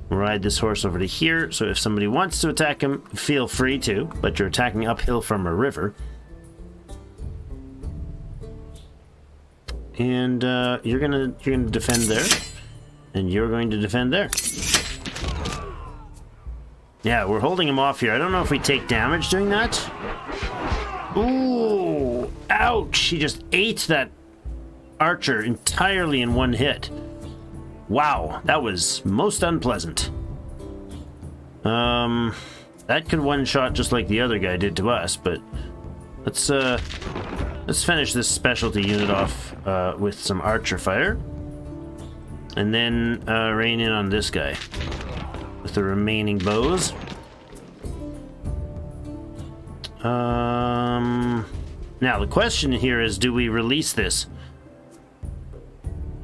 Ride this horse over to here, so if somebody wants to attack him, feel free to, but you're attacking uphill from a river. And you're gonna defend there, and you're going to defend there. Yeah, we're holding him off here. I don't know if we take damage doing that. Ooh, ouch! He just ate that archer entirely in one hit. Wow, that was most unpleasant. That could one-shot just like the other guy did to us, but let's finish this specialty unit off with some archer fire, and then rain in on this guy with the remaining bows. Now the question here is, do we release this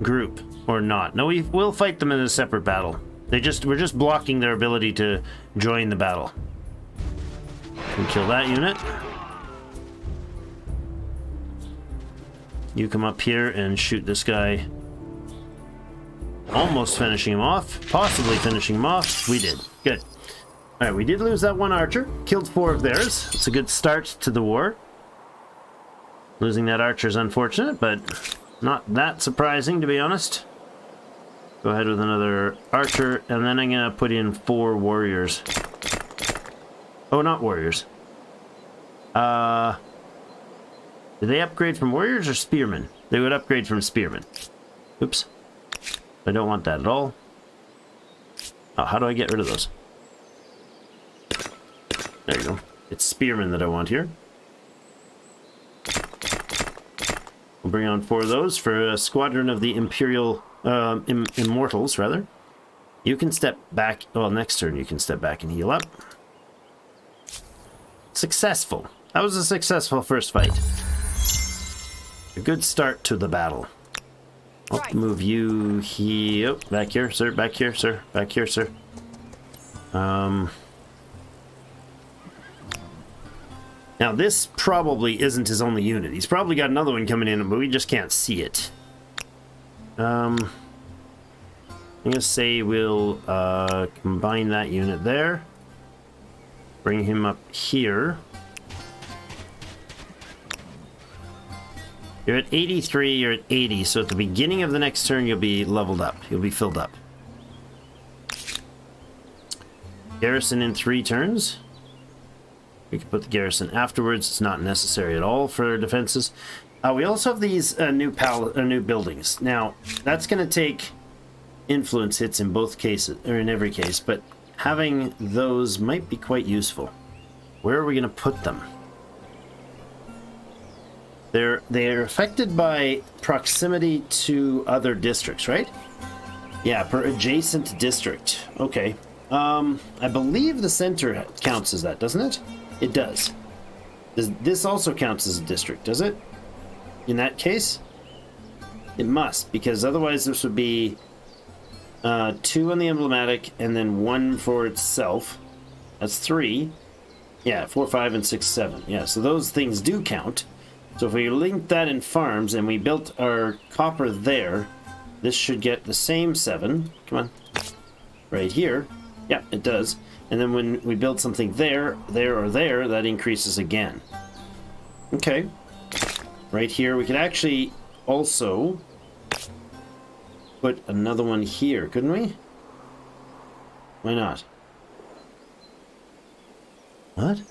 group or not? No, we'll fight them in a separate battle. We're just blocking their ability to join the battle. We kill that unit. You come up here and shoot this guy. Almost finishing him off. Possibly finishing him off. We did. Good. Alright, we did lose that one archer. Killed 4 of theirs. It's a good start to the war. Losing that archer is unfortunate, but not that surprising, to be honest. Go ahead with another archer, and then I'm going to put in 4 warriors. Oh, not warriors. Did they upgrade from warriors or spearmen? They would upgrade from spearmen. Oops. I don't want that at all. Oh, how do I get rid of those? There you go. It's spearmen that I want here. We'll bring on 4 of those for a squadron of the Imperial... Immortals, rather. You can step back. Well, next turn you can step back and heal up. Successful. That was a successful first fight. A good start to the battle. I'll move you here. Oh, back here, sir. Back here, sir. Back here, sir. Now this probably isn't his only unit. He's probably got another one coming in, but we just can't see it. I'm gonna say we'll combine that unit there. Bring him up here. You're at 83, you're at 80, so at the beginning of the next turn you'll be leveled up. You'll be filled up. Garrison in 3 turns. We can put the garrison afterwards. It's not necessary at all for defenses. We also have these new buildings. Now, that's going to take influence hits in both cases, or in every case, but having those might be quite useful. Where are we going to put them? They're affected by proximity to other districts, right? Yeah, per adjacent district. Okay. I believe the center counts as that, doesn't it? It does. This also counts as a district, does it? In that case, it must, because otherwise this would be 2 on the emblematic and then 1 for itself. That's 3. Yeah, 4, 5, and 6, 7. Yeah, so those things do count. So if we link that in farms and we built our copper there, this should get the same 7. Come on. Right here. Yeah, it does. And then when we build something there, or there, that increases again. Okay. Right here, we could actually also put another one here, couldn't we? Why not? What?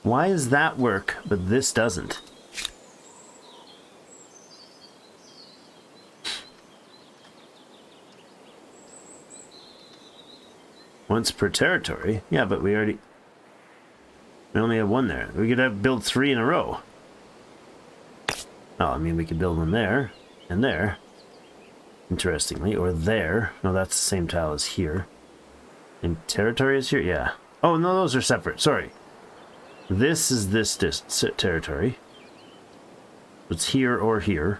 Why does that work, but this doesn't? Once per territory? Yeah, but we only have 1 there. We could build 3 in a row. Oh, I mean, we could build one there and there. Interestingly, or there. No, that's the same tile as here. And territory is here? Yeah. Oh, no, those are separate. Sorry. This is this territory. It's here or here.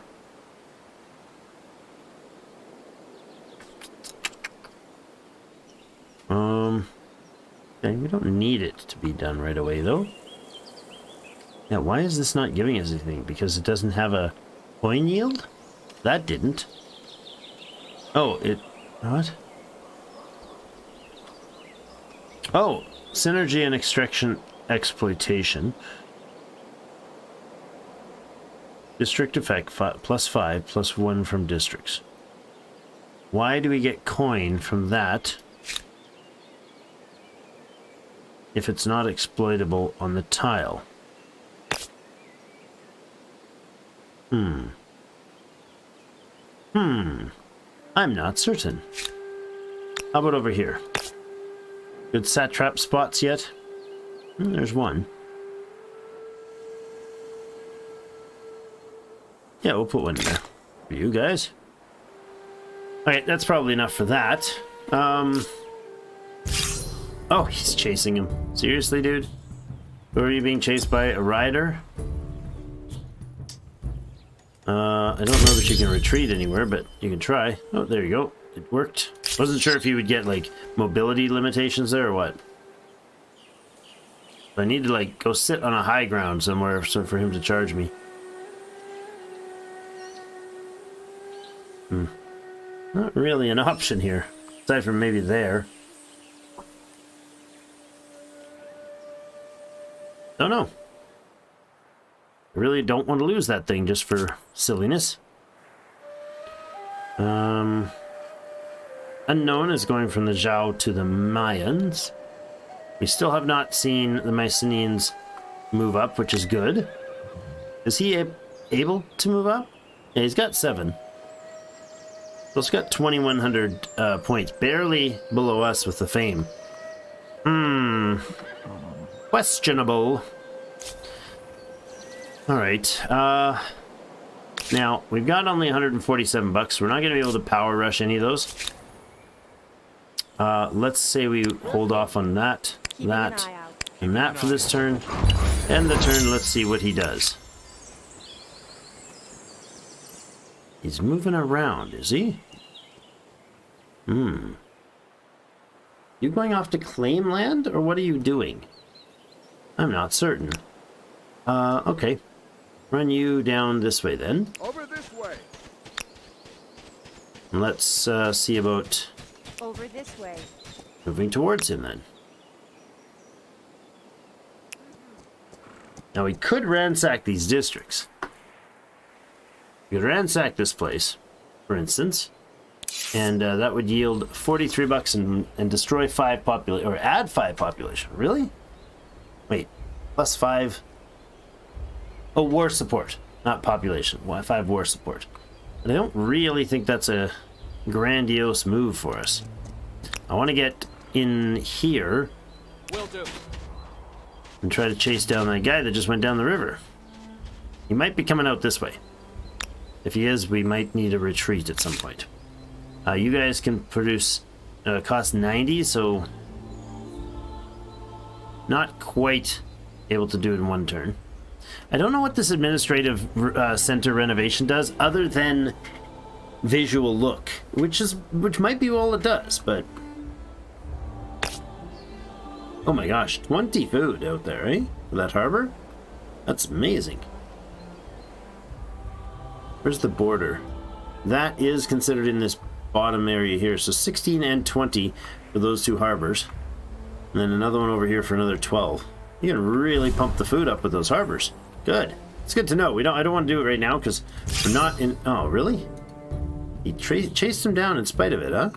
Okay, we don't need it to be done right away, though. Yeah, why is this not giving us anything? Because it doesn't have a coin yield? That didn't. Oh, it... What? Oh, synergy and extraction exploitation. District effect, +5, +1 from districts. Why do we get coin from that if it's not exploitable on the tile? I'm not certain. How about over here? Good satrap spots yet? There's one. Yeah, we'll put one in there for you guys. Alright, that's probably enough for that. Oh, he's chasing him. Seriously, dude? Who are you being chased by? A rider? I don't know that you can retreat anywhere, but you can try. Oh, there you go. It worked. Wasn't sure if you would get, like, mobility limitations there or what. I need to, like, go sit on a high ground somewhere for him to charge me. Not really an option here. Aside from maybe there. Don't know. I really don't want to lose that thing just for silliness. Unknown is going from the Zhao to the Mayans. We still have not seen the Mycenaeans move up, which is good. Is he able to move up? Yeah, he's got 7. So it's got 2,100 points, barely below us with the fame. Questionable. Alright, now, we've got only 147 bucks. We're not going to be able to power rush any of those. Let's say we hold off on that, and that for this turn. End the turn, let's see what he does. He's moving around, is he? You going off to claim land, or what are you doing? I'm not certain. Okay. Run you down this way then. Over this way. And let's see about Over this way. moving towards him then. Now we could ransack these districts. We could ransack this place, for instance, and that would yield 43 bucks and destroy 5 population, or add 5 population. Really? Wait, +5. Oh, war support, not population. 5 war support. But I don't really think that's a grandiose move for us. I want to get in here. Will do. And try to chase down that guy that just went down the river. He might be coming out this way. If he is, we might need a retreat at some point. You guys can produce, cost 90, so not quite able to do it in one turn. I don't know what this administrative center renovation does, other than visual look, which might be all it does, but oh my gosh, 20 food out there, eh? For that harbor? That's amazing. Where's the border? That is considered in this bottom area here, so 16 and 20 for those 2 harbors, and then another one over here for another 12. You can really pump the food up with those harbors. Good. It's good to know. I don't want to do it right now because we're not in. Oh, really? He chased him down in spite of it, huh?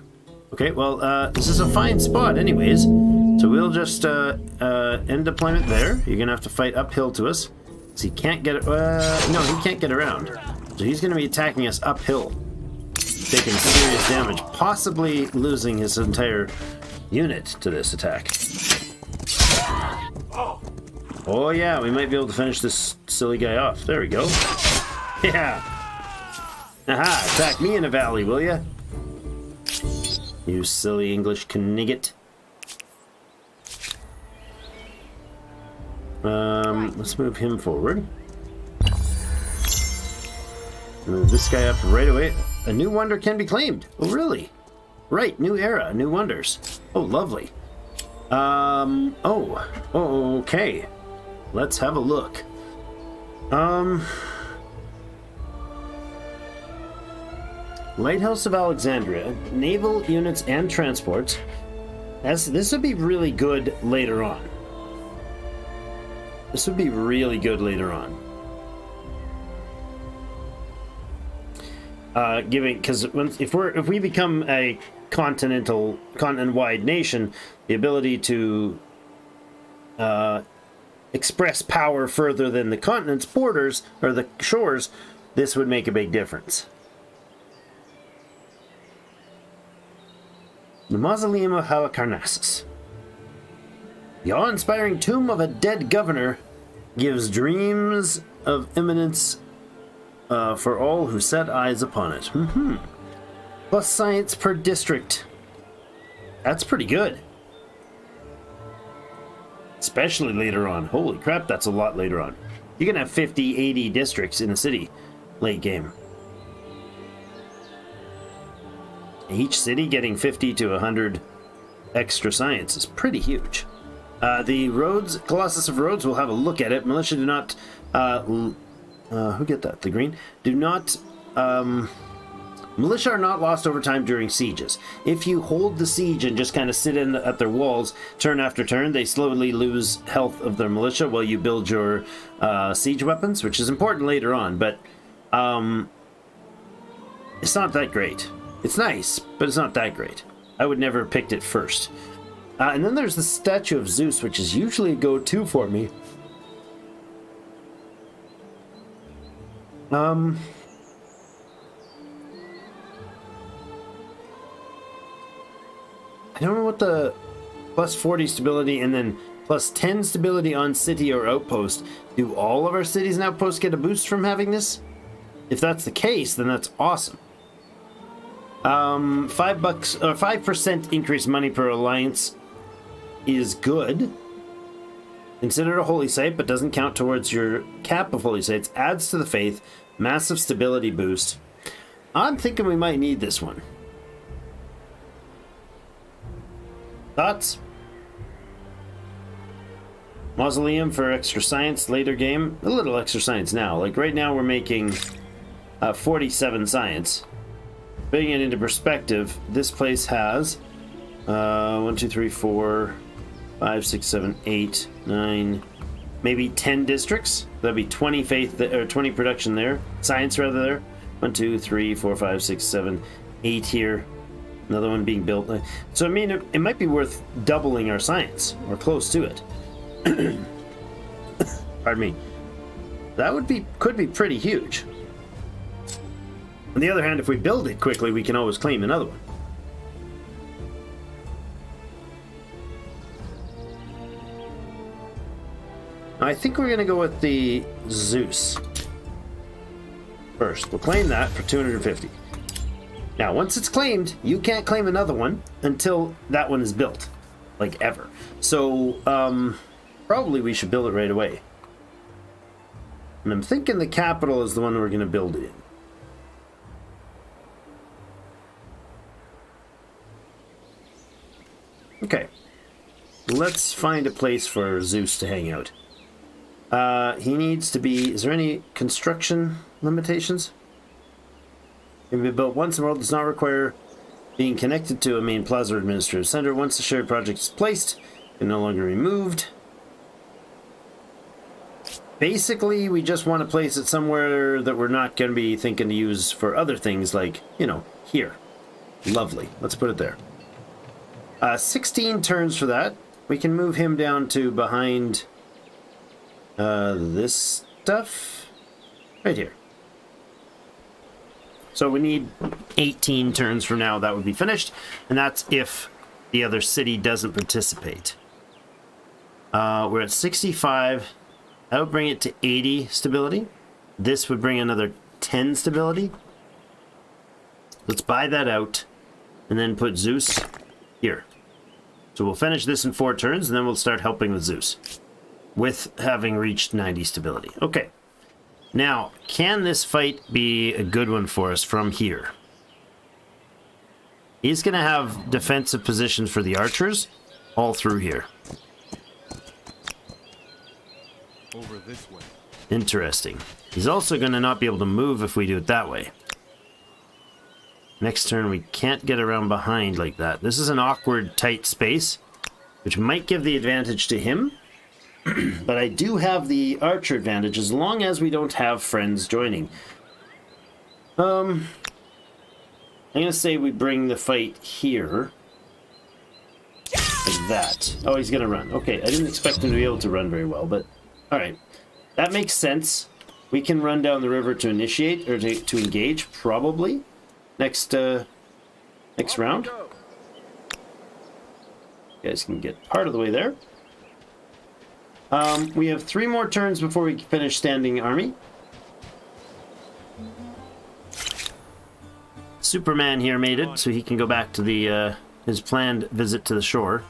Okay. Well, this is a fine spot, anyways. So we'll just end deployment there. You're gonna have to fight uphill to us. So he can't get. No, he can't get around. So he's gonna be attacking us uphill, taking serious damage, possibly losing his entire unit to this attack. Oh yeah, we might be able to finish this silly guy off. There we go. Yeah. Aha, attack me in a valley, will ya? You silly English knigget. Let's move him forward. Move this guy up right away. A new wonder can be claimed. Oh, really? Right, new era, new wonders. Oh, lovely. Okay. Let's have a look. Lighthouse of Alexandria, naval units and transports. This would be really good later on. This would be really good later on. Because if we become a continent-wide nation, the ability to express power further than the continent's borders or the shores, this would make a big difference. The Mausoleum of Halicarnassus. The awe-inspiring tomb of a dead governor gives dreams of imminence for all who set eyes upon it. Plus science per district. That's pretty good. Especially later on. Holy crap, that's a lot later on. You can have 50, 80 districts in a city late game. Each city getting 50 to 100 extra science is pretty huge. The Rhodes, Colossus of Rhodes, will have a look at it. Militia do not... who get that? The green? Do not... militia are not lost over time during sieges. If you hold the siege and just kind of sit in at their walls turn after turn, they slowly lose health of their militia while you build your siege weapons, which is important later on, but it's not that great. It's nice, but it's not that great. I would never have picked it first. And then there's the statue of Zeus, which is usually a go-to for me. I don't know what the plus 40 stability and then plus 10 stability on city or outpost. Do all of our cities and outposts get a boost from having this? If that's the case, then that's awesome. $5 or 5% increased money per alliance is good. Considered a holy site, but doesn't count towards your cap of holy sites. Adds to the faith. Massive stability boost. I'm thinking we might need this one. Thoughts? Mausoleum for extra science later game. A little extra science now. Like right now we're making 47 science. Putting it into perspective, this place has 1, 2, 3, 4, 5, 6, 7, 8, 9, maybe 10 districts. That'd be 20 faith or 20 production there. Science rather there. 1, 2, 3, 4, 5, 6, 7, 8 here. Another one being built. So I mean, it might be worth doubling our science or close to it. Pardon me. That could be pretty huge. On the other hand, if we build it quickly, we can always claim another one. I think we're going to go with the Zeus first. We'll claim that for 250. Now, once it's claimed, you can't claim another one until that one is built. Like, ever. So, probably we should build it right away. And I'm thinking the capital is the one we're going to build it in. Okay, let's find a place for Zeus to hang out. He needs to be... Is there any construction limitations? Can be built once. The world does not require being connected to a main plaza or administrative center. Once the shared project is placed, it can no longer be moved. Basically, we just want to place it somewhere that we're not going to be thinking to use for other things, like, you know, here. Lovely. Let's put it there. 16 turns for that. We can move him down to behind this stuff right here. So we need 18 turns from now. That would be finished, and that's if the other city doesn't participate. We're at 65. That would bring it to 80 stability. This would bring another 10 stability. Let's buy that out and then put Zeus here. So we'll finish this in 4 turns, and then we'll start helping with Zeus. with having reached 90 stability. Okay. Now, can this fight be a good one for us from here? He's going to have defensive positions for the archers all through here. Over this way. Interesting. He's also going to not be able to move if we do it that way. Next turn, we can't get around behind like that. This is an awkward, tight space, which might give the advantage to him. But I do have the archer advantage as long as we don't have friends joining. I'm going to say we bring the fight here. Like that. Oh, he's going to run. Okay, I didn't expect him to be able to run very well, but alright. That makes sense. We can run down the river to initiate, or to engage, probably. Next round. You guys can get part of the way there. We have 3 more turns before we finish standing army. Superman here made it, so he can go back to the his planned visit to the shore.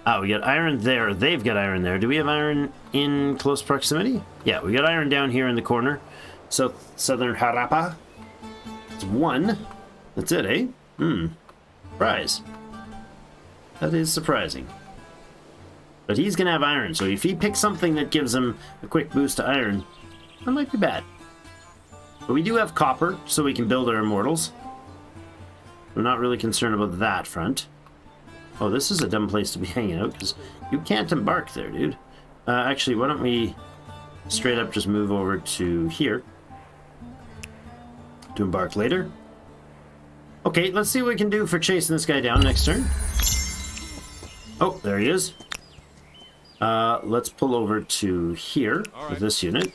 Ah, we got iron there. They've got iron there. Do we have iron in close proximity? Yeah, we got iron down here in the corner. So southern Harappa. It's 1. That's it, eh? Surprise. That is surprising. But he's gonna have iron, so if he picks something that gives him a quick boost to iron, that might be bad. But we do have copper, so we can build our immortals. We're not really concerned about that front. Oh, this is a dumb place to be hanging out, because you can't embark there, dude. Actually, why don't we straight up just move over to here to embark later. Okay, let's see what we can do for chasing this guy down next turn. Oh, there he is. Let's pull over to here with this unit.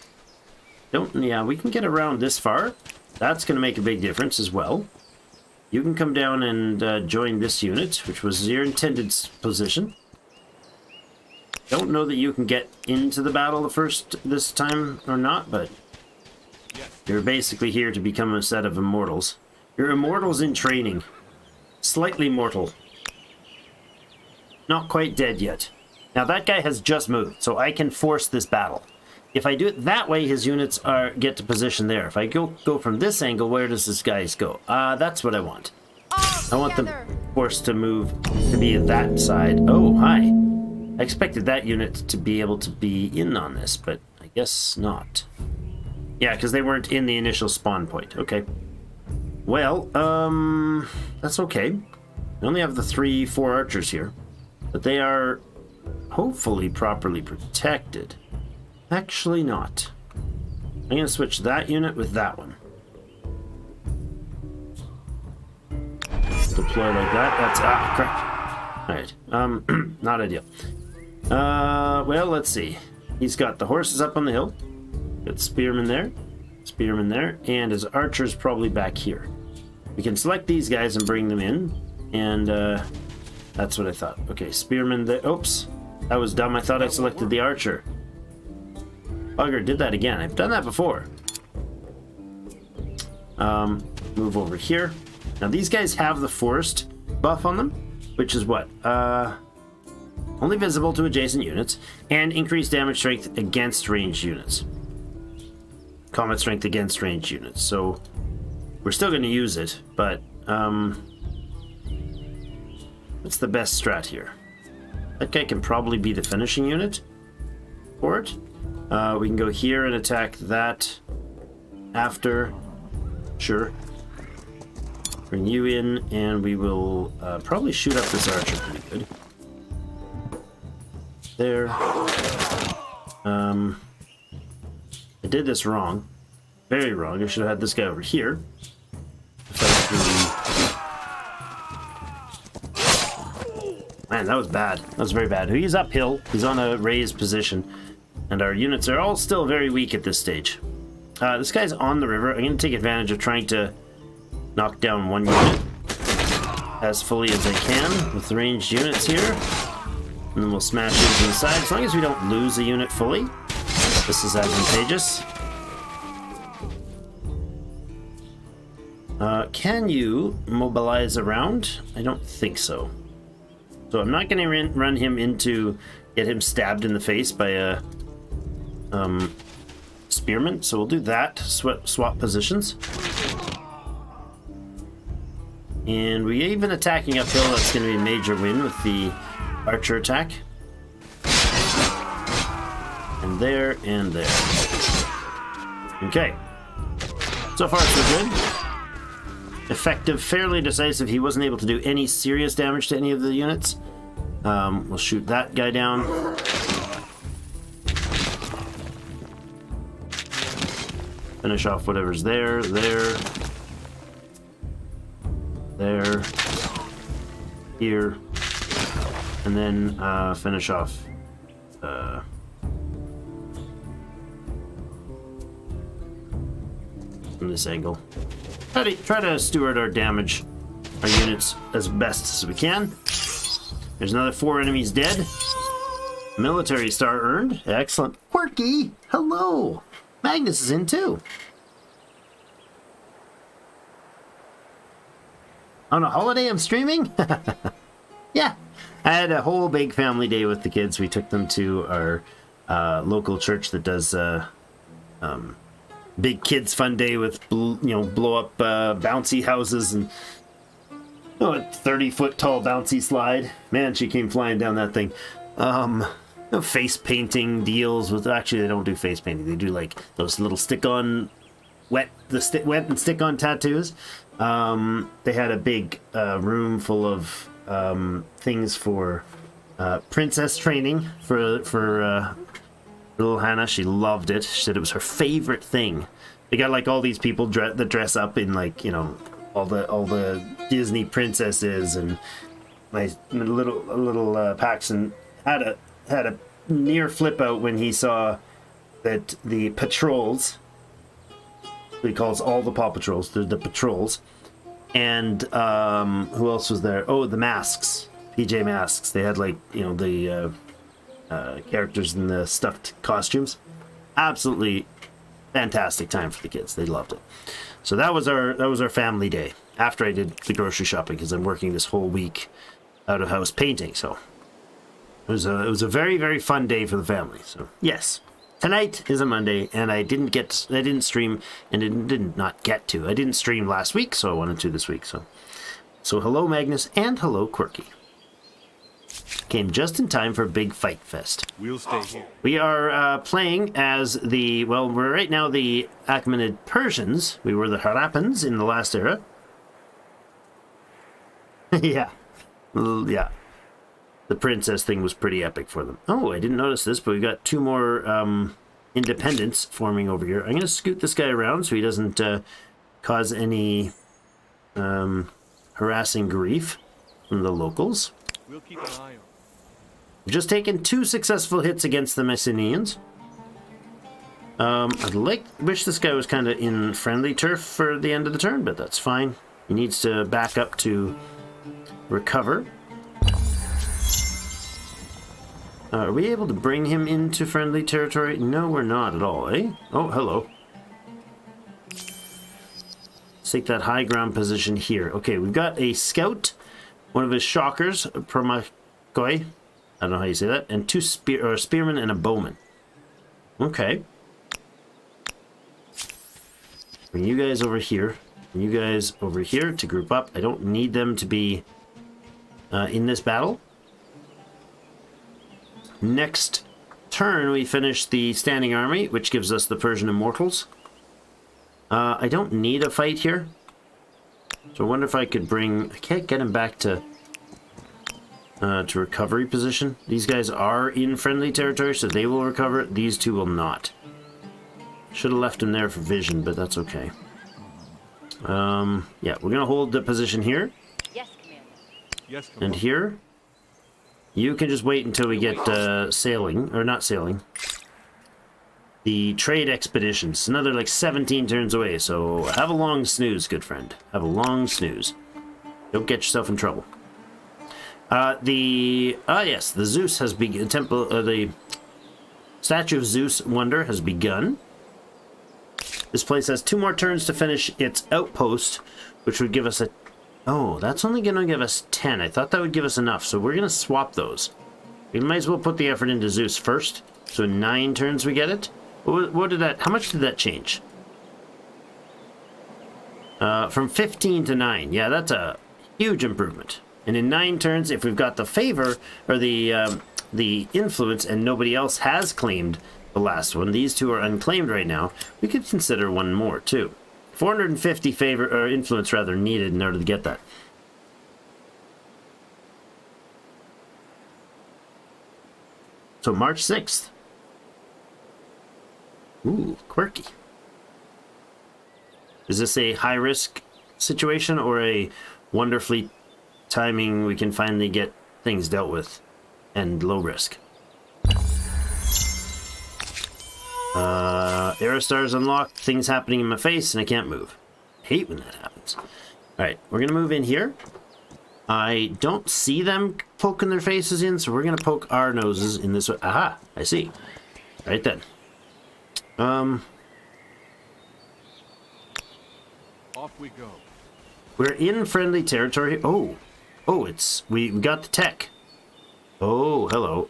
Yeah, we can get around this far. That's going to make a big difference as well. You can come down and join this unit, which was your intended position. Don't know that you can get into the battle this time or not, but you're basically here to become a set of immortals. You're immortals in training. Slightly mortal. Not quite dead yet. Now that guy has just moved, so I can force this battle. If I do it that way, his units get to position there. If I go from this angle, where does this guy go? That's what I want. I want them forced to move to be that side. Oh, hi. I expected that unit to be able to be in on this, but I guess not. Yeah, because they weren't in the initial spawn point. Okay. Well, that's okay. We only have the 4 archers here, but they are hopefully properly protected. Actually not. I'm going to switch that unit with that one. Deploy like that. That's... crap. Alright. Not ideal. Well, let's see. He's got the horses up on the hill. Got spearmen there, and his archers probably back here. We can select these guys and bring them in, and that's what I thought. Okay, spearmen there. Oops. That was dumb. I thought I selected the archer. Bugger, did that again. I've done that before. Move over here. Now these guys have the forest buff on them, which is what? Only visible to adjacent units, and increased damage strength against ranged units. Combat strength against ranged units. So we're still going to use it, but what's the best strat here? That guy can probably be the finishing unit for it. We can go here and attack that after. Sure. Bring you in, and we will probably shoot up this archer pretty good. There. I did this wrong. Very wrong. I should have had this guy over here. Man, that was bad. That was very bad. He's uphill. He's on a raised position. And our units are all still very weak at this stage. This guy's on the river. I'm going to take advantage of trying to knock down one unit as fully as I can with the ranged units here. And then we'll smash into the side. As long as we don't lose a unit fully, this is advantageous. Can you mobilize around? I don't think so. So I'm not going to run him into... get him stabbed in the face by a spearmen, so we'll do that. Swap positions. And we even attacking uphill, that's going to be a major win with the archer attack. And there, and there. Okay. So far, so good. Effective, fairly decisive. He wasn't able to do any serious damage to any of the units. We'll shoot that guy down. Finish off whatever's there, there, here, and then finish off from this angle. Try to steward our damage, our units, as best as we can. There's another 4 enemies dead. Military star earned. Excellent. Quirky, hello. Magnus is in too. On a holiday I'm streaming? Yeah. I had a whole big family day with the kids. We took them to our local church that does big kids fun day with blow up bouncy houses and a 30-foot tall bouncy slide. Man, she came flying down that thing. Face painting deals with, actually they don't do face painting. They do like those little wet and stick on tattoos. They had a big room full of things for princess training for little Hannah. She loved it. She said it was her favorite thing. They got like all these people that dress up in like all the Disney princesses, and my little Paxton had a near flip out when he saw that the patrols, he calls all the Paw Patrols, the patrols, and who else was there? Oh, the masks, PJ Masks. They had like the characters in the stuffed costumes. Absolutely fantastic time for the kids. They loved it. So that was our family day after I did the grocery shopping, because I'm working this whole week out of house painting. So it was a very, very fun day for the family. So yes. Tonight is a Monday, and I didn't stream, and I didn't stream last week, so I wanted to this week. So hello Magnus, and hello Quirky. Came just in time for a big fight fest. We'll stay here. We are playing as we're right now the Achaemenid Persians. We were the Harappans in the last era. Yeah. The princess thing was pretty epic for them. Oh, I didn't notice this, but we've got 2 more independents forming over here. I'm going to scoot this guy around so he doesn't cause any harassing grief from the locals. We'll keep an eye on. We've just taken 2 successful hits against the Messenians. Wish this guy was kind of in friendly turf for the end of the turn, but that's fine. He needs to back up to recover. Are we able to bring him into friendly territory? No, we're not at all, eh? Oh, hello. Let's take that high ground position here. Okay, we've got a scout, one of his shockers, Promakoi, I don't know how you say that, and 2 spearmen and a bowman. Okay. Bring you guys over here. Bring you guys over here to group up. I don't need them to be in this battle. Next turn, we finish the standing army, which gives us the Persian Immortals. I don't need a fight here. So I wonder if I could I can't get him back to recovery position. These guys are in friendly territory, so they will recover. These 2 will not. Should have left him there for vision, but that's okay. Yeah, we're going to hold the position here. Yes, Commander. Yes, Commander. And here. You can just wait until we get the trade expeditions. Another like 17 turns away, so have a long snooze, good friend. Have a long snooze. Don't get yourself in trouble. Yes, the Zeus has begun. The statue of Zeus Wonder has begun. This place has 2 more turns to finish its outpost, which would give us a... Oh, that's only going to give us 10. I thought that would give us enough, so we're going to swap those. We might as well put the effort into Zeus first. So in 9 turns we get it. What did that? How much did that change? From 15 to 9. Yeah, that's a huge improvement. And in 9 turns, if we've got the favor or the influence, and nobody else has claimed the last one, these two are unclaimed right now. We could consider one more too. 450 favor or influence rather needed in order to get that. So March 6th. Ooh, quirky. Is this a high-risk situation or a wonderfully timing we can finally get things dealt with and low risk? Aerostar's unlocked, things happening in my face, and I can't move. I hate when that happens. Alright, we're going to move in here. I don't see them poking their faces in, so we're going to poke our noses in this way. Aha, I see. Right then. Off we go. We're in friendly territory. Oh, we got the tech. Oh, hello.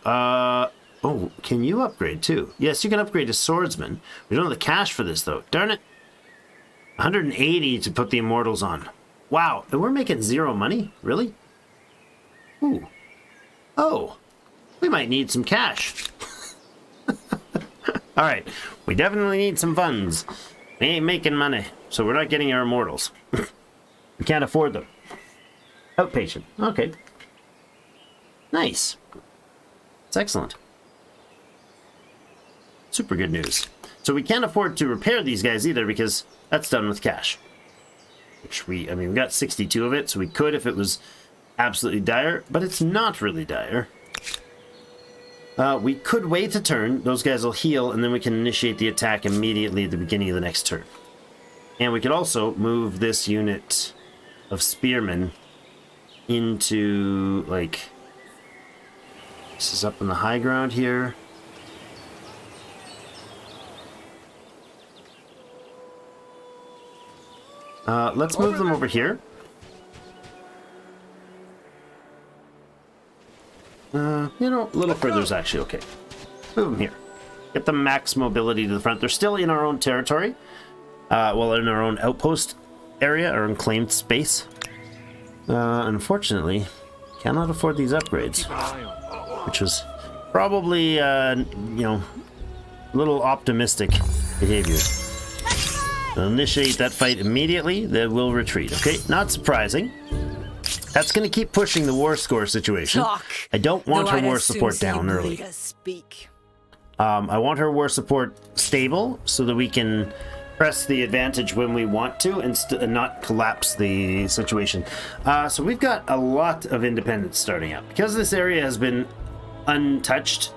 Oh, can you upgrade too? Yes, you can upgrade to swordsman. We don't have the cash for this though. Darn it. 180 to put the immortals on. Wow, and we're making 0 money? Really? Ooh. Oh, we might need some cash. All right, we definitely need some funds. We ain't making money, so we're not getting our immortals. We can't afford them. Outpatient. Okay. Nice. It's excellent. Super good news. So we can't afford to repair these guys either because that's done with cash. Which we got 62 of it, so we could if it was absolutely dire, but it's not really dire. We could wait a turn, those guys will heal, and then we can initiate the attack immediately at the beginning of the next turn. And we could also move this unit of spearmen into, like, this is up in the high ground here. Let's move them over here. You know, a little further is actually okay. Move them here. Get the max mobility to the front. They're still in our own territory. Well, in our own outpost area, our unclaimed space. Unfortunately, cannot afford these upgrades. Which was probably, you know, a little optimistic behavior. They'll initiate that fight immediately. They will retreat. Okay, not surprising. That's going to keep pushing the war score situation. Talk. I don't want her Though war I'd as soon support see down you early. bleed as speak. I want her war support stable so that we can press the advantage when we want to and not collapse the situation. So we've got a lot of independence starting up. Because this area has been untouched,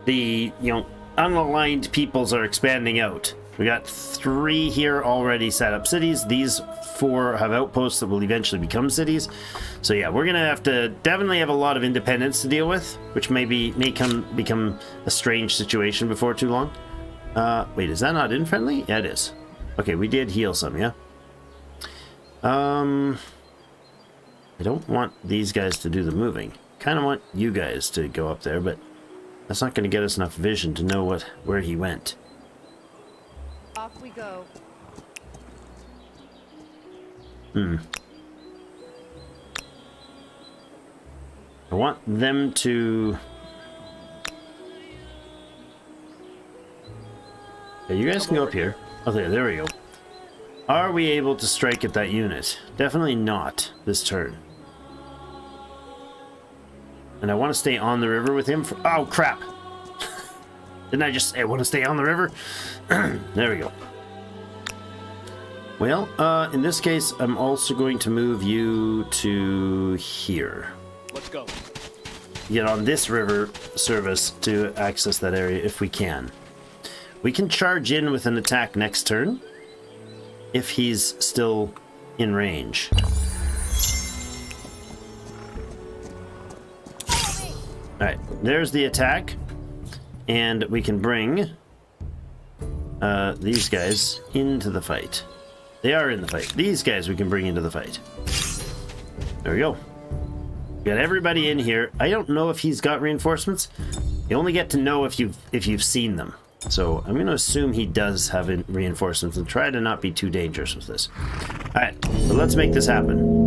the, you know, unaligned peoples are expanding out. We got 3 here already set up cities. These 4 have outposts that will eventually become cities. So yeah, we're gonna have to definitely have a lot of independence to deal with, which may become a strange situation before too long. Wait, is that not in friendly? Yeah, it is. Okay, we did heal some, yeah. I don't want these guys to do the moving. Kind of want you guys to go up there, but that's not going to get us enough vision to know where he went. Off we go. I want them to... Yeah, you guys can go up here. Oh, there we go. Are we able to strike at that unit? Definitely not this turn. And I want to stay on the river with him for... Oh, crap! Didn't I just say I want to stay on the river? There we go. Well, in this case, I'm also going to move you to here. Let's go. Get on this river service to access that area if we can. We can charge in with an attack next turn if he's still in range. Alright, there's the attack. And we can bring these guys into the fight. They are in the fight. These guys we can bring into the fight. There we go. We got everybody in here. I don't know if he's got reinforcements. You only get to know if you've seen them. So I'm going to assume he does have reinforcements and try to not be too dangerous with this. All right, so let's make this happen.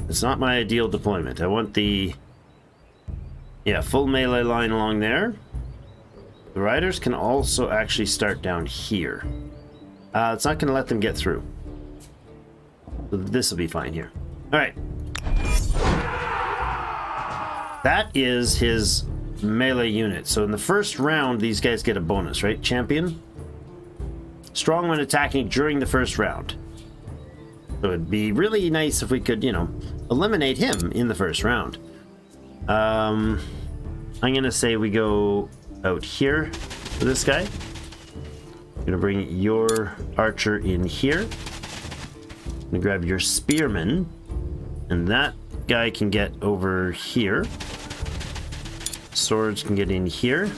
It's not my ideal deployment. I want the full melee line along there. The riders can also actually start down here. It's not going to let them get through. So this will be fine here. All right. That is his melee unit. So in the first round, these guys get a bonus, right? Champion. Strong when attacking during the first round. So it'd be really nice if we could, eliminate him in the first round. I'm going to say we go out here for this guy. I'm going to bring your archer in here. I'm going to grab your spearman. And that guy can get over here. Swords can get in here.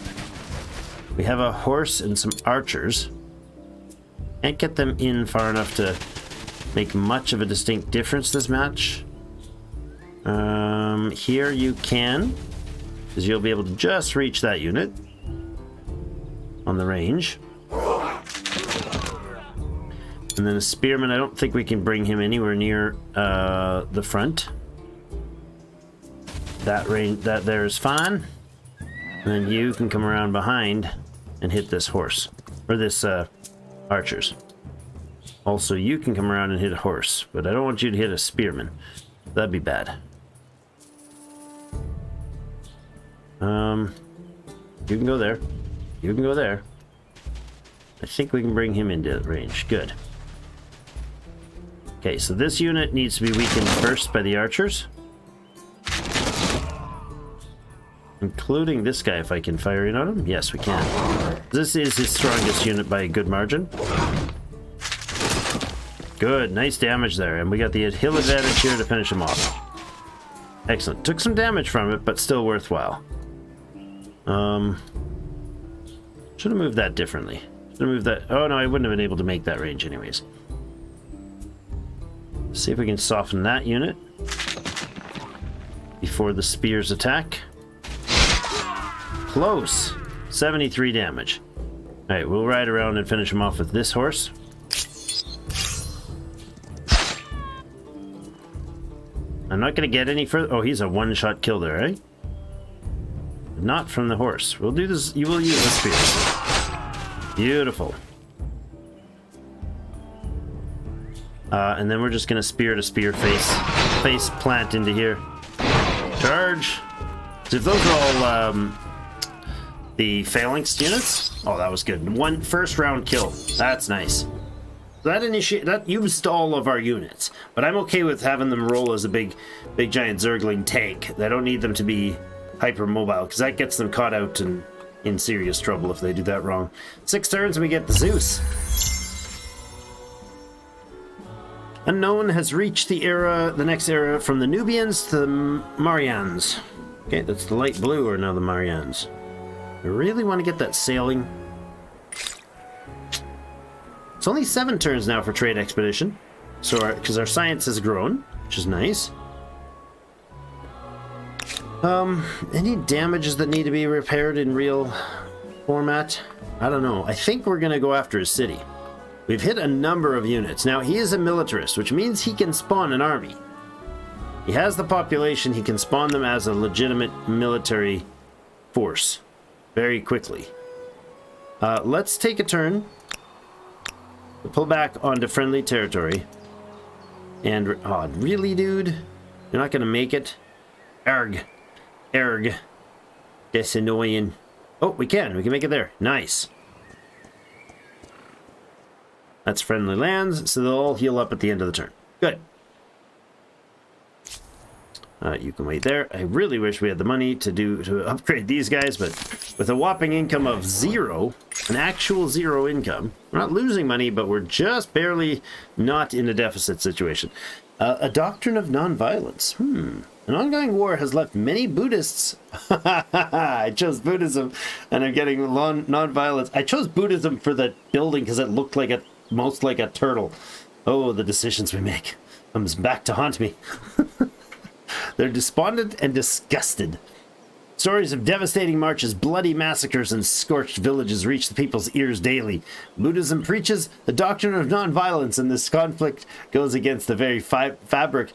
We have a horse and some archers. Can't get them in far enough to make much of a distinct difference this match. Here you can, because you'll be able to just reach that unit on the range. And then a spearman, I don't think we can bring him anywhere near the front. That range, that there is fine. And then you can come around behind and hit this horse, or this archers. Also, you can come around and hit a horse, but I don't want you to hit a spearman. That'd be bad. You can go there. You can go there. I think we can bring him into range. Good. Okay, so this unit needs to be weakened first by the archers. Including this guy, if I can fire in on him. Yes, we can. This is his strongest unit by a good margin. Good, nice damage there. And we got the hill advantage here to finish him off. Excellent. Took some damage from it, but still worthwhile. Should have moved that differently. Should have moved that. Oh no, I wouldn't have been able to make that range anyways. See if we can soften that unit before the spears attack. Close. 73 damage. Alright, we'll ride around and finish him off with this horse. I'm not going to get any further. Oh, he's a one-shot kill there, right? Not from the horse. We'll do this. You will use the spears. Beautiful. And then we're just going to spear to spear face plant into here. Charge. So if those are all the phalanx units. Oh, that was good. One first round kill. That's nice. That used all of our units, but I'm okay with having them roll as a big giant zergling tank. I don't need them to be hyper mobile because that gets them caught out and in serious trouble if they do that wrong. 6 turns and we get the Zeus. Unknown has reached the next era from the Nubians to the Marians. Okay, that's the light blue are now the Marians. I really want to get that sailing. It's only 7 turns now for trade expedition, so because our science has grown, which is nice. Any damages that need to be repaired in real format? I don't know. I think we're gonna go after his city. We've hit a number of units. Now he is a militarist, which means he can spawn an army. He has the population. He can spawn them as a legitimate military force very quickly. Let's take a turn. We'll pull back onto friendly territory. And, oh, really, dude? You're not gonna make it? Arg. Arg. That's annoying. Oh, we can make it there. Nice. That's friendly lands, so they'll all heal up at the end of the turn. Good. You can wait there. I really wish we had the money to upgrade these guys, but with a whopping income of 0, an actual 0 income, we're not losing money, but we're just barely not in a deficit situation. A doctrine of nonviolence. An ongoing war has left many Buddhists. I chose Buddhism, and I'm getting nonviolence. I chose Buddhism for the building because it looked like most like a turtle. Oh, the decisions we make comes back to haunt me. They're despondent and disgusted. Stories of devastating marches, bloody massacres, and scorched villages reach the people's ears daily. Buddhism preaches the doctrine of nonviolence, and this conflict goes against the very fabric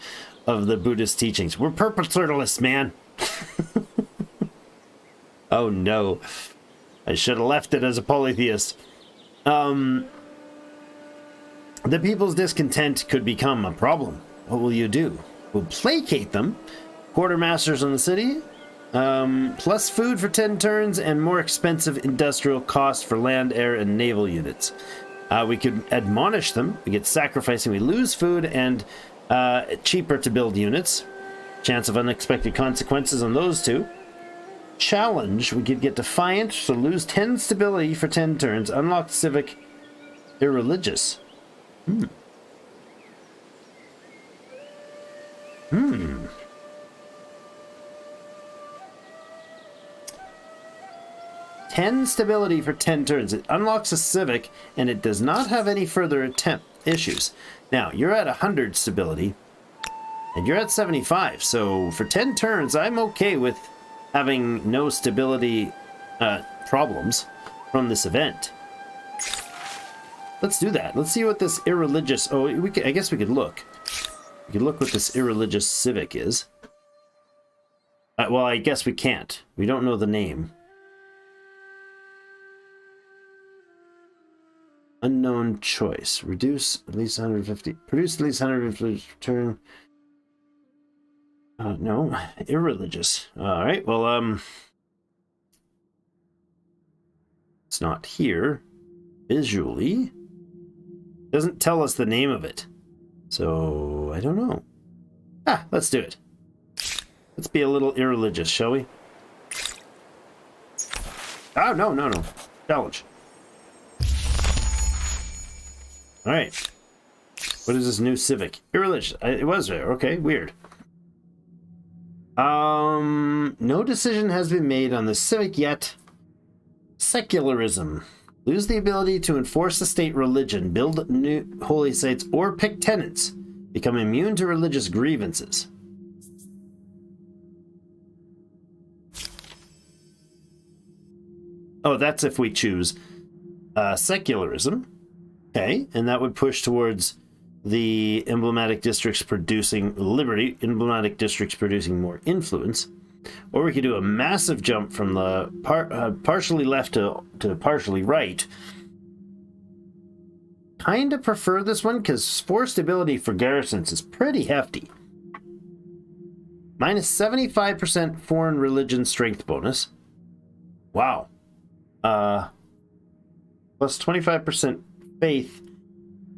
of the Buddhist teachings. We're purposeless, man. Oh no. I should have left it as a polytheist. The people's discontent could become a problem. What will you do? We'll placate them. Quartermasters in the city. Plus food for 10 turns and more expensive industrial costs for land, air, and naval units. We could admonish them. We get sacrificing. We lose food and cheaper to build units. Chance of unexpected consequences on those two. Challenge. We could get defiant, so lose 10 stability for 10 turns. Unlock civic. Irreligious. 10 stability for 10 turns. It unlocks a civic, and it does not have any further issues. Now, you're at 100 stability, and you're at 75. So for 10 turns, I'm okay with having no stability problems from this event. Let's do that. Let's see what this irreligious... Oh, I guess we could look. We could look what this irreligious civic is. Well, I guess we can't. We don't know the name. Unknown choice. Reduce at least 150. Produce at least 150 turn. No. Irreligious. Alright, well, it's not here. Visually. Doesn't tell us the name of it. So, I don't know. Let's do it. Let's be a little irreligious, shall we? Oh, no. Challenge. Alright. What is this new civic? Irreligious. It was there. Okay, weird. No decision has been made on the civic yet. Secularism. Lose the ability to enforce the state religion, build new holy sites, or pick tenants. Become immune to religious grievances. Oh, that's if we choose secularism. Okay, and that would push towards the emblematic districts producing liberty, emblematic districts producing more influence. Or we could do a massive jump from the partially left to partially right. Kind of prefer this one because 4 stability for garrisons is pretty hefty. Minus 75% foreign religion strength bonus. Wow. Plus 25% faith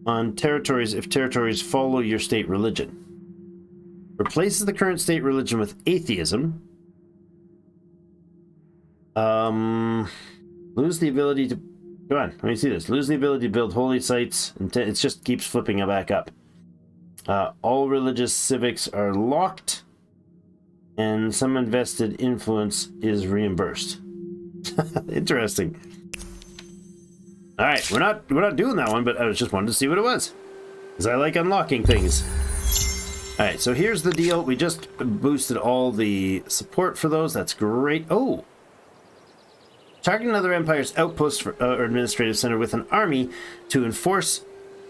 on territories if territories follow your state religion. Replaces the current state religion with atheism. Lose the ability to... Go on, let me see this. Lose the ability to build holy sites. And it just keeps flipping it back up. All religious civics are locked. And some invested influence is reimbursed. Interesting. Alright, we're not doing that one, but I was just wanted to see what it was. Because I like unlocking things. Alright, so here's the deal. We just boosted all the support for those. That's great. Oh! Target another empire's outpost or administrative center with an army to enforce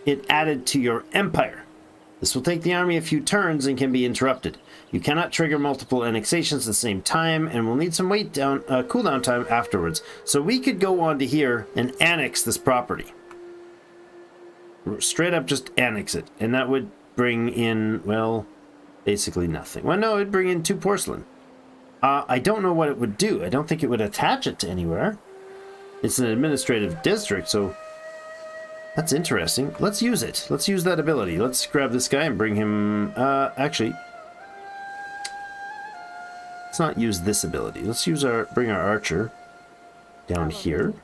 it added to your empire. This will take the army a few turns and can be interrupted. You cannot trigger multiple annexations at the same time and will need some cooldown time afterwards. So we could go on to here and annex this property. Straight up just annex it. And that would bring in, well, basically nothing. Well, no, it'd bring in 2 porcelain. I don't know what it would do. I don't think it would attach it to anywhere. It's an administrative district, so that's interesting. Let's use it. Let's use that ability. Let's grab this guy and bring him... actually, let's not use this ability. Let's bring our archer down here.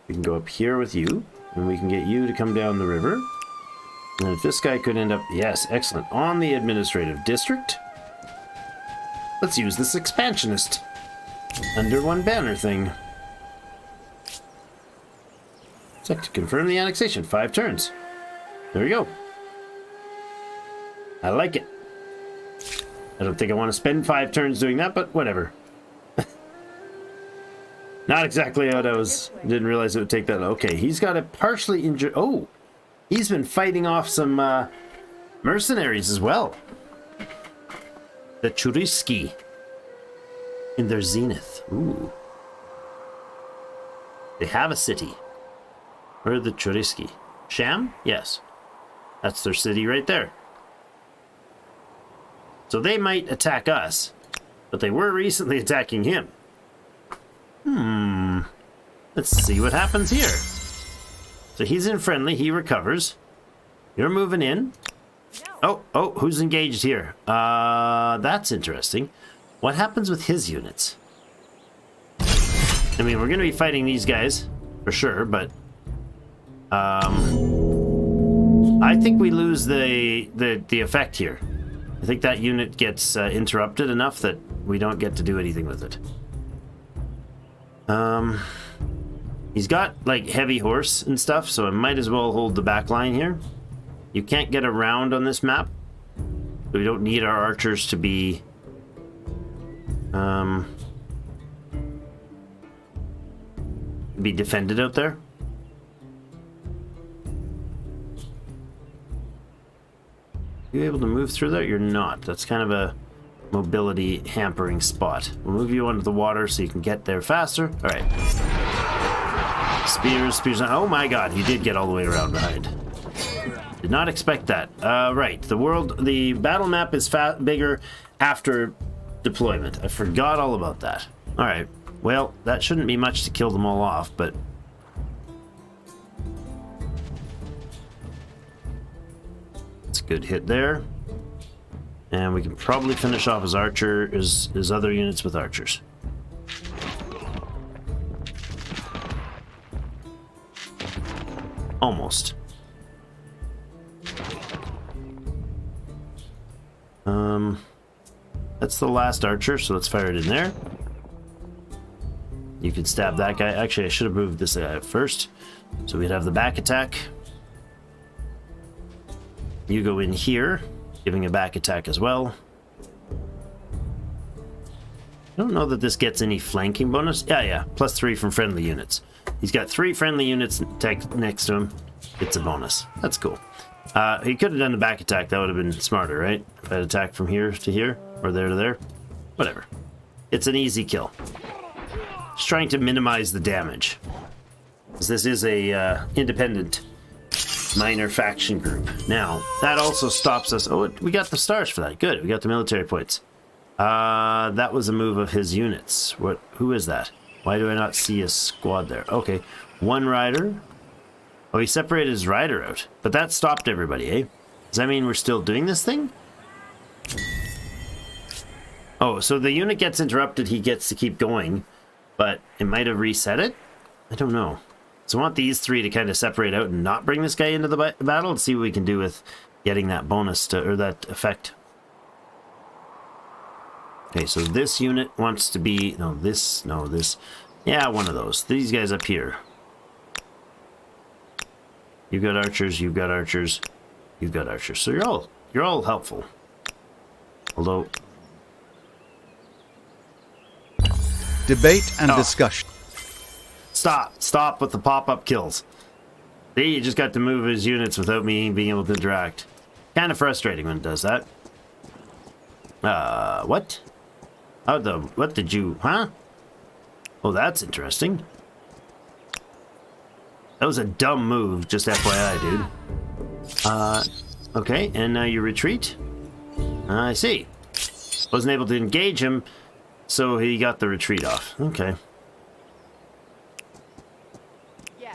We can go up here with you, and we can get you to come down the river. And if this guy could end up... Yes, excellent. On the administrative district... Let's use this expansionist under one banner thing. Check to confirm the annexation. 5 turns. There we go. I like it. I don't think I want to spend 5 turns doing that, but whatever. Not exactly what I was... Didn't realize it would take that. Okay, he's got a partially injured... Oh! He's been fighting off some mercenaries as well. The Churiski. In their zenith. Ooh. They have a city. Where are the Churiski? Sham? Yes. That's their city right there. So they might attack us, but they were recently attacking him. Let's see what happens here. So he's in friendly, he recovers. You're moving in. Oh, who's engaged here? That's interesting. What happens with his units? I mean, we're going to be fighting these guys, for sure, but... I think we lose the effect here. I think that unit gets interrupted enough that we don't get to do anything with it. He's got, like, heavy horse and stuff, so I might as well hold the back line here. You can't get around on this map. So we don't need our archers to be... be defended out there. You able to move through there? You're not. That's kind of a mobility hampering spot. We'll move you under the water so you can get there faster. All right. Spears. Oh my god, he did get all the way around behind. Did not expect that. Right. The battle map is bigger after deployment. I forgot all about that. All right. Well, that shouldn't be much to kill them all off, but... It's a good hit there. And we can probably finish off his other units with archers. Almost. That's the last archer, so let's fire it in there. You can stab that guy. Actually, I should have moved this guy first, so we'd have the back attack. You go in here, giving a back attack as well. I don't know that this gets any flanking bonus. Yeah, +3 from friendly units. He's got 3 friendly units next to him. It's a bonus. That's cool. He could have done the back attack. That would have been smarter, right? If I'd attacked from here to here, or there to there. Whatever. It's an easy kill. Just trying to minimize the damage. Because this is a independent minor faction group. Now, that also stops us. Oh, we got the stars for that. Good. We got the military points. That was a move of his units. Who is that? Why do I not see a squad there? Okay. 1 rider. Oh, he separated his rider out. But that stopped everybody, eh? Does that mean we're still doing this thing? Oh, so the unit gets interrupted, he gets to keep going. But it might have reset it? I don't know. So I want these 3 to kind of separate out and not bring this guy into the battle and see what we can do with getting that bonus or that effect. Okay, so this unit wants to be... this. Yeah, one of those. These guys up here. You've got archers, you've got archers, you've got archers. So you're all helpful. Although... Debate and discussion. Stop with the pop-up kills. See, you just got to move his units without me being able to interact. Kind of frustrating when it does that. What? What did you, huh? Oh, that's interesting. That was a dumb move, just FYI, dude. Okay, and now you retreat? I see. Wasn't able to engage him, so he got the retreat off. Okay.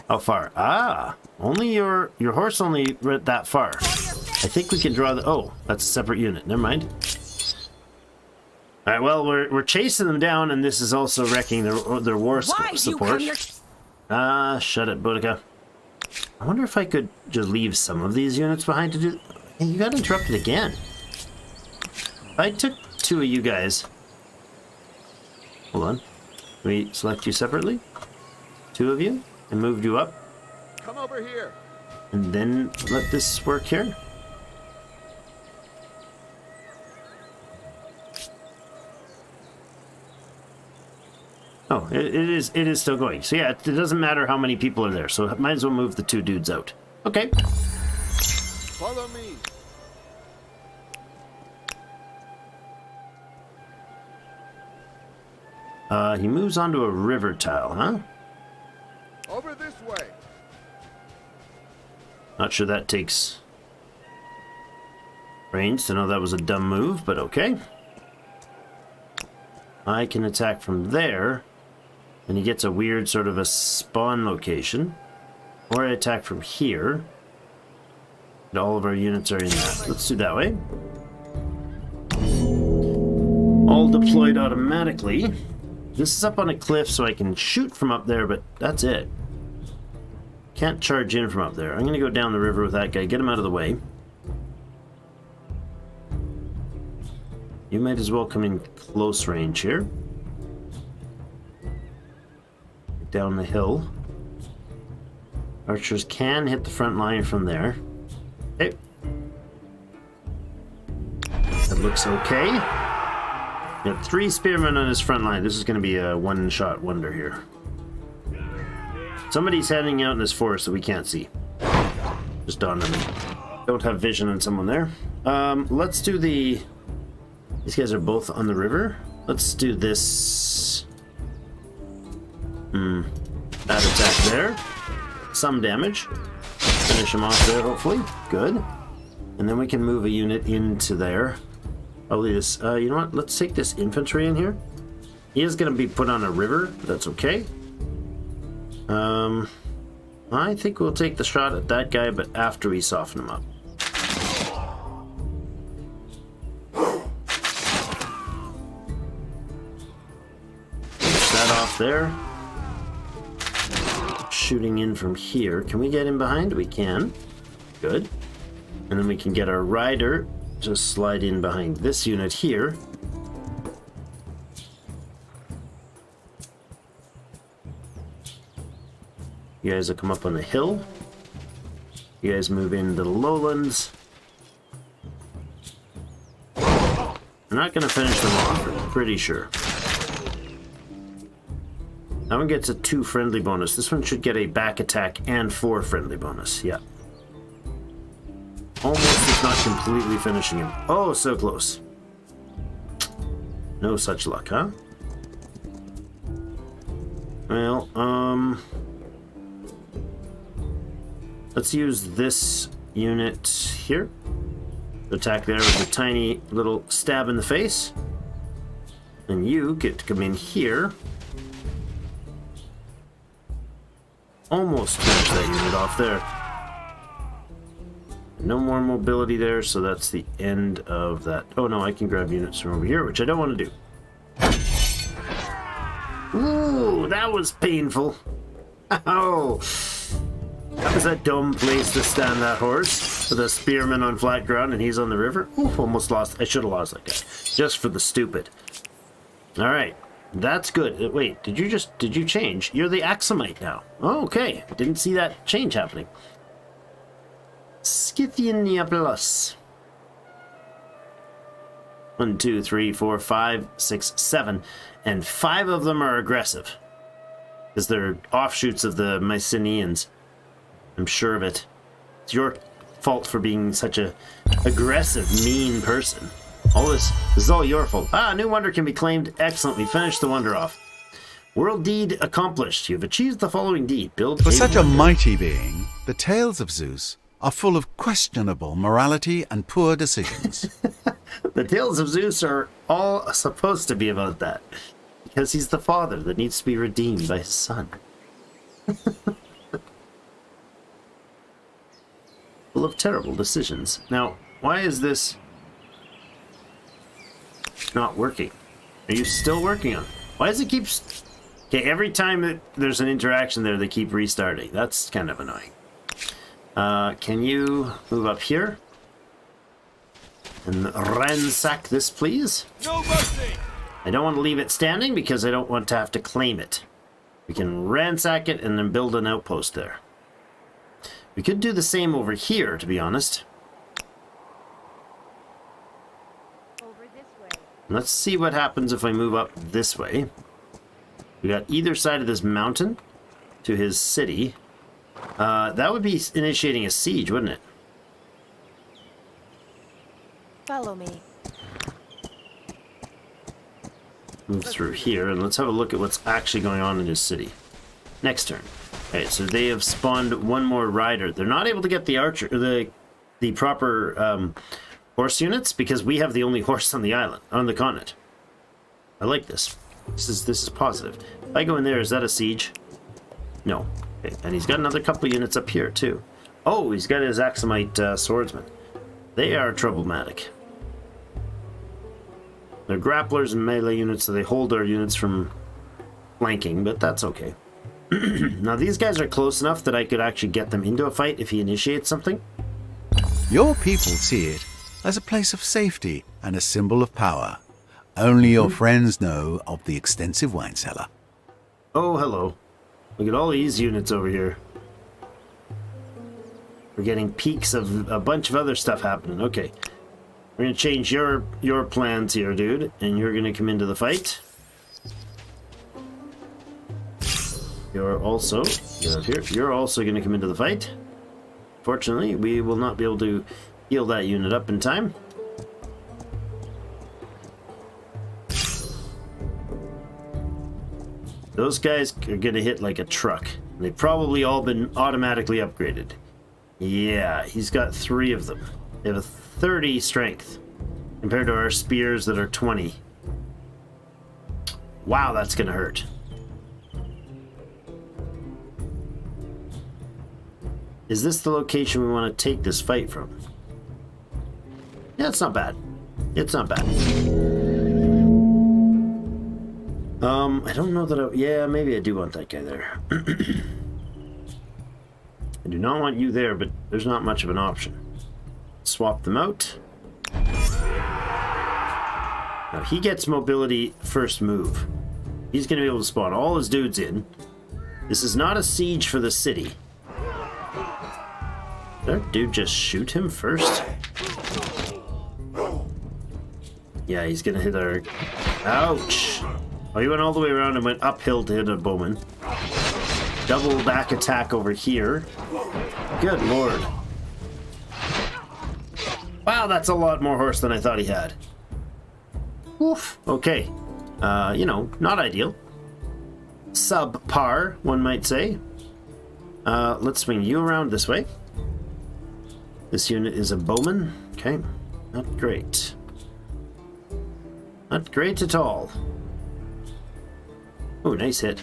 How far? Ah, only your horse only went that far. I think we can draw the... Oh, that's a separate unit. Never mind. All right, well, we're chasing them down, and this is also wrecking their war support. Shut it, Boudica. I wonder if I could just leave some of these units behind to do... Hey, you got interrupted again. If I took 2 of you guys... Hold on. Can we select you separately? 2 of you? And moved you up? Come over here. And then let this work here? Oh, it is still going. So yeah, it doesn't matter how many people are there. So might as well move the 2 dudes out. Okay. Follow me. He moves onto a river tile, huh? Over this way. Not sure that takes range to know that was a dumb move, but okay. I can attack from there, and he gets a weird sort of a spawn location. Or I attack from here. And all of our units are in that. Let's do that way. All deployed automatically. This is up on a cliff, so I can shoot from up there, but that's it. Can't charge in from up there. I'm going to go down the river with that guy, get him out of the way. You might as well come in close range here. Down the hill. Archers can hit the front line from there. Okay. That looks okay. Got 3 spearmen on his front line. This is going to be a one-shot wonder here. Somebody's heading out in this forest that we can't see. Just dawned on me. Don't have vision on someone there. Let's do the... These guys are both on the river. Let's do this. That attack there. Some damage. Finish him off there, hopefully. Good. And then we can move a unit into there. Probably this. You know what? Let's take this infantry in here. He is going to be put on a river. That's okay. I think we'll take the shot at that guy, but after we soften him up. Finish that off there. Shooting in from here. Can we get in behind? We can. Good. And then we can get our rider to slide in behind this unit here. You guys will come up on the hill. You guys move into the lowlands. I'm not going to finish them off, I'm pretty sure. That one gets a 2 friendly bonus. This one should get a back attack and 4 friendly bonus. Yeah. Almost, if not completely finishing him. Oh, so close. No such luck, huh? Well, let's use this unit here. Attack there with a tiny little stab in the face. And you get to come in here. Almost finish that unit off there. No more mobility there, so that's the end of that. Oh no, I can grab units from over here, which I don't want to do. Ooh, that was painful. Oh, that was a dumb place to stand that horse with a spearman on flat ground and he's on the river. Ooh, almost lost. I should have lost that guy just for the stupid. All right, that's good. Wait, did you change? You're the Axomite now. Oh, okay, didn't see that change happening. Scythiania plus. 1, 2, 3, 4, 5, 6, 7, and 5 of them are aggressive because they're offshoots of the Mycenaeans. I'm sure of it. It's your fault for being such a aggressive, mean person. This is all your fault. Ah, new wonder can be claimed. Excellent. We finished the wonder off. World deed accomplished. You've achieved the following deed. Build For such a wonder. mighty being, the tales of Zeus are full of questionable morality and poor decisions. The tales of Zeus are all supposed to be about that. Because he's the father that needs to be redeemed by his son. Full of terrible decisions. Now, why is this not working? Are you still working on it? Why does it keep... Okay, every time that there's an interaction there, they keep restarting. That's kind of annoying. Can you move up here? And ransack this, please? No mercy! I don't want to leave it standing because I don't want to have to claim it. We can ransack it and then build an outpost there. We could do the same over here, to be honest. Over this way. Let's see what happens if I move up this way. We got either side of this mountain to his city. That would be initiating a siege, wouldn't it? Follow me. Move through here, and let's have a look at what's actually going on in his city. Next turn. Okay, so they have spawned one more rider. They're not able to get the archer, the proper horse units, because we have the only horse on the island, on the continent. I like this. This is positive. If I go in there, is that a siege? No. Okay, and he's got another couple units up here too. Oh, he's got his Axumite swordsmen. They are problematic. They're grapplers and melee units, so they hold our units from flanking, but that's okay. Now these guys are close enough that I could actually get them into a fight if he initiates something. Your people see it as a place of safety and a symbol of power. Only your friends know of the extensive wine cellar. Oh, hello. Look at all these units over here. We're getting peaks of a bunch of other stuff happening. Okay. We're going to change your plans here, dude, and you're going to come into the fight. You're also going to come into the fight. Fortunately, we will not be able to heal that unit up in time. Those guys are going to hit like a truck. They've probably all been automatically upgraded. Yeah, he's got 3 of them. They have a 30 strength compared to our spears that are 20. Wow, that's going to hurt. Is this the location we want to take this fight from? Yeah, it's not bad. It's not bad. I don't know that yeah, maybe I do want that guy there. I do not want you there, but there's not much of an option. Swap them out. Now he gets mobility first move. He's going to be able to spawn all his dudes in. This is not a siege for the city. Did that dude just shoot him first? Yeah, he's going to hit our... Ouch! Oh, he went all the way around and went uphill to hit a bowman. Double back attack over here. Good lord. Wow, that's a lot more horse than I thought he had. Oof. Okay. You know, not ideal. Subpar, one might say. Let's swing you around this way. This unit is a bowman. Okay. Not great. Not great at all. Oh, nice hit.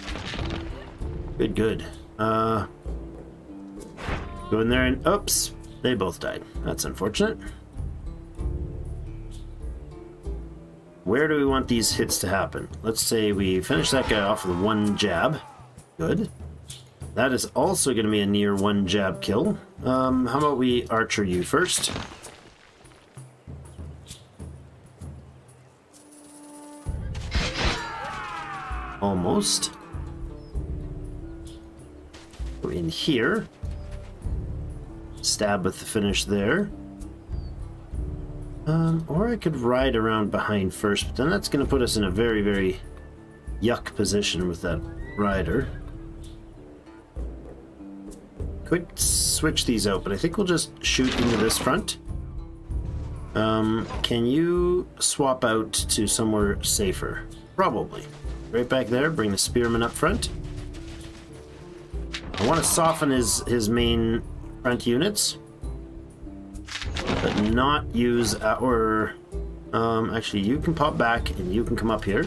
Good, good. Go in there and... Oops. They both died. That's unfortunate. Where do we want these hits to happen? Let's say we finish that guy off with 1 jab. Good. That is also going to be a near 1 jab kill. How about we archer you first? Almost. Go in here. Stab with the finish there. Or I could ride around behind first, but then that's going to put us in a very, very yuck position with that rider. Could switch these out, but I think we'll just shoot into this front. Can you swap out to somewhere safer? Probably. Right back there, bring the spearman up front. I want to soften his main front units, but not use our... actually, you can pop back and you can come up here.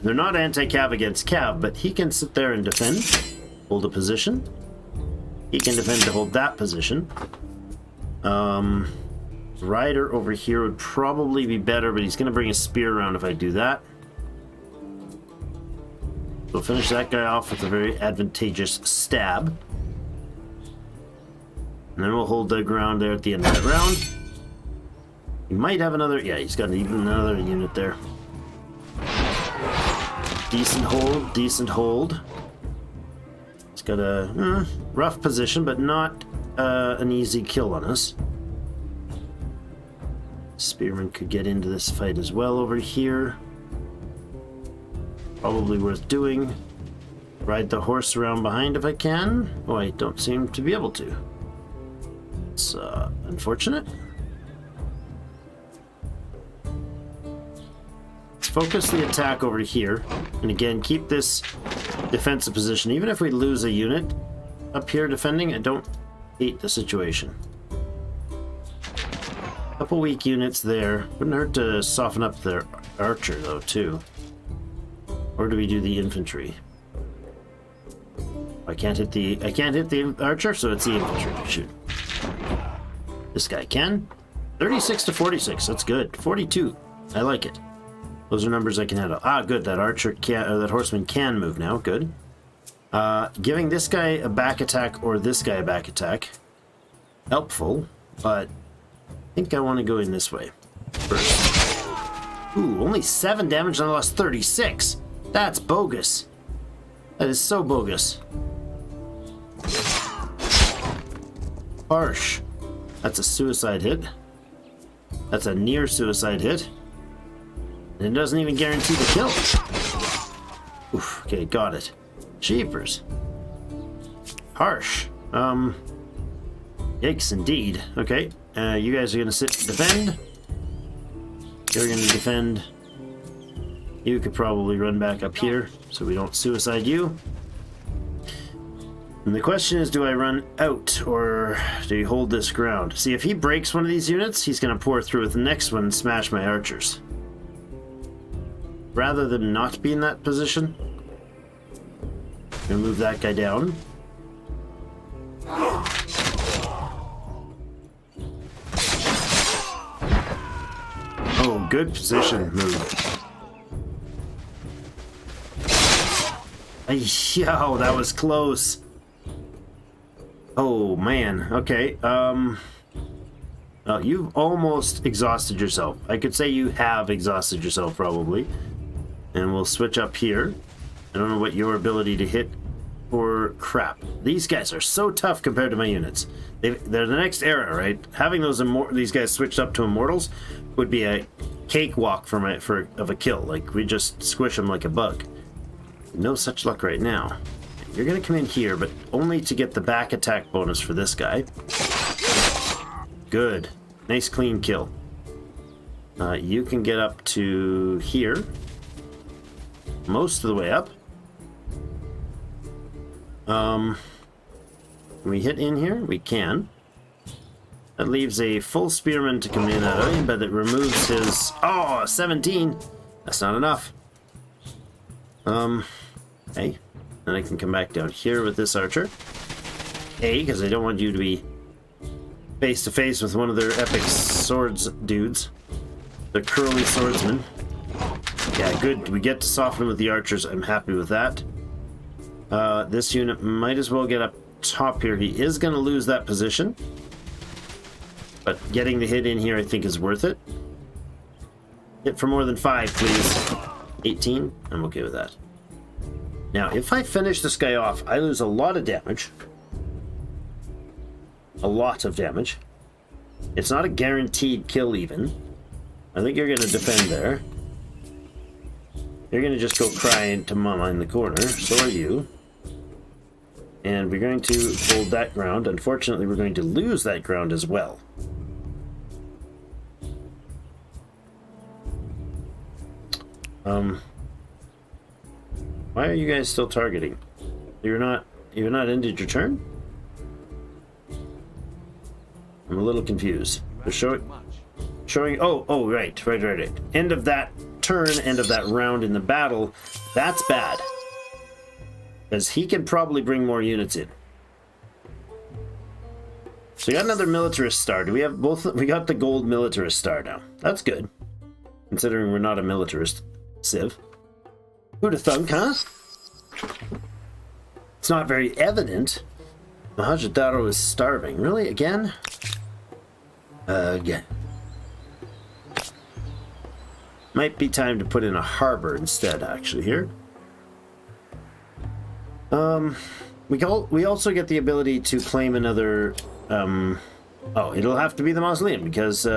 They're not anti-cav against cav, but he can sit there and defend, hold a position. He can defend to hold that position. Rider over here would probably be better, but he's going to bring a spear around if I do that. We'll finish that guy off with a very advantageous stab. And then we'll hold the ground there at the end of that round. He might have another... Yeah, he's got even another unit there. Decent hold, decent hold. He's got a rough position, but not an easy kill on us. Spearman could get into this fight as well over here. Probably worth doing. Ride the horse around behind if I can. Oh, I don't seem to be able to. It's unfortunate. Focus the attack over here. And again, keep this defensive position. Even if we lose a unit up here defending, I don't hate the situation. Couple weak units there. Wouldn't hurt to soften up their archer though too. Or do we do the infantry? I can't hit the archer, so it's the infantry. Shoot. This guy can. 36 to 46. That's good. 42. I like it. Those are numbers I can handle. Ah, good. That archer can, or that horseman can move now. Good. Giving this guy a back attack or this guy a back attack. Helpful, but I think I want to go in this way first. Ooh, only 7 damage and I lost 36. That's bogus. That is so bogus. Harsh. That's a suicide hit. That's a near suicide hit. And it doesn't even guarantee the kill. Oof, okay, got it. Jeepers. Harsh. Yikes indeed. Okay, you guys are gonna sit and defend. You're gonna defend. You could probably run back up here so we don't suicide you. And the question is, do I run out or do you hold this ground? See, if he breaks one of these units, he's gonna pour through with the next one and smash my archers. Rather than not be in that position, I'm gonna move that guy down. Oh, good position move. Yo, that was close. Oh man, okay. You've almost exhausted yourself. I could say you have exhausted yourself probably. And we'll switch up here. I don't know what your ability to hit or crap. These guys are so tough compared to my units. They're the next era, right? Having these guys switched up to immortals would be a cakewalk of a kill. Like we just squish them like a bug. No such luck right now. You're gonna come in here, but only to get the back attack bonus for this guy. Good. Nice clean kill. You can get up to here. Most of the way up. Can we hit in here? We can. That leaves a full spearman to come in that way, but it removes his... Oh, 17! That's not enough. Okay. Then I can come back down here with this archer. Because I don't want you to be face to face with one of their epic swords dudes. The curly swordsman. Yeah, good. We get to soften with the archers. I'm happy with that. This unit might as well get up top here. He is going to lose that position. But getting the hit in here I think is worth it. Hit for more than 5, please. 18. I'm okay with that. Now, if I finish this guy off, I lose a lot of damage. A lot of damage. It's not a guaranteed kill even. I think you're going to defend there. You're going to just go cry into mama in the corner. So are you. And we're going to hold that ground. Unfortunately, we're going to lose that ground as well. Why are you guys still targeting? You're not ended your turn? I'm a little confused. They're showing oh right. End of that turn, end of that round in the battle. That's bad. Because he can probably bring more units in. So we got another militarist star. Do we have both? We got the gold militarist star now. That's good. Considering we're not a militarist civ. Who'd have thunk, huh? It's not very evident. Mahajadaro is starving. Really? Again? Again. Might be time to put in a harbor instead, actually, here. We also get the ability to claim another... oh, it'll have to be the mausoleum, because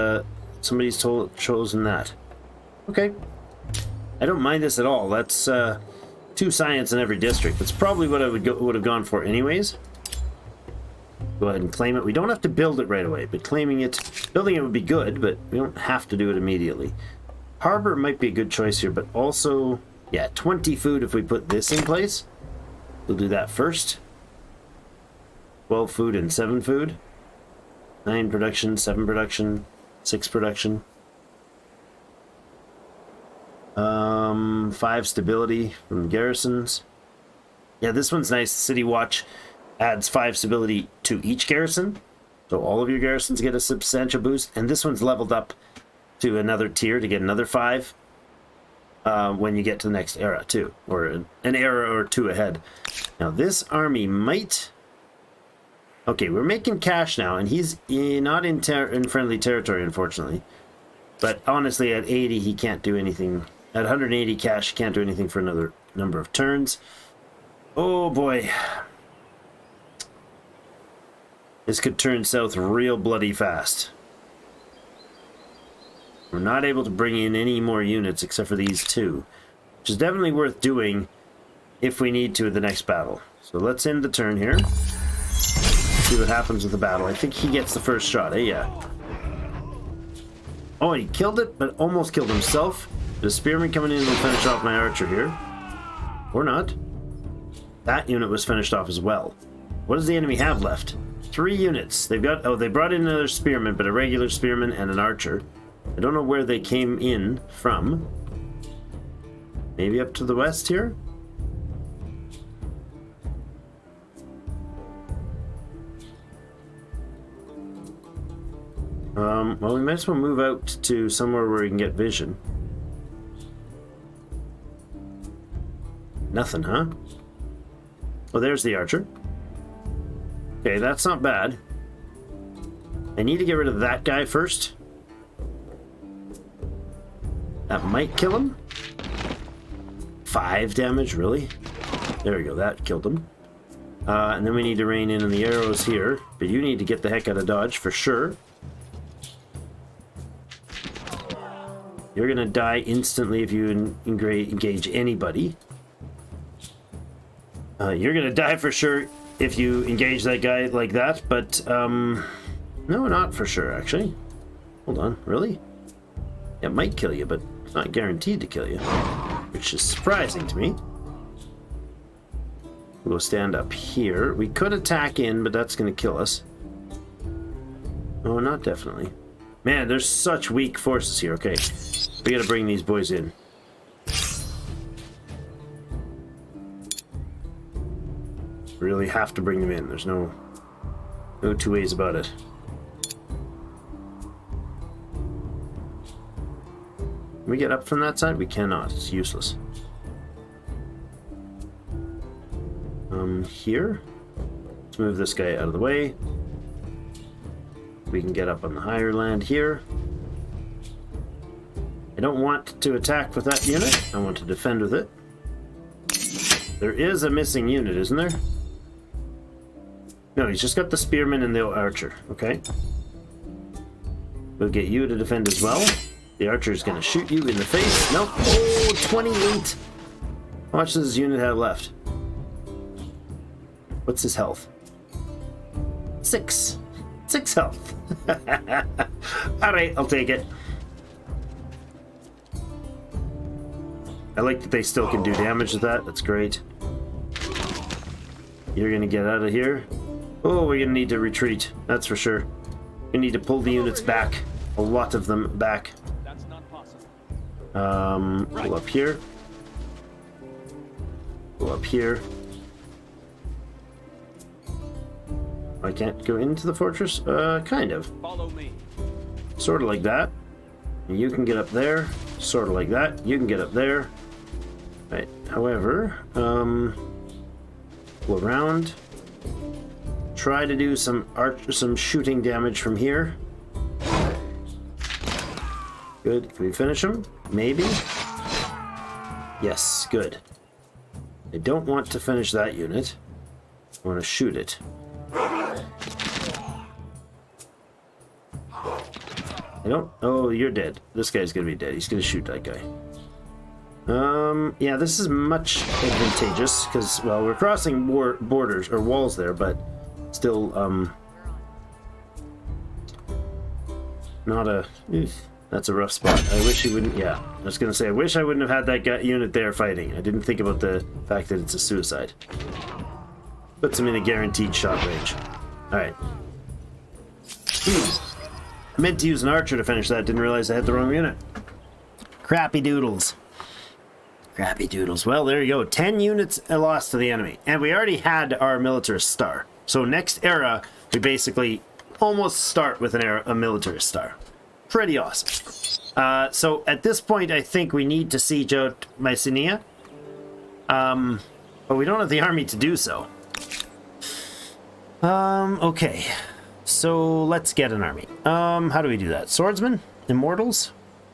somebody's chosen that. Okay. I don't mind this at all. Let's 2 science in every district. That's probably what I would have gone for anyways. Go ahead and claim it. We don't have to build it right away, but building it would be good, but we don't have to do it immediately. Harbor might be a good choice here, but also, yeah, 20 food if we put this in place. We'll do that first. 12 food and 7 food. 9 production, 7 production, 6 production. 5 stability from garrisons. Yeah, this one's nice. City Watch adds 5 stability to each garrison. So all of your garrisons get a substantial boost. And this one's leveled up to another tier to get another 5 when you get to the next era too. Or an era or 2 ahead. Now this army might... Okay, we're making cash now. And he's not in friendly territory, unfortunately. But honestly, at 80, he can't do anything. At 180 cash, he can't do anything for another number of turns. Oh boy. This could turn south real bloody fast. We're not able to bring in any more units except for these 2. Which is definitely worth doing if we need to in the next battle. So let's end the turn here. See what happens with the battle. I think he gets the first shot, Yeah. Oh, he killed it, but almost killed himself. The spearman coming in will finish off my archer here. Or not. That unit was finished off as well. What does the enemy have left? 3 units. They've got... Oh, they brought in another spearman, but a regular spearman and an archer. I don't know where they came in from. Maybe up to the west here? Well, we might as well move out to somewhere where we can get vision. Nothing, huh? Well, there's the archer. Okay, that's not bad. I need to get rid of that guy first. That might kill him. 5 damage, really? There we go, that killed him. And then we need to rein in on the arrows here. But you need to get the heck out of dodge for sure. You're gonna die instantly if you engage anybody. You're gonna die for sure if you engage that guy like that, but no, not for sure actually. Hold on, really? It might kill you, but it's not guaranteed to kill you, which is surprising to me. We'll stand up here. We could attack in, but that's gonna kill us. Oh, not definitely. Man, there's such weak forces here. Okay, we gotta bring these boys in. Really have to bring them in. There's no 2 ways about it. Can we get up from that side? We cannot. It's useless. Here. Let's move this guy out of the way. We can get up on the higher land here. I don't want to attack with that unit. I want to defend with it. There is a missing unit, isn't there? No, he's just got the spearman and the archer. Okay. We'll get you to defend as well. The archer is going to shoot you in the face. Nope. Oh, 28. How much does this unit have left? What's his health? 6. 6 health. Alright, I'll take it. I like that they still can do damage with that. That's great. You're gonna get out of here. Oh, we're gonna need to retreat. That's for sure. We need to pull the units back. A lot of them back. That's not possible. Pull up here. Pull up here. I can't go into the fortress? Kind of. Follow me. Sort of like that. You can get up there. Sort of like that. You can get up there. Right. However, go around. Try to do some shooting damage from here. Good. Can we finish him? Maybe. Yes. Good. I don't want to finish that unit. I want to shoot it. I don't... Oh, you're dead. This guy's gonna be dead. He's gonna shoot that guy. Yeah, this is much advantageous because, well, we're crossing borders or walls there, but still, not a. That's a rough spot. I wish he wouldn't. Yeah, I was gonna say, I wish I wouldn't have had that unit there fighting. I didn't think about the fact that it's a suicide. Puts him in a guaranteed shot range. All right. I meant to use an archer to finish that. Didn't realize I had the wrong unit. Crappy doodles. Crappy doodles. Well, there you go. 10 units lost to the enemy. And we already had our militarist star. So next era, we basically almost start with a militarist star. Pretty awesome. So at this point, I think we need to siege out Mycenae. But we don't have the army to do so. Okay. So let's get an army. How do we do that? Swordsmen? Immortals?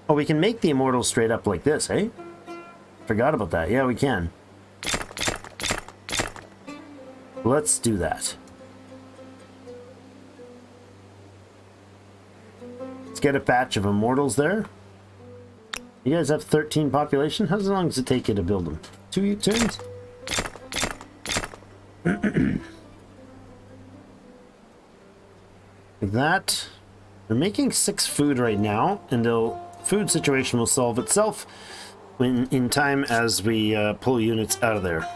Oh, we can make the immortals straight up like this, eh? Forgot about that. Yeah, we can. Let's do that. Let's get a batch of immortals there. You guys have 13 population? How long does it take you to build them? 2 turns? Like that. They're making 6 food right now, and the food situation will solve itself when in time as we pull units out of there.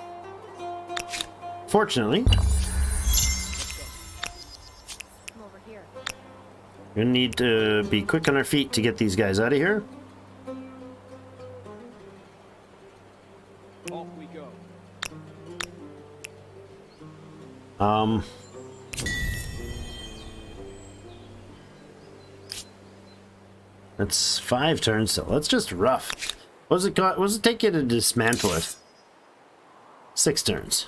Fortunately, Come over here. we're gonna need to be quick on our feet to get these guys out of here. Off we go. That's 5 turns, so that's just rough. What does it take you to dismantle it? 6 turns.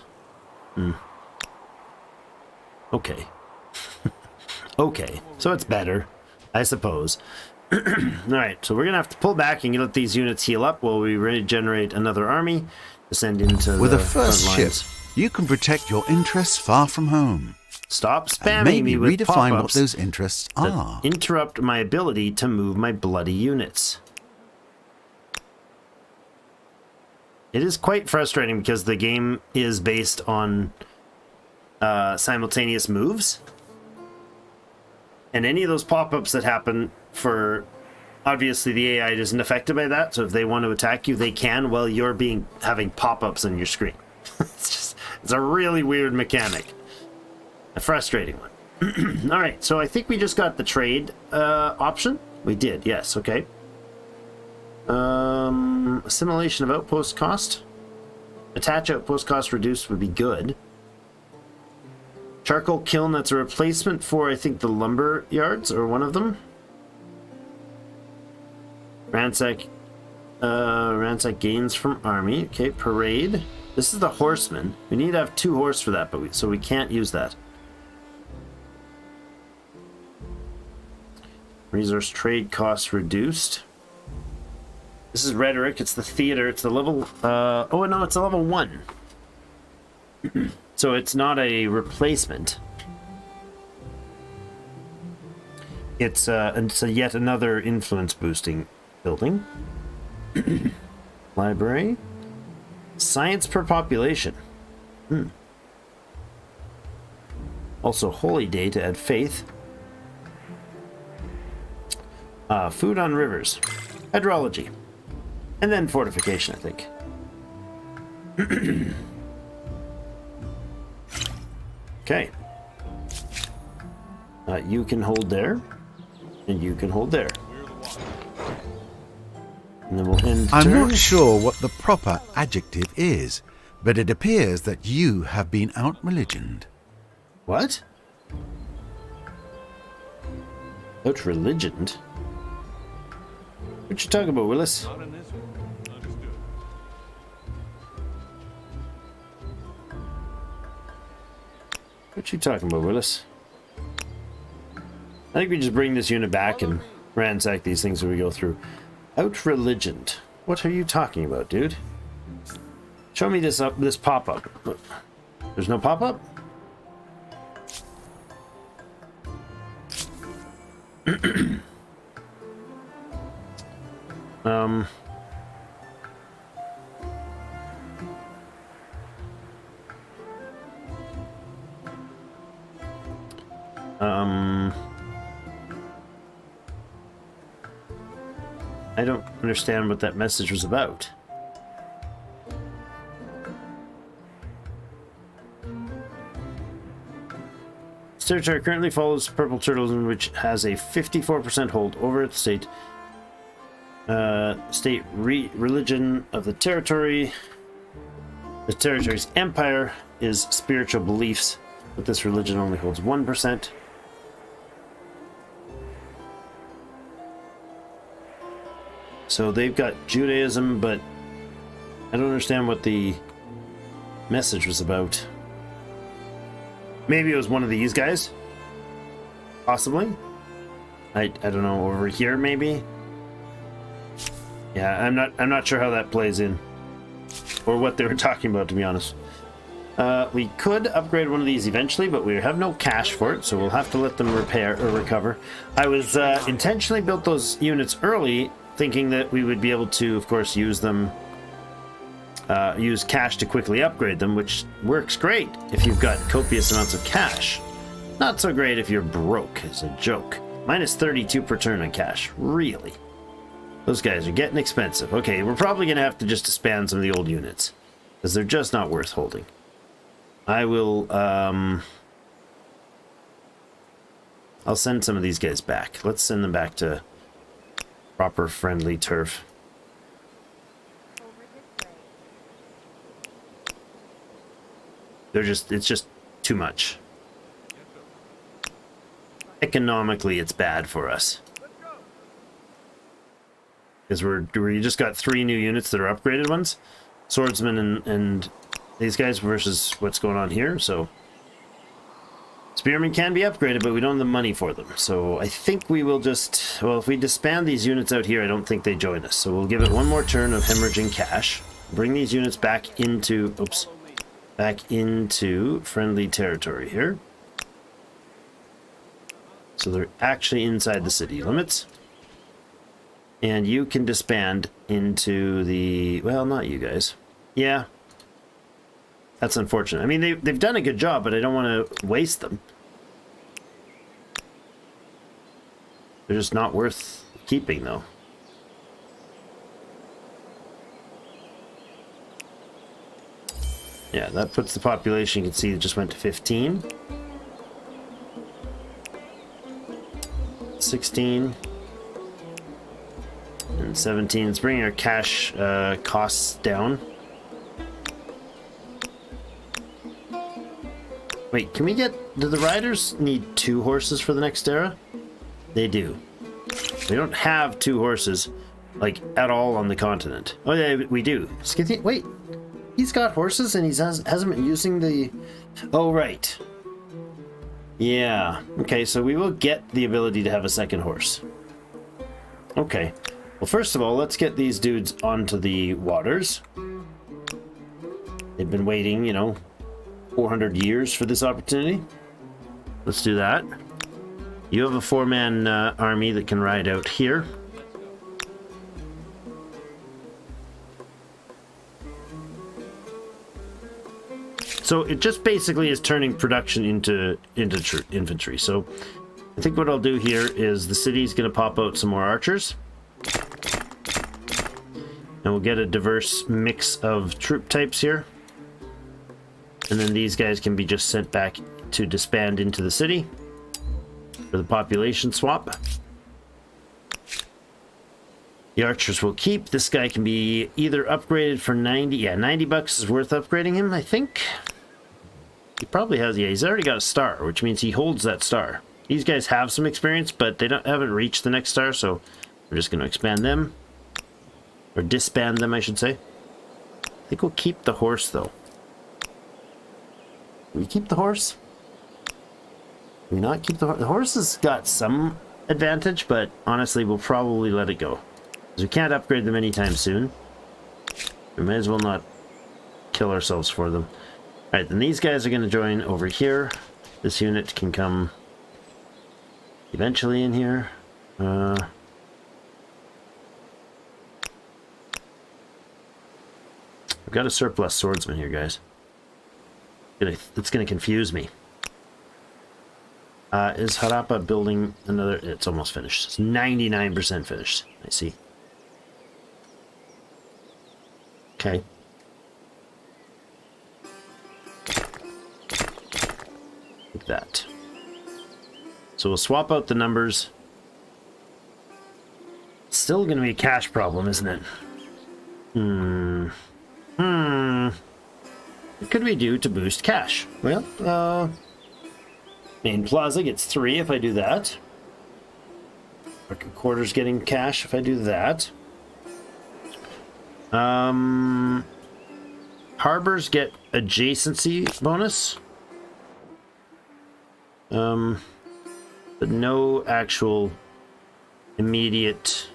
Okay. Okay, so it's better, I suppose. Alright, so we're gonna have to pull back and let these units heal up while we regenerate another army to send into With the a first front ship, lines. you can protect your interests far from home. Stop And spamming maybe me with redefine what pop-ups those interests that are. interrupt my ability to move my bloody units. It is quite frustrating because the game is based on simultaneous moves. And any of those pop-ups that happen for... Obviously, the AI isn't affected by that, so if they want to attack you, they can while you're having pop-ups on your screen. It's a really weird mechanic. A frustrating one. Alright, so I think we just got the trade option. We did, yes, okay. Assimilation of outpost cost. Attach outpost cost reduced would be good. Charcoal kiln, that's a replacement for, I think, the lumber yards, or one of them. Ransack gains from army. Okay, parade. This is the horseman. We need to have 2 horse for that, but so we can't use that. Resource trade costs reduced. This is rhetoric. It's the theater. It's the level. Oh no, it's a level 1. So it's not a replacement. It's yet another influence boosting building. Library. Science per population. Also holy day to add faith. Food on rivers. Hydrology. And then fortification, I think. Okay. You can hold there. And you can hold there. And then we'll end I'm turn. not sure what the proper adjective is, but it appears that you have been out-religioned. What? Out-religioned? What you talking about, Willis? Not in this one. Understood. What you talking about, Willis? I think we just bring this unit back and ransack these things as we go through. Out-religioned. What are you talking about, dude? Show me this pop-up. There's no pop-up? I don't understand what that message was about. This territory currently follows Purple Turtles, which has a 54% hold over the state. Religion of the territory. The territory's empire is spiritual beliefs, but this religion only holds 1%. So they've got Judaism, but I don't understand what the message was about. Maybe it was one of these guys. Possibly. I don't know, over here maybe. Yeah, I'm not sure how that plays in. Or what they were talking about, to be honest. We could upgrade one of these eventually, but we have no cash for it, so we'll have to let them repair or recover. I was intentionally built those units early, thinking that we would be able to, of course, use them, use cash to quickly upgrade them, which works great if you've got copious amounts of cash. Not so great if you're broke, as a joke. Minus 32 per turn on cash. Really? Those guys are getting expensive. Okay, we're probably going to have to just disband some of the old units, because they're just not worth holding. I will, I'll send some of these guys back. Let's send them back to proper friendly turf. It's just too much. Economically, it's bad for us. Because we just got 3 new units that are upgraded ones. Swordsman and these guys versus what's going on here, so... Spearmen can be upgraded, but we don't have the money for them. So I think we will just... Well, if we disband these units out here, I don't think they join us. So we'll give it one more turn of hemorrhaging cash. Bring these units back into... Oops. Back into friendly territory here. So they're actually inside the city limits. And you can disband into the... Well, not you guys. Yeah. That's unfortunate. I mean, they've done a good job, but I don't want to waste them. They're just not worth keeping, though. Yeah, that puts the population, you can see it just went to 15. 16. And 17. It's bringing our cash costs down. Wait, can we get... Do the riders need 2 horses for the next era? They do. We don't have 2 horses, like, at all on the continent. Oh, yeah, we do. Wait, he's got horses and he hasn't been using the... Oh, right. Yeah. Okay, so we will get the ability to have a second horse. Okay. Well, first of all, let's get these dudes onto the waters. They've been waiting, you know, 400 years for this opportunity. Let's do that. You have a 4-man army that can ride out here. So it just basically is turning production into infantry. So I think what I'll do here is the city's going to pop out some more archers. And we'll get a diverse mix of troop types here. And then these guys can be just sent back to disband into the city for the population swap. The archers will keep. This guy can be either upgraded for 90. Yeah, 90 bucks is worth upgrading him, I think. He probably has, yeah, he's already got a star, which means he holds that star. These guys have some experience, but they haven't reached the next star, so we're just going to expand them. Or disband them, I should say. I think we'll keep the horse, though. Will we keep the horse? Will we not keep the horse? The horse has got some advantage, but honestly, we'll probably let it go. Because we can't upgrade them anytime soon. We may as well not kill ourselves for them. Alright, then these guys are going to join over here. This unit can come eventually in here. I've got a surplus swordsman here, guys. It's going to confuse me. Is Harappa building another? It's almost finished. It's 99% finished. I see. Okay. Like that. So we'll swap out the numbers. Still going to be a cash problem, isn't it? What could we do to boost cash? Well, main plaza gets 3 if I do that. Market quarters getting cash if I do that. Harbors get adjacency bonus. But no actual immediate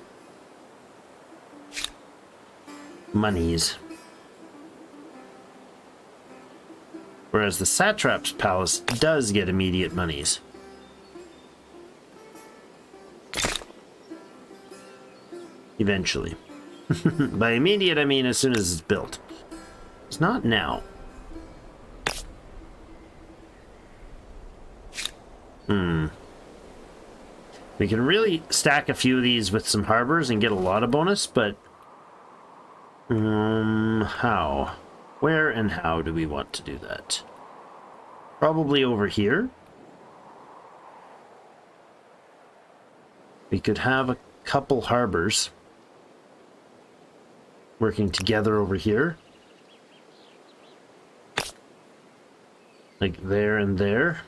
monies. Whereas the Satrap's Palace does get immediate monies. Eventually. By immediate, I mean as soon as it's built. It's not now. We can really stack a few of these with some harbors and get a lot of bonus, but how? Where and how do we want to do that? Probably over here. We could have a couple harbors working together over here. Like there and there.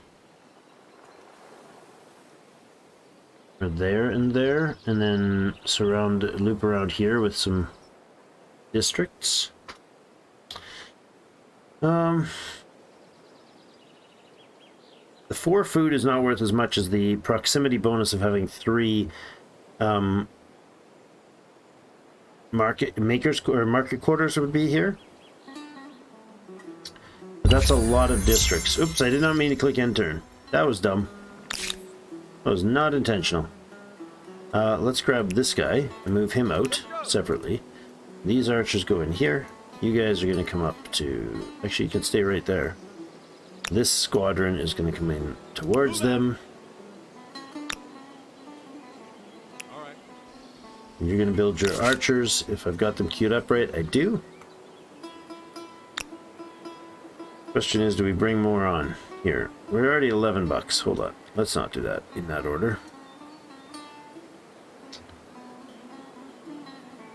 Or there and there. And then loop around here with some districts. The 4 food is not worth as much as the proximity bonus of having 3 market quarters would be here. But that's a lot of districts. Oops, I did not mean to click end turn. That was dumb. That was not intentional. Let's grab this guy and move him out separately. These archers go in here. You guys are going to come up to... Actually, you can stay right there. This squadron is going to come in towards them. Alright. You're going to build your archers. If I've got them queued up right, I do. Question is, do we bring more on? Here. We're already 11 bucks. Hold on. Let's not do that in that order.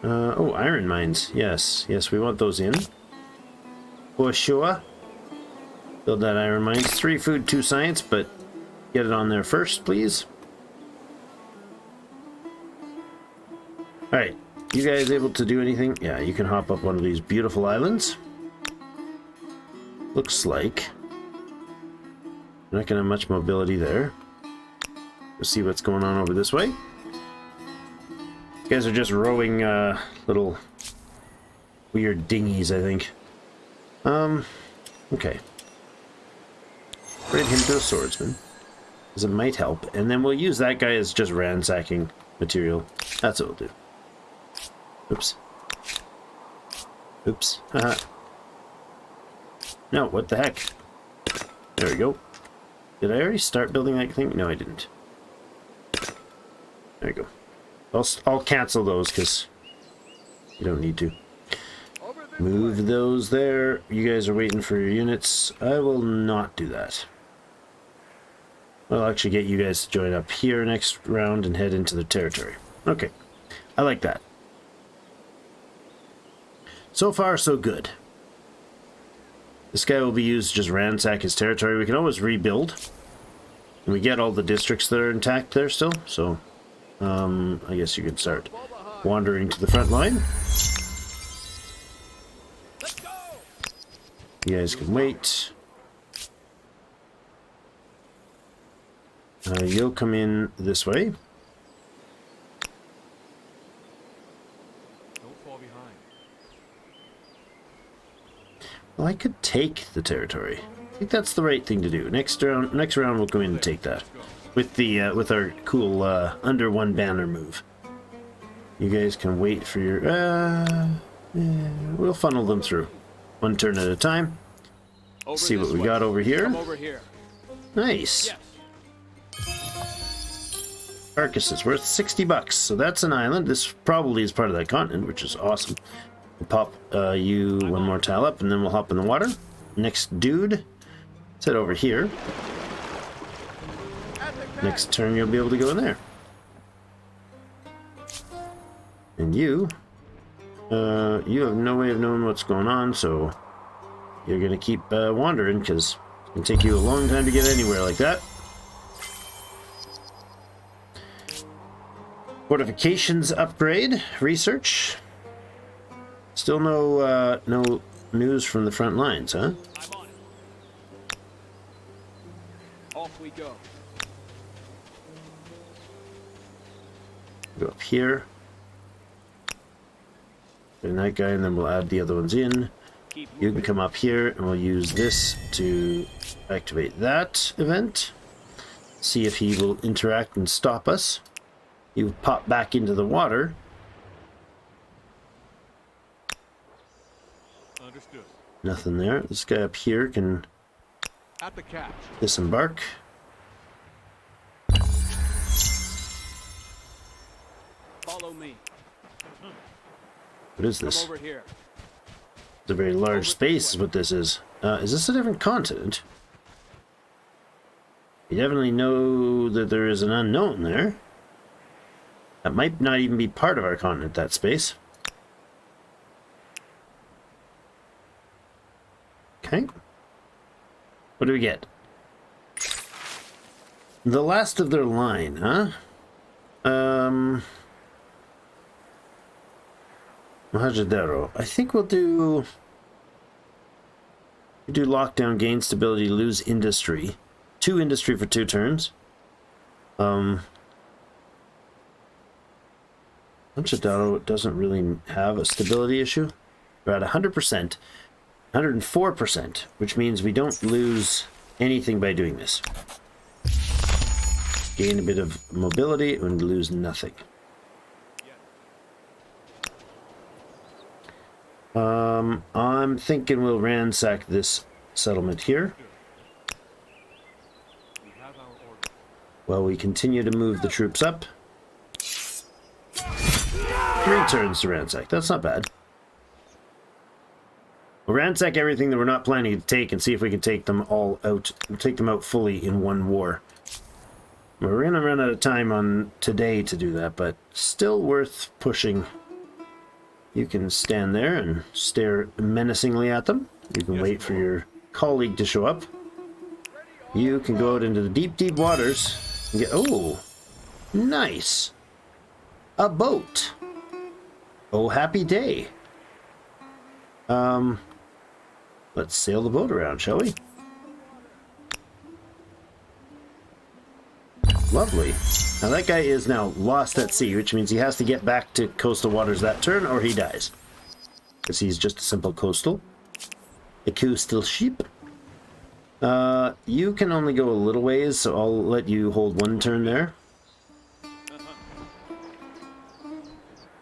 Oh, iron mines. Yes. Yes, we want those in. For sure. Build that iron mines. 3 food, 2 science, but get it on there first, please. Alright. You guys able to do anything? Yeah, you can hop up one of these beautiful islands. Looks like we're not going to have much mobility there. We'll see what's going on over this way. You guys are just rowing little weird dinghies, I think. Okay. Raid him to a swordsman, because it might help. And then we'll use that guy as just ransacking material. That's what we'll do. Oops. Oops. Haha. No, what the heck? There we go. Did I already start building that thing? No, I didn't. There we go. I'll cancel those because you don't need to. Move those there. You guys are waiting for your units. I will not do that. I'll actually get you guys to join up here next round and head into the territory. Okay. I like that. So far, so good. This guy will be used to just ransack his territory. We can always rebuild. And we get all the districts that are intact there still, so I guess you could start wandering to the front line. You guys can wait. You'll come in this way. Don't fall behind. Well, I could take the territory. I think that's the right thing to do. Next round we'll go in and take that. With the with our cool under 1 banner move. You guys can wait for your we'll funnel them through 1 turn at a time. See what we got over here. Come over here. Nice. Yes. Carcasses worth 60 bucks. So that's an island. This probably is part of that continent, which is awesome. We'll pop you one more tile up, and then we'll hop in the water. Next dude, let's head over here. Next turn, you'll be able to go in there. And you have no way of knowing what's going on, so you're gonna keep wandering, because it can take you a long time to get anywhere like that. Fortifications upgrade, research. Still no news from the front lines, huh? I'm on it. Off we go. Go up here. And that guy, and then we'll add the other ones in. You can come up here, and we'll use this to activate that event. See if he will interact and stop us. You pop back into the water. Understood. Nothing there. This guy up here can At the catch. disembark. Follow me. What is Come this? over here. It's a very large space is what this is. Is this a different continent? You definitely know that there is an unknown there. That might not even be part of our continent, that space. Okay. What do we get? The last of their line, huh? Mahajadero. I think we'll do lockdown, gain stability, lose industry. 2 industry for 2 turns. Mahajadero doesn't really have a stability issue. We're at 100%, 104%, which means we don't lose anything by doing this. Gain a bit of mobility and lose nothing. I'm thinking we'll ransack this settlement here while we continue to move the troops up. 3 turns to ransack. That's not bad. We'll ransack everything that we're not planning to take and see if we can take them all out. Take them out fully in one war. We're going to run out of time on today to do that, but still worth pushing. You can stand there and stare menacingly at them. You can wait for your colleague to show up. You can go out into the deep, deep waters and get... Oh, nice. A boat. Oh, happy day. Let's sail the boat around, shall we? Lovely. Now that guy is now lost at sea, which means he has to get back to coastal waters that turn or he dies. Because he's just a simple coastal. A coastal ship. You can only go a little ways, so I'll let you hold 1 turn there.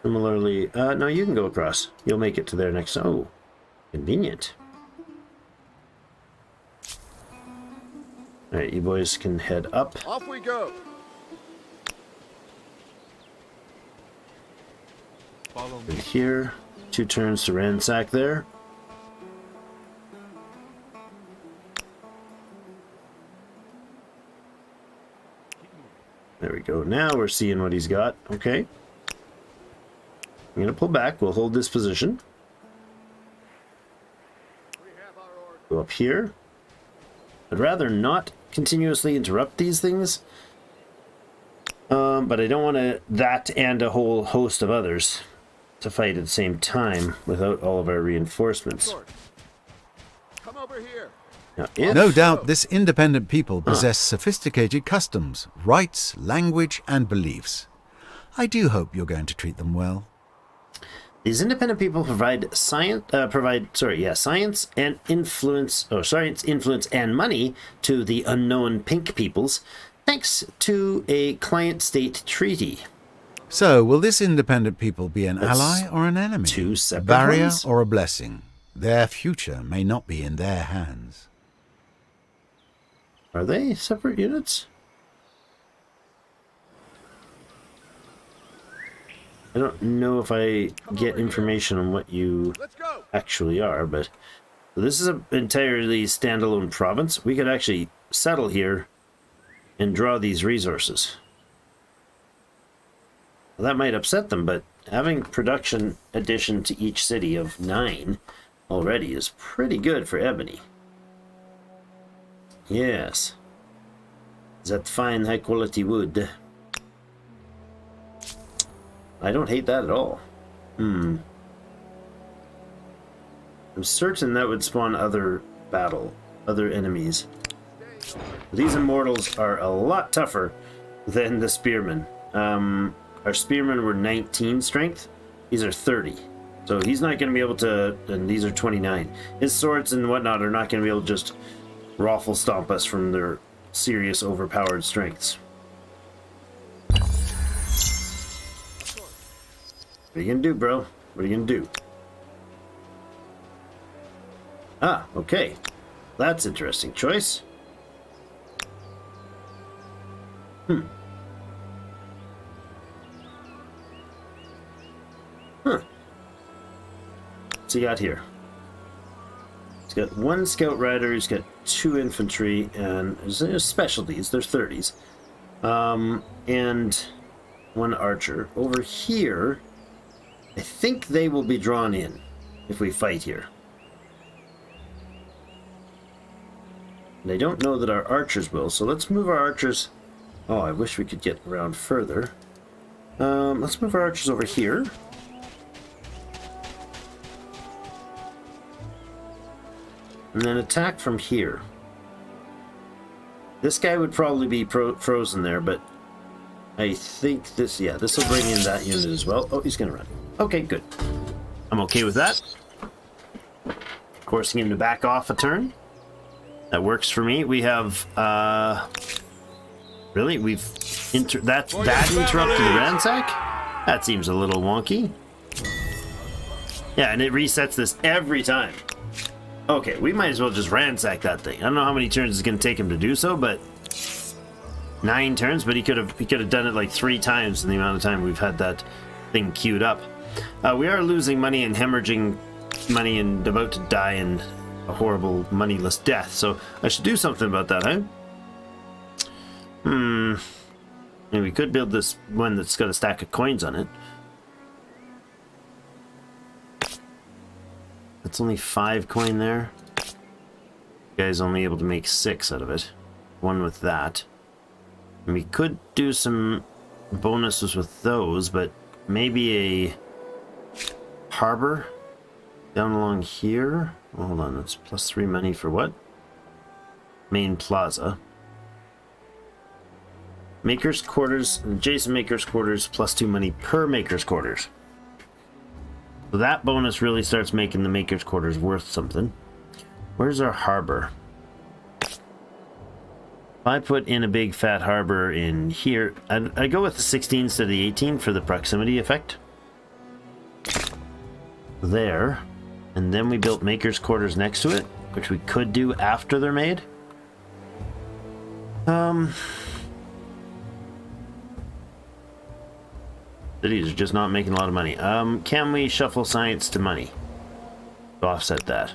Similarly, no, you can go across. You'll make it to there next. Oh, convenient. Alright, you boys can head up. Off we go. Follow And here, 2 turns to ransack there. There we go. Now we're seeing what he's got. Okay. I'm going to pull back. We'll hold this position. Go up here. I'd rather not continuously interrupt these things. But I don't want that and a whole host of others to fight at the same time without all of our reinforcements. Come over here. Now, if... No doubt this independent people possess sophisticated customs, rights, language, and beliefs. I do hope you're going to treat them well. These independent people provide science and influence, science, influence, and money to the unknown pink peoples, thanks to a client-state treaty. So, will this independent people be an That's ally or an enemy? 2 A separate barrier ones? or a blessing? Their future may not be in their hands. Are they separate units? I don't know if I get information on what you Let's go. actually are, but this is an entirely standalone province. We could actually settle here and draw these resources. Well, that might upset them, but having production addition to each city of 9 already is pretty good for ebony. Yes. That fine high quality wood. I don't hate that at all. I'm certain that would spawn other enemies. These immortals are a lot tougher than the spearmen. Our spearmen were 19 strength. These are 30. So he's not going to be able to, and these are 29. His swords and whatnot are not going to be able to just raffle stomp us from their serious overpowered strengths. What are you gonna do, bro? What are you gonna do? Ah, okay. That's interesting choice. What's he got here? He's got 1 scout rider, he's got 2 infantry, and there's specialties, there's 30s. And 1 archer. Over here, I think they will be drawn in if we fight here. And I don't know that our archers will, so let's move our archers. Oh, I wish we could get around further. Let's move our archers over here. And then attack from here. This guy would probably be frozen there, but I think this, yeah, this will bring in that unit as well. Oh, he's gonna run. Okay, good. I'm okay with that. Forcing him to back off a turn. That works for me. We have, really? That interrupted the ransack? That seems a little wonky. Yeah, and it resets this every time. Okay, we might as well just ransack that thing. I don't know how many turns it's going to take him to do so, but 9 turns. But he could have done it like 3 times in the amount of time we've had that thing queued up. We are losing money and hemorrhaging money and about to die in a horrible moneyless death. So I should do something about that, huh? Maybe we could build this one that's got a stack of coins on it. That's only 5 coin there. You guys only able to make 6 out of it. 1 with that. And we could do some bonuses with those, but maybe a harbor down along here. Oh, hold on, that's +3 money for what? Main plaza. Maker's quarters, adjacent maker's quarters, +2 money per maker's quarters. So that bonus really starts making the maker's quarters worth something. Where's our harbor? If I put in a big fat harbor in here, I go with the 16 instead of the 18 for the proximity effect. There. And then we built maker's quarters next to it, which we could do after they're made. Cities are just not making a lot of money. Can we shuffle science to money to offset that?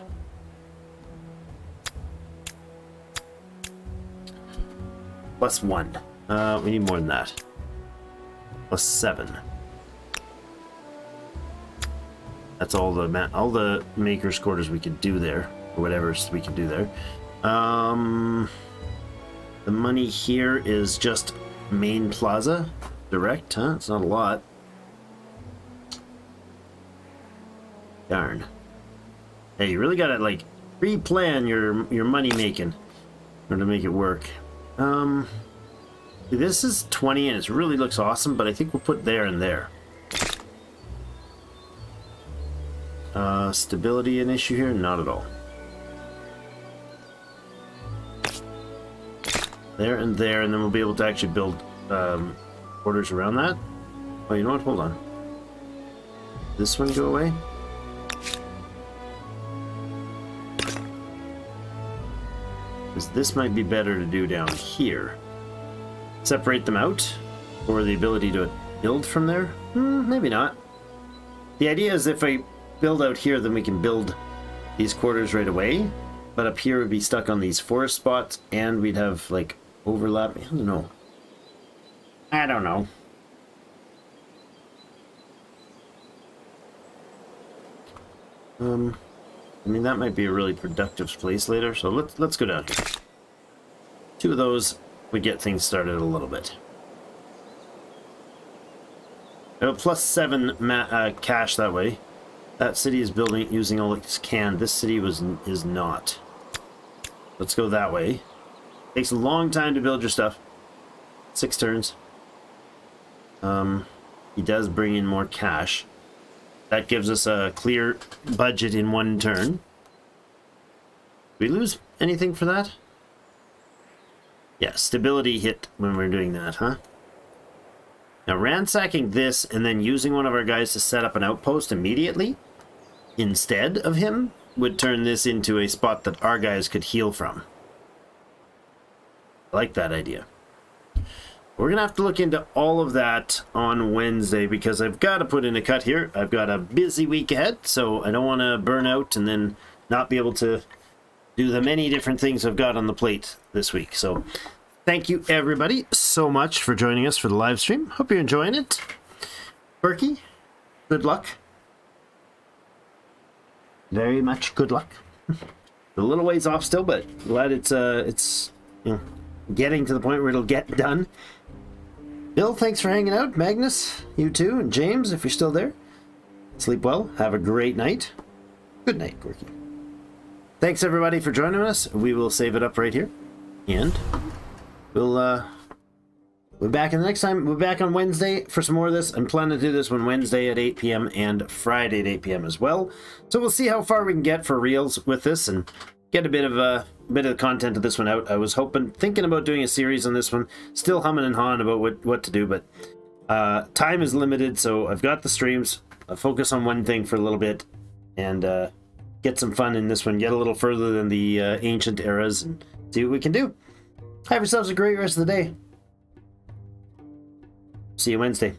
+1. We need more than that. +7. That's all the maker's quarters we could do there, or whatever we can do there. The money here is just main plaza direct, huh? It's not a lot. Darn. Hey, you really gotta like pre-plan your money making in order to make it work. This is 20 and it really looks awesome, but I think we'll put there and there. Stability an issue here? Not at all. There, and then we'll be able to actually build quarters around that. Oh, you know what? Hold on. This one go away? Because this might be better to do down here. Separate them out, or the ability to build from there? Maybe not. The idea is if I build out here, then we can build these quarters right away. But up here would be stuck on these forest spots, and we'd have, like, overlap. I don't know. I don't know. I mean, that might be a really productive place later, so let's go down here. 2 of those would get things started a little bit. +7 cash that way. That city is building using all its can. This city is not. Let's go that way. Takes a long time to build your stuff. 6 turns. He does bring in more cash. That gives us a clear budget in 1 turn. Did we lose anything for that? Yeah, stability hit when we're doing that, huh? Now, ransacking this and then using one of our guys to set up an outpost immediately instead of him would turn this into a spot that our guys could heal from. I like that idea. We're going to have to look into all of that on Wednesday because I've got to put in a cut here. I've got a busy week ahead, so I don't want to burn out and then not be able to do the many different things I've got on the plate this week. So thank you everybody so much for joining us for the live stream. Hope you're enjoying it. Berkey, good luck. Very much good luck. A little ways off still, but glad it's you know, getting to the point where it'll get done. Bill, thanks for hanging out. Magnus, you too, and James, if you're still there. Sleep well. Have a great night. Good night, Gorky. Thanks everybody for joining us. We will save it up right here, and we'll back in the next time. We're back on Wednesday for some more of this. I'm planning to do this one Wednesday at 8 p.m. and Friday at 8 p.m. as well. So we'll see how far we can get for reels with this and get a bit of the content of this one out. I was thinking about doing a series on this one. Still humming and hawing about what to do, but time is limited, so I've got the streams. I'll focus on one thing for a little bit and get some fun in this one. Get a little further than the ancient eras and see what we can do. Have yourselves a great rest of the day. See you Wednesday.